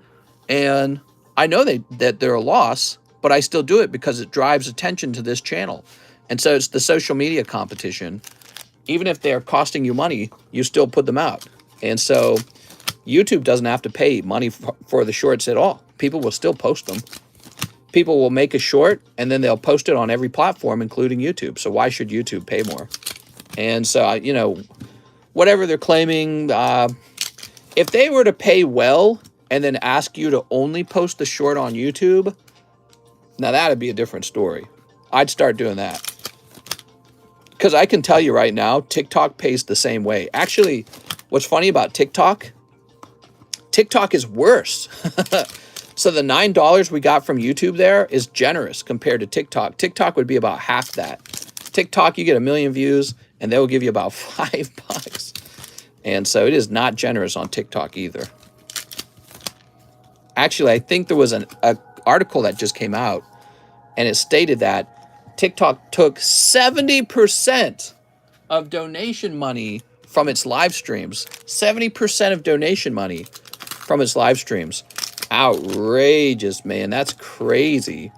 and I know that they're a loss, but I still do it because it drives attention to this channel. And so it's the social media competition. Even if they're costing you money, you still put them out. And so YouTube doesn't have to pay money for the shorts at all. People will still post them. People will make a short, and then they'll post it on every platform, including YouTube. So why should YouTube pay more? And so, you know, whatever they're claiming, if they were to pay well and then ask you to only post the short on YouTube, now that'd be a different story. I'd start doing that. Because I can tell you right now, TikTok pays the same way. Actually, what's funny about TikTok is worse. So the $9 we got from YouTube there is generous compared to TikTok. TikTok would be about half that. TikTok, you get 1 million views, and they will give you about $5. And so it is not generous on TikTok either. Actually, I think there was an article that just came out, and it stated that TikTok took 70% of donation money from its live streams. 70% of donation money from its live streams. Outrageous, man. That's crazy.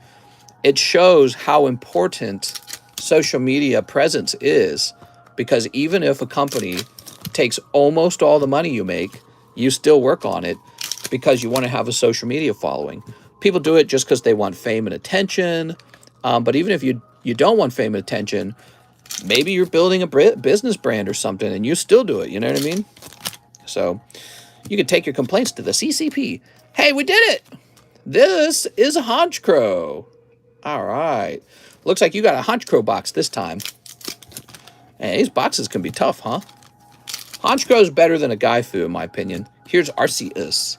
It shows how important social media presence is, because even if a company takes almost all the money you make, you still work on it because you want to have a social media following. People do it just because they want fame and attention. But even if you don't want fame and attention, maybe you're building a business brand or something and you still do it. You know what I mean? So you can take your complaints to the CCP. Hey, we did it. This is a Honchcrow. All right. Looks like you got a Honchcrow box this time. Hey, these boxes can be tough, huh? Honchcrow is better than a Gaifu, in my opinion. Here's Arceus.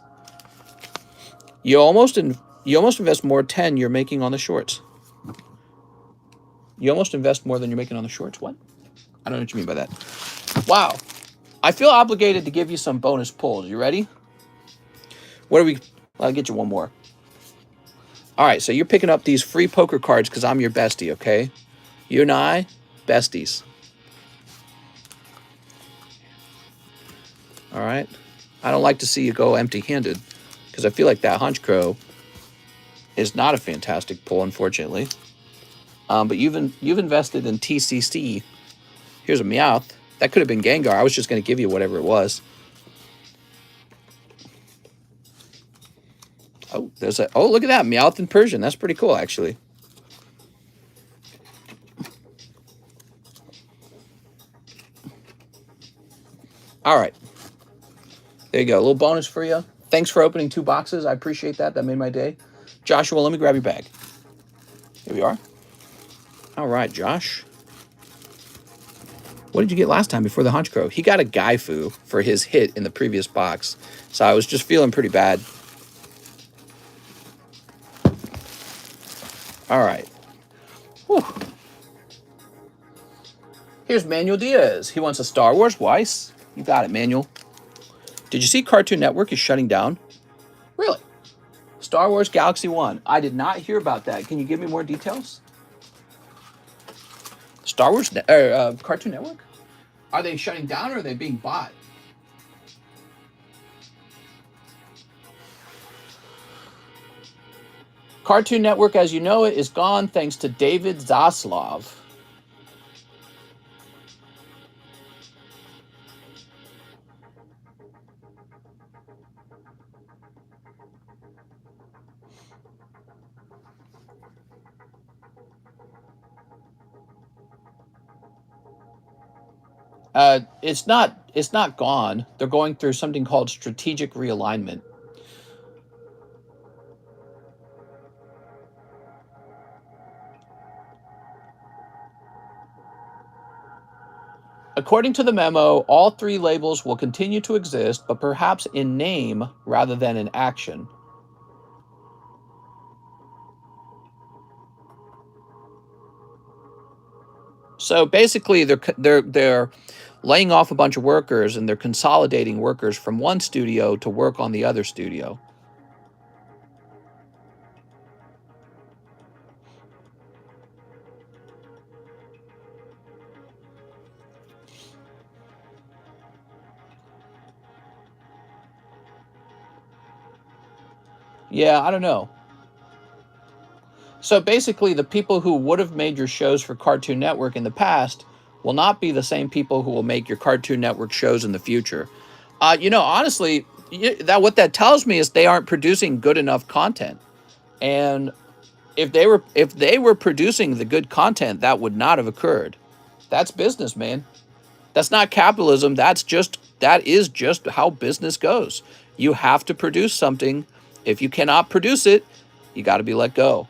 You almost invest more 10 you're making on the shorts. You almost invest more than you're making on the shorts. What? I don't know what you mean by that. Wow. I feel obligated to give you some bonus pulls. You ready? What are we? I'll get you one more. All right, so you're picking up these free poker cards because I'm your bestie, okay? You and I, besties. All right? I don't like to see you go empty-handed because I feel like that Honchcrow is not a fantastic pull, unfortunately. But you've invested in TCC. Here's a Meowth. That could have been Gengar. I was just going to give you whatever it was. Oh, look at that. Meowth and Persian. That's pretty cool, actually. All right. There you go. A little bonus for you. Thanks for opening 2 boxes. I appreciate that. That made my day. Joshua, let me grab your bag. Here we are. All right, Josh. What did you get last time before the Honchcrow? He got a Gaifu for his hit in the previous box. So I was just feeling pretty bad. All right. Whew. Here's Manuel Diaz. He wants a Star Wars Weiss. You got it, Manuel. Did you see Cartoon Network is shutting down? Really? Star Wars Galaxy 1. I did not hear about that. Can you give me more details? Star Wars Cartoon Network? Are they shutting down or are they being bought? Cartoon Network, as you know it, is gone thanks to David Zaslav. It's not gone. They're going through something called strategic realignment. According to the memo, all three labels will continue to exist, but perhaps in name rather than in action. So basically, they're laying off a bunch of workers and they're consolidating workers from one studio to work on the other studio. Yeah, I don't know. So basically, the people who would have made your shows for Cartoon Network in the past will not be the same people who will make your Cartoon Network shows in the future. Honestly, what that tells me is they aren't producing good enough content. And if they were producing the good content, that would not have occurred. That's business, man. That's not capitalism. That is just how business goes. You have to produce something. If you cannot produce it, you got to be let go.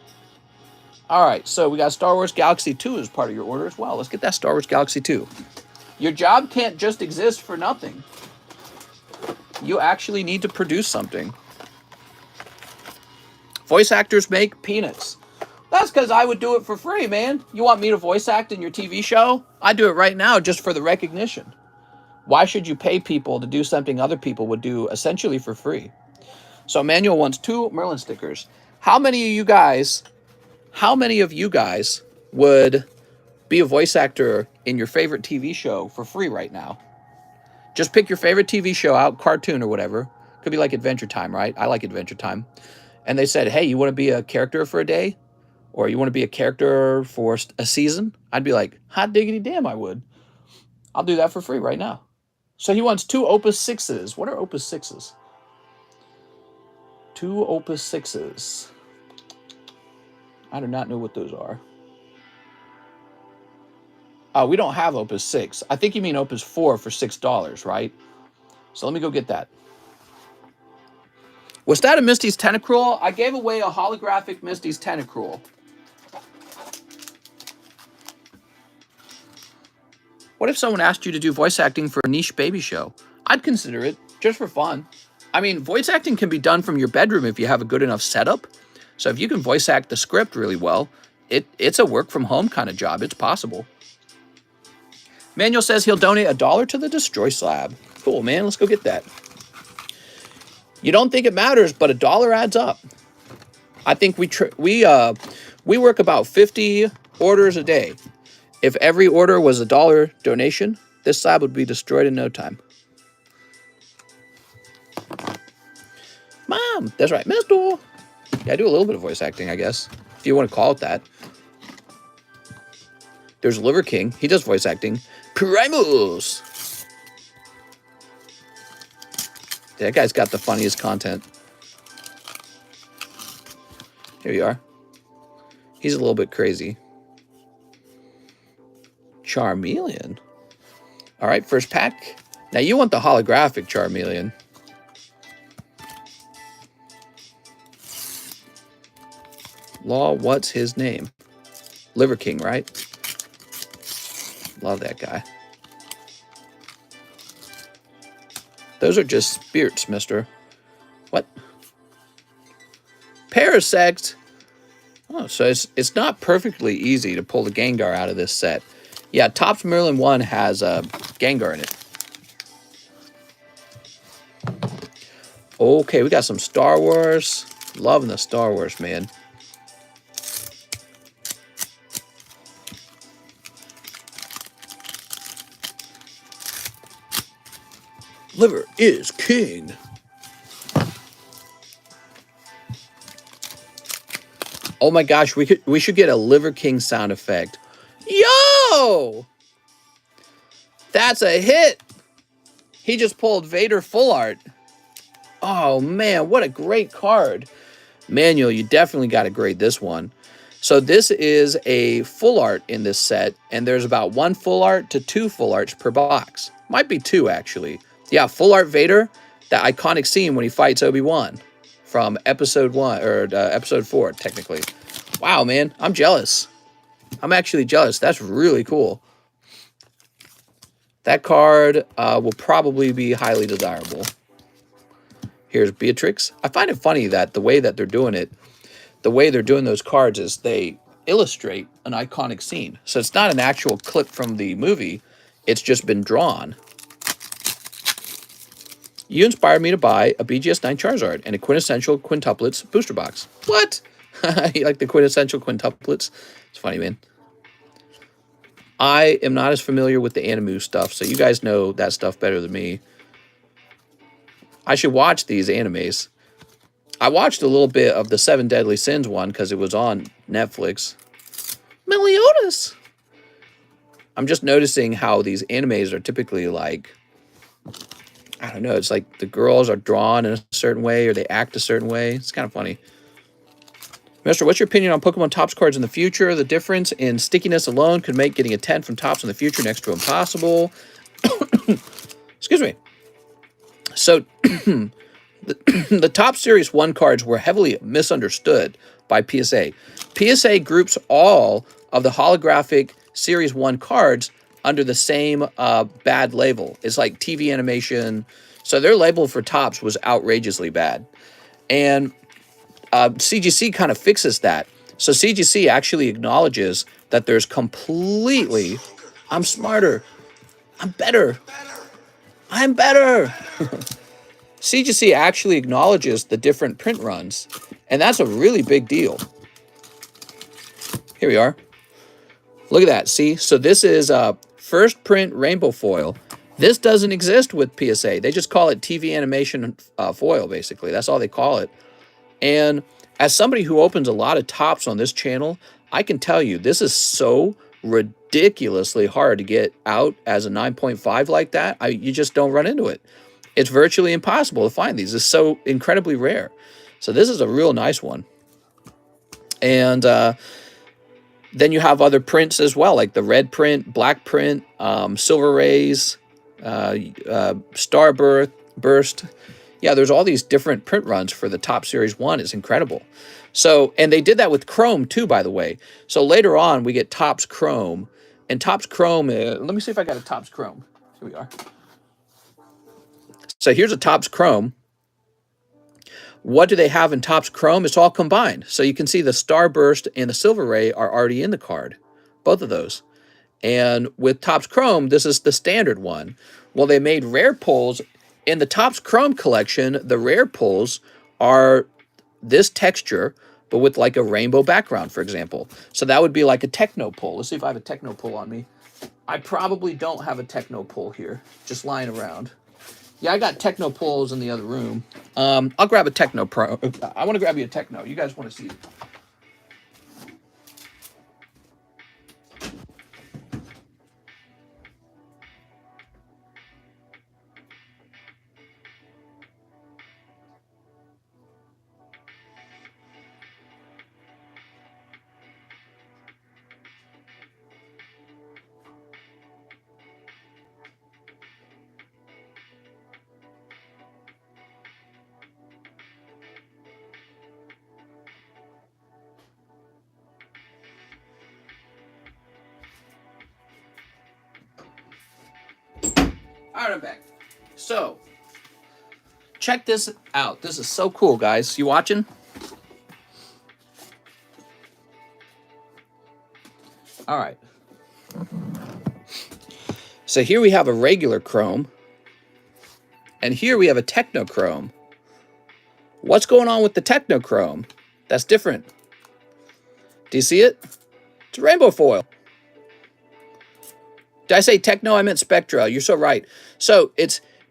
All right, so we got Star Wars Galaxy 2 as part of your order as well. Let's get that Star Wars Galaxy 2. Your job can't just exist for nothing. You actually need to produce something. Voice actors make peanuts. That's because I would do it for free, man. You want me to voice act in your TV show? I do it right now just for the recognition. Why should you pay people to do something other people would do essentially for free? So Emmanuel wants 2 Merlin stickers. How many of you guys would be a voice actor in your favorite TV show for free right now? Just pick your favorite TV show out, cartoon or whatever. Could be like Adventure Time, right? I like Adventure Time. And they said, hey, you want to be a character for a day? Or you want to be a character for a season? I'd be like, hot diggity damn, I would. I'll do that for free right now. So he wants 2 Opus 6s. What are Opus 6s? 2 Opus 6s. I do not know what those are. We don't have Opus 6. I think you mean Opus 4 for $6, right? So let me go get that. Was that a Misty's Tentacruel? I gave away a holographic Misty's Tentacruel. What if someone asked you to do voice acting for a niche baby show? I'd consider it, just for fun. I mean, voice acting can be done from your bedroom if you have a good enough setup. So if you can voice act the script really well, it's a work from home kind of job. It's possible. Manuel says he'll donate $1 to the Destroy Slab. Cool, man. Let's go get that. You don't think it matters, but $1 adds up. I think we work about 50 orders a day. If every order was $1 donation, this slab would be destroyed in no time. Mom, that's right, Mister. Yeah, I do a little bit of voice acting, I guess, if you want to call it that. There's Liver King. He does voice acting. Primus. That guy's got the funniest content. Here you are. He's a little bit crazy. Charmeleon. All right, first pack. Now you want the holographic Charmeleon. Law, what's his name? Liver King, right? Love that guy. Those are just spirits, mister. What? Parasect. Oh, so it's not perfectly easy to pull the Gengar out of this set. Yeah, Topps Merlin 1 has Gengar in it. Okay, we got some Star Wars. Loving the Star Wars, man. Liver is king. Oh my gosh, we should get a Liver King sound effect. Yo! That's a hit. He just pulled Vader full art. Oh man, what a great card. Manuel, you definitely got to grade this one. So this is a full art in this set, and there's about 1 full art to 2 full arts per box. Might be 2, actually. Yeah, full art Vader, that iconic scene when he fights Obi-Wan from episode 1, or episode 4, technically. Wow, man, I'm jealous. I'm actually jealous. That's really cool. That card will probably be highly desirable. Here's Beatrix. I find it funny that the way that they're doing it, the way they're doing those cards is they illustrate an iconic scene. So it's not an actual clip from the movie. It's just been drawn. You inspired me to buy a BGS 9 Charizard and a quintessential quintuplets booster box. What? You like the quintessential quintuplets? It's funny, man. I am not as familiar with the Animu stuff, so you guys know that stuff better than me. I should watch these animes. I watched a little bit of the 7 Deadly Sins one because it was on Netflix. Meliodas! I'm just noticing how these animes are typically like, I don't know, it's like the girls are drawn in a certain way or they act a certain way. It's kind of funny. Mister, what's your opinion on Pokemon Topps cards in the future? The difference in stickiness alone could make getting a 10 from Topps in the future next to impossible. Excuse me. So, the Top Series 1 cards were heavily misunderstood by PSA. PSA groups all of the holographic Series 1 cards under the same bad label. It's like TV animation. So their label for Topps was outrageously bad. And CGC kind of fixes that. So CGC actually acknowledges that there's completely... I'm smarter. I'm better. I'm better. CGC actually acknowledges the different print runs. And that's a really big deal. Here we are. Look at that. See? So this is first print rainbow foil. This doesn't exist with PSA. They just call it TV animation foil, basically. That's all they call it. And as somebody who opens a lot of Topps on this channel, I can tell you this is so ridiculously hard to get out as a 9.5 like that. You just don't run into it. It's virtually impossible to find these. It's so incredibly rare. So this is a real nice one. And then you have other prints as well, like the red print, black print, silver rays, starburst. Yeah, there's all these different print runs for the Top Series 1. It's incredible. So, and they did that with Chrome too, by the way. So later on, we get Topps Chrome. And Topps Chrome, let me see if I got a Topps Chrome. Here we are. So here's a Topps Chrome. What do they have in Topps Chrome? It's all combined. So you can see the Starburst and the Silver Ray are already in the card. Both of those. And with Topps Chrome, this is the standard one. Well, they made rare pulls. In the Topps Chrome collection, the rare pulls are this texture, but with like a rainbow background, for example. So that would be like a techno pull. Let's see if I have a techno pull on me. I probably don't have a techno pull here, just lying around. Yeah, I got techno pulls in the other room. I'll grab a techno pro. I want to grab you a techno. You guys want to see it? All right, I'm back. So, check this out. This is so cool, guys. You watching? All right. So here we have a regular chrome. And here we have a technochrome. What's going on with the technochrome? That's different. Do you see it? It's rainbow foil. Did I say techno? I meant spectra. You're so right. So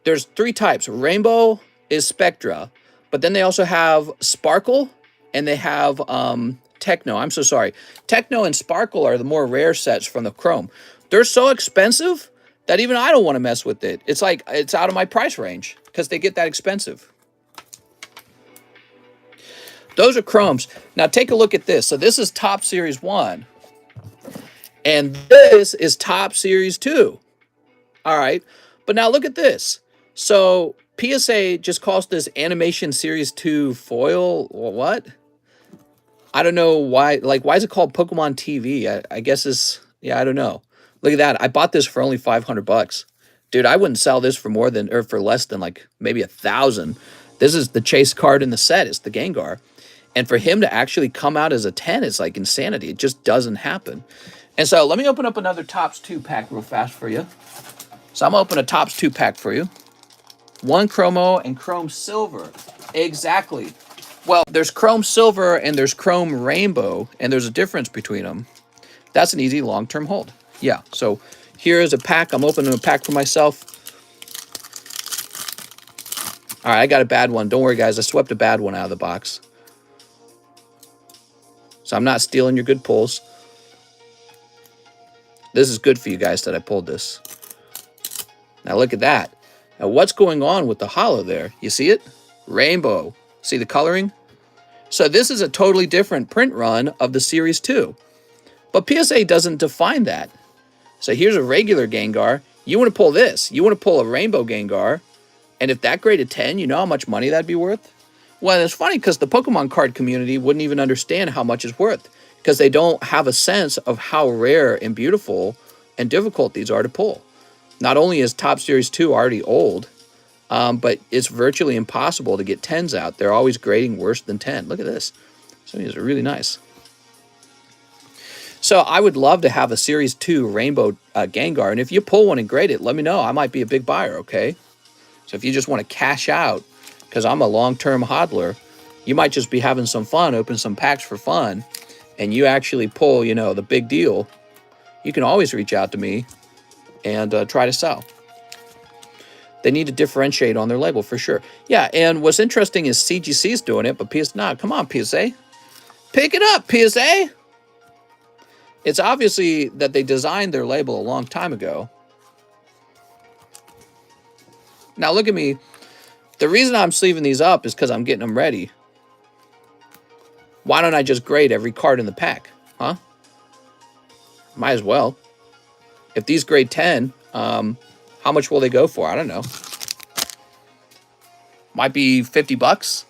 there's 3 types. Rainbow is spectra, but then they also have sparkle and they have Techno. I'm so sorry. Techno and Sparkle are the more rare sets from the Chrome. They're so expensive that even I don't want to mess with it. It's like, it's out of my price range because they get that expensive. Those are Chromes. Now take a look at this. So this is Top Series 1. And this is Top Series 2. All right. But now look at this. So PSA just calls this Animation Series 2 foil. What? I don't know why. Like, why is it called Pokemon TV? I guess it's, yeah, I don't know. Look at that. I bought this for only $500. Dude, I wouldn't sell this for more than, or for less than like maybe 1,000. This is the chase card in the set. It's the Gengar. And for him to actually come out as a 10 is like insanity. It just doesn't happen. And so let me open up another Topps 2-pack real fast for you. So I'm going to open a Topps 2-pack for you. One Chromo and Chrome Silver. Exactly. Well, there's Chrome Silver and there's Chrome Rainbow, and there's a difference between them. That's an easy long-term hold. Yeah, so here is a pack. I'm opening a pack for myself. All right, I got a bad one. Don't worry, guys. I swept a bad one out of the box. So I'm not stealing your good pulls. This is good for you guys that I pulled this. Now look at that. Now what's going on with the holo there? You see it? Rainbow. See the coloring? So this is a totally different print run of the Series 2. But PSA doesn't define that. So here's a regular Gengar. You want to pull this. You want to pull a Rainbow Gengar. And if that graded 10, you know how much money that'd be worth? Well, it's funny because the Pokemon card community wouldn't even understand how much it's worth because they don't have a sense of how rare and beautiful and difficult these are to pull. Not only is Top Series 2 already old, but it's virtually impossible to get 10s out. They're always grading worse than 10. Look at this. Some of these are really nice. So I would love to have a Series 2 Rainbow Gengar. And if you pull one and grade it, let me know. I might be a big buyer, okay? So if you just want to cash out, because I'm a long-term hodler, you might just be having some fun, open some packs for fun, and you actually pull, you know, the big deal, you can always reach out to me and try to sell. They need to differentiate on their label for sure. Yeah, and what's interesting is CGC's doing it, but PS not. Come on, PSA. Pick it up, PSA. It's obviously that they designed their label a long time ago. Now look at me. The reason I'm sleeving these up is because I'm getting them ready. Why don't I just grade every card in the pack? Huh? Might as well. If these grade 10, how much will they go for? I don't know. Might be 50 bucks.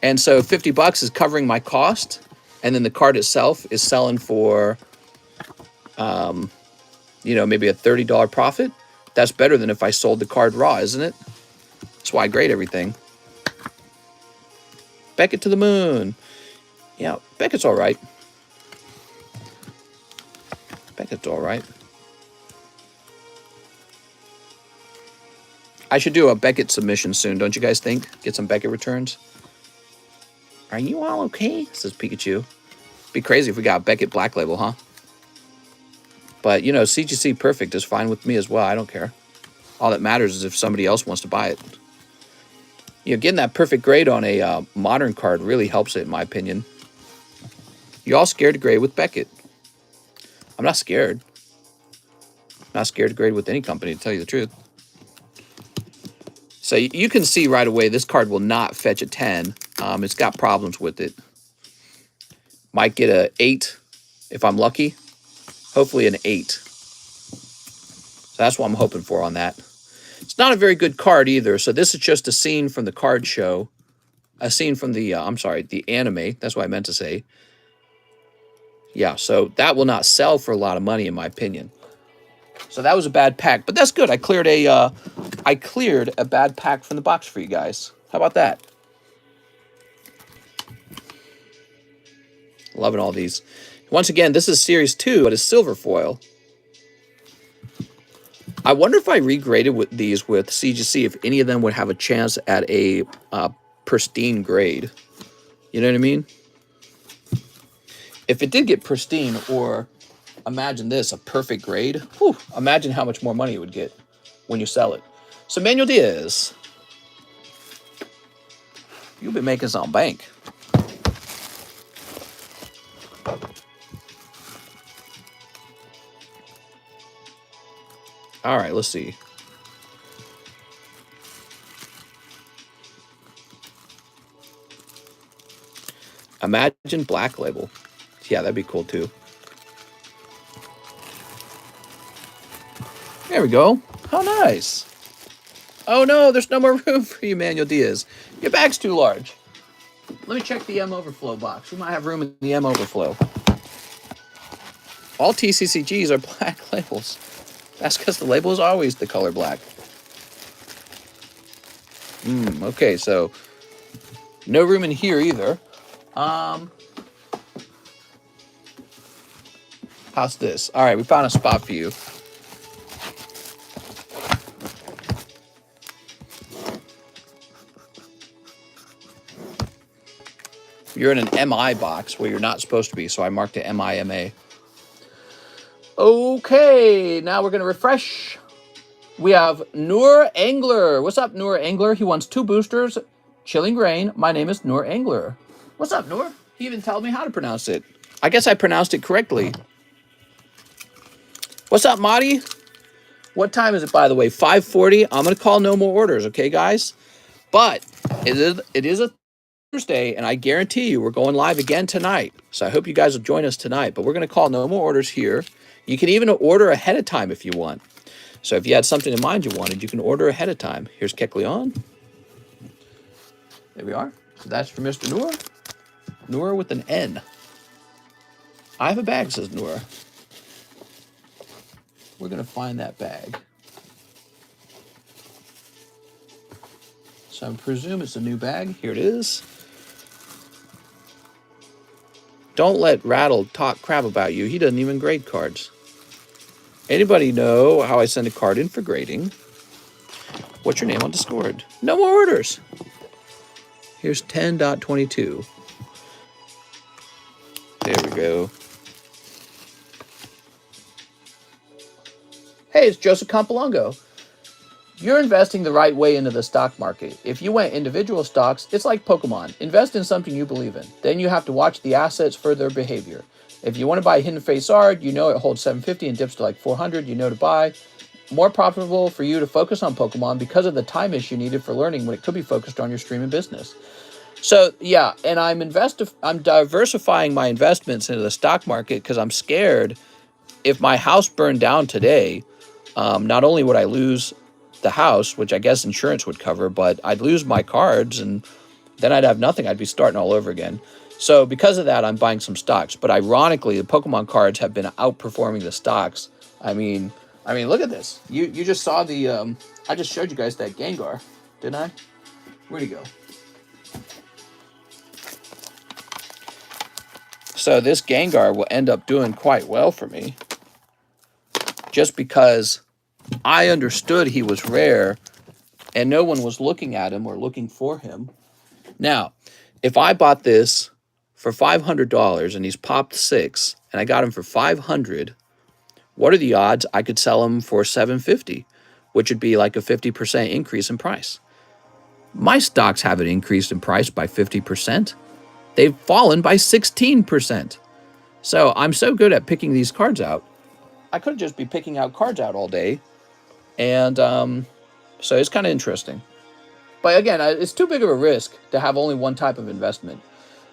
And so 50 bucks is covering my cost. And then the card itself is selling for, you know, maybe a $30 profit. That's better than if I sold the card raw, isn't it? That's why I grade everything. Beckett to the moon. Yeah, Beckett's all right. Beckett's all right. I should do a Beckett submission soon, don't you guys think? Get some Beckett returns. Are you all okay? Says Pikachu. Be crazy if we got Beckett Black Label, huh? But, you know, CGC Perfect is fine with me as well. I don't care. All that matters is if somebody else wants to buy it. You know, getting that perfect grade on a modern card really helps it, in my opinion. You all scared to grade with Beckett? I'm not scared. I'm not scared to grade with any company, to tell you the truth. So you can see right away this card will not fetch a 10. It's got problems with it. Might get a 8 if I'm lucky. Hopefully an 8. So that's what I'm hoping for on that. It's not a very good card either. So this is just a scene from the card show. A scene from the, I'm sorry, the anime. That's what I meant to say. Yeah, so that will not sell for a lot of money in my opinion. So that was a bad pack, but that's good. I cleared a bad pack from the box for you guys. How about that? Loving all these. Once again, this is Series 2, but it's silver foil. I wonder if I regraded with these with CGC, if any of them would have a chance at a pristine grade. You know what I mean? If it did get pristine, or imagine this, a perfect grade, whew, imagine how much more money it would get when you sell it. So Manuel Diaz, you'll be making some bank. All right, let's see. Imagine Black Label. Yeah, that'd be cool too. There we go. How nice. Oh no, there's no more room for you, Manuel Diaz. Your bag's too large. Let me check the M overflow box. We might have room in the M overflow. All TCCGs are black labels. That's because the label is always the color black. Okay, so no room in here either. How's this? All right, we found a spot for you. You're in an MI box where you're not supposed to be, so I marked it MIMA. Okay, now we're going to refresh. We have Noor Angler. What's up, Noor Angler? He wants 2 boosters, chilling grain. My name is Noor Angler. What's up, Noor? He even told me how to pronounce it. I guess I pronounced it correctly. What's up, Marty? What time is it, by the way? 5:40. I'm going to call no more orders, okay, guys? But it is a Thursday, and I guarantee you we're going live again tonight. So I hope you guys will join us tonight. But we're going to call no more orders here. You can even order ahead of time if you want. So if you had something in mind you wanted, you can order ahead of time. Here's Kekleon. There we are. So that's for Mr. Noor. Noor with an N. I have a bag, says Noor. We're going to find that bag. So I presume it's a new bag. Here it is. Don't let Rattle talk crap about you. He doesn't even grade cards. Anybody know how I send a card in for grading? What's your name on Discord? No more orders. Here's 10.22. There we go. Hey, it's Joseph Campolongo. You're investing the right way into the stock market. If you went individual stocks, it's like Pokemon. Invest in something you believe in. Then you have to watch the assets for their behavior. If you want to buy Hidden Face Art, you know it holds 750 and dips to like 400, you know to buy. More profitable for you to focus on Pokemon because of the time issue needed for learning when it could be focused on your streaming business. So yeah, and I'm diversifying my investments into the stock market because I'm scared if my house burned down today, not only would I lose the house, which I guess insurance would cover, but I'd lose my cards and then I'd have nothing. I'd be starting all over again. So because of that, I'm buying some stocks. But ironically, the Pokemon cards have been outperforming the stocks. I mean, look at this. You just saw the, I just showed you guys that Gengar, didn't I? Where'd he go? So this Gengar will end up doing quite well for me. Just because I understood he was rare and no one was looking at him or looking for him. Now, if I bought this for $500 and he's popped 6 and I got him for $500, what are the odds I could sell him for $750, which would be like a 50% increase in price? My stocks haven't increased in price by 50%. They've fallen by 16%. So I'm so good at picking these cards out. I could just be picking out cards out all day. And so it's kind of interesting. But again, it's too big of a risk to have only one type of investment.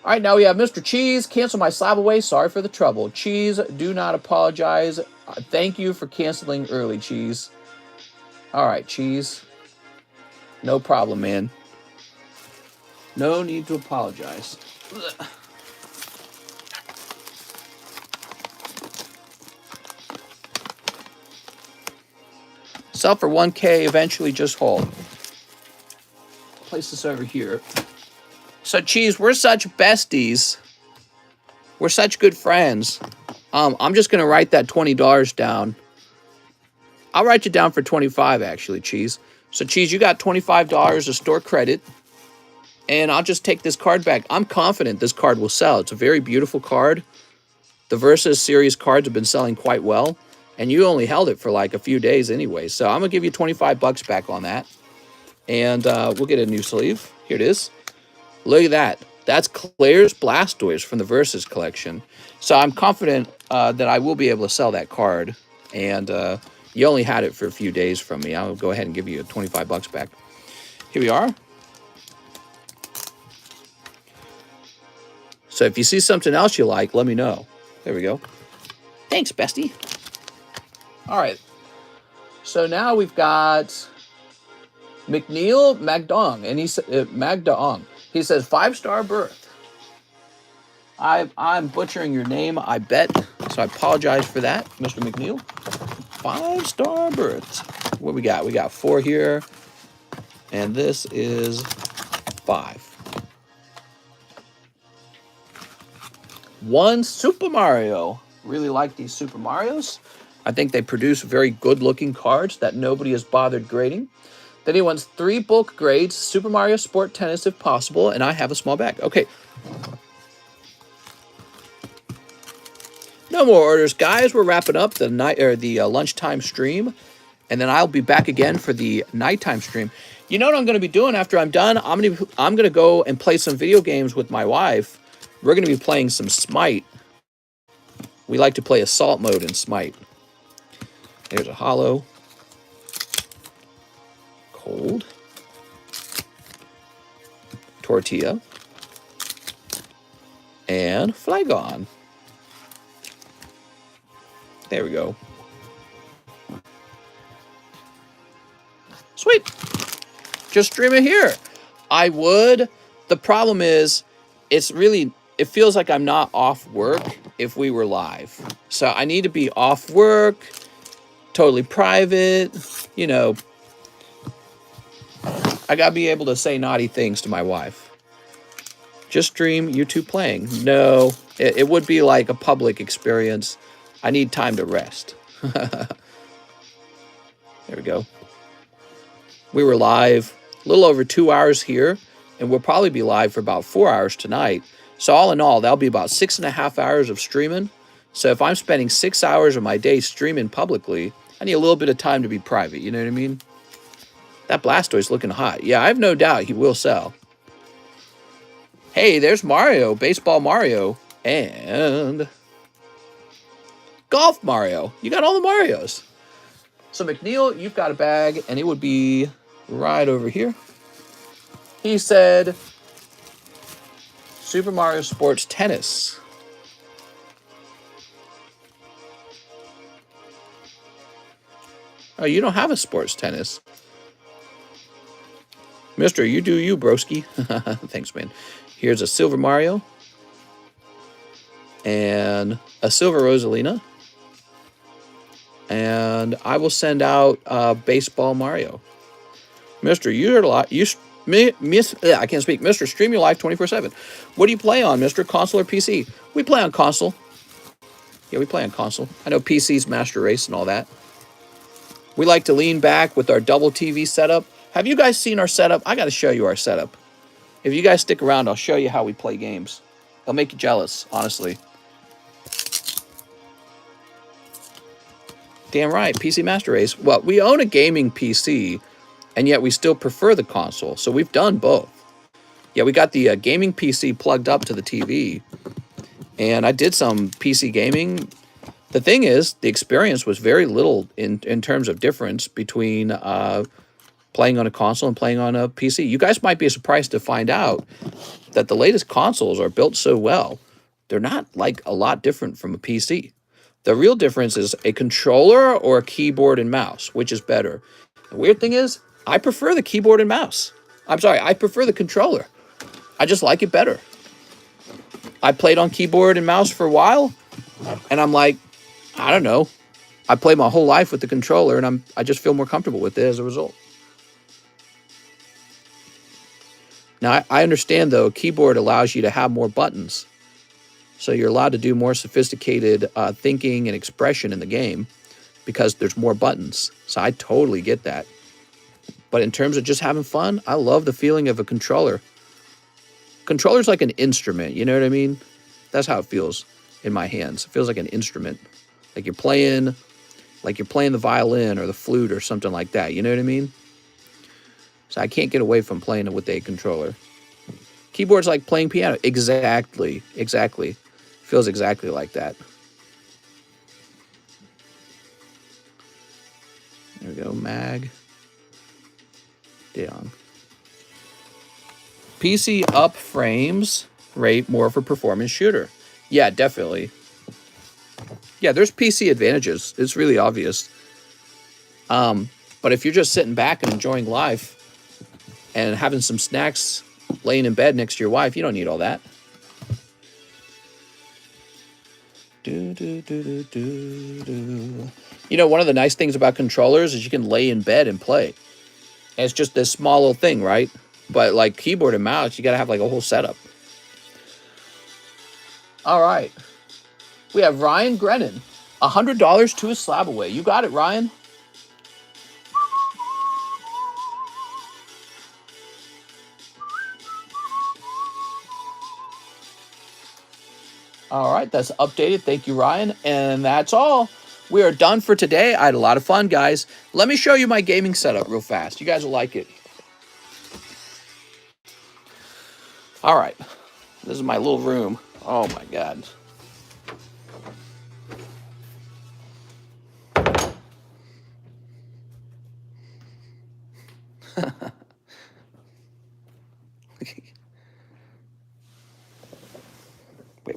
All right, now we have Mr. Cheese. Cancel my slab away. Sorry for the trouble. Cheese, do not apologize. Thank you for canceling early, Cheese. All right, Cheese. No problem, man. No need to apologize. Ugh. Sell for 1K, eventually just hold. Place this over here. So, Cheese, we're such besties. We're such good friends. I'm just going to write that $20 down. I'll write you down for $25, actually, Cheese. So, Cheese, you got $25 of store credit. And I'll just take this card back. I'm confident this card will sell. It's a very beautiful card. The Versus series cards have been selling quite well. And you only held it for like a few days anyway. So I'm going to give you $25 back on that. And we'll get a new sleeve. Here it is. Look at that. That's Claire's Blastoise from the Versus collection. So I'm confident that I will be able to sell that card. And you only had it for a few days from me. I'll go ahead and give you 25 bucks back. Here we are. So if you see something else you like, let me know. There we go. Thanks, bestie. All right. So now we've got McNeil Magdong, and he said Magdong. He says 5-star birth. I'm butchering your name, I bet. So I apologize for that, Mr. McNeil. 5-star births. What we got? We got 4 here, and this is 5. 1 Super Mario. Really like these Super Marios. I think they produce very good-looking cards that nobody has bothered grading. Then he wants 3 bulk grades, Super Mario Sport Tennis if possible, and I have a small bag. Okay. No more orders, guys. We're wrapping up the lunchtime stream, and then I'll be back again for the nighttime stream. You know what I'm going to be doing after I'm done? I'm going to go and play some video games with my wife. We're going to be playing some Smite. We like to play Assault mode in Smite. There's a hollow. Cold. Tortilla. And Flygon. There we go. Sweet. Just stream it here. I would. The problem is, it feels like I'm not off work if we were live. So I need to be off work, totally private, you know. I gotta be able to say naughty things to my wife. Just stream you two playing. No, it would be like a public experience. I need time to rest. There we go. We were live a little over 2 hours here, and we'll probably be live for about 4 hours tonight. So all in all, that'll be about 6.5 hours of streaming. So if I'm spending 6 hours of my day streaming publicly, I need a little bit of time to be private. You know what I mean? That Blastoise looking hot. Yeah, I have no doubt he will sell. Hey, there's Mario, Baseball Mario, and Golf Mario. You got all the Marios. So McNeil, you've got a bag, and it would be right over here. He said, Super Mario Sports Tennis. Oh, you don't have a sports tennis. Mister, you do you, broski. Thanks, man. Here's a Silver Mario. And a Silver Rosalina. And I will send out Baseball Mario. Mister, you heard a lot. I can't speak. Mister, stream your life 24/7. What do you play on, Mister? Console or PC? We play on console. Yeah, we play on console. I know PC's Master Race and all that. We like to lean back with our double TV setup. Have you guys seen our setup? I got to show you our setup. If you guys stick around, I'll show you how we play games. It'll make you jealous, honestly. Damn right, PC Master Race. Well, we own a gaming PC, and yet we still prefer the console. So we've done both. Yeah, we got the gaming PC plugged up to the TV, and I did some PC gaming. The thing is, the experience was very little in terms of difference between playing on a console and playing on a PC. You guys might be surprised to find out that the latest consoles are built so well. They're not like a lot different from a PC. The real difference is a controller or a keyboard and mouse, which is better. The weird thing is, I prefer the keyboard and mouse. I'm sorry, I prefer the controller. I just like it better. I played on keyboard and mouse for a while, and I'm like, I don't know. I played my whole life with the controller, and I just feel more comfortable with it as a result. Now, I understand, though, keyboard allows you to have more buttons. So you're allowed to do more sophisticated thinking and expression in the game because there's more buttons. So I totally get that. But in terms of just having fun, I love the feeling of a controller. Controller's like an instrument, you know what I mean? That's how it feels in my hands. It feels like an instrument. Like you're playing the violin or the flute or something like that, you know what I mean? So I can't get away from playing it with a controller. Keyboard's like playing piano. Exactly. Exactly. Feels exactly like that. There we go. Mag. Down. PC up frames rate more of a performance shooter. Yeah, definitely. Yeah, there's PC advantages. It's really obvious. But if you're just sitting back and enjoying life and having some snacks, laying in bed next to your wife, you don't need all that. Do, do, do, do, do, do. You know, one of the nice things about controllers is you can lay in bed and play. And it's just this small little thing, right? But like keyboard and mouse, you got to have like a whole setup. All right. We have Ryan Grennan. $100 to a slab away. You got it, Ryan. All right, that's updated. Thank you, Ryan. And that's all. We are done for today. I had a lot of fun, guys. Let me show you my gaming setup real fast. You guys will like it. All right. This is my little room. Oh, my God.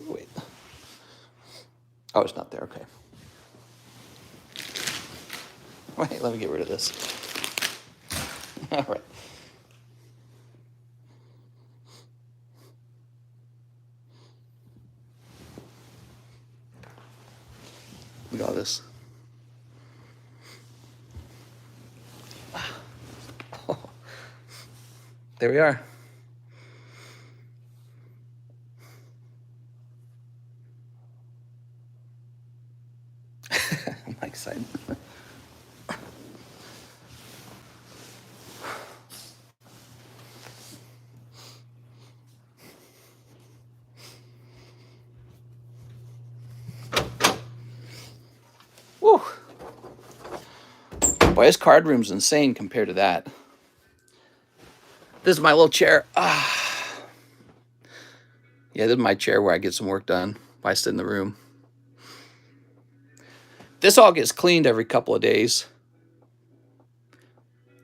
Wait. Oh, it's not there. Okay. Wait, let me get rid of this. All right. Look at all this. There we are. I'm excited. Woo! Boy, this card room's insane compared to that. This is my little chair. Yeah, this is my chair where I get some work done while I sit in the room. This all gets cleaned every couple of days.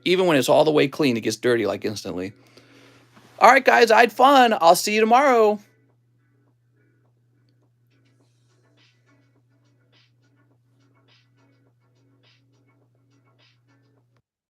Even when it's all the way clean, it gets dirty like instantly. All right, guys, I had fun. I'll see you tomorrow.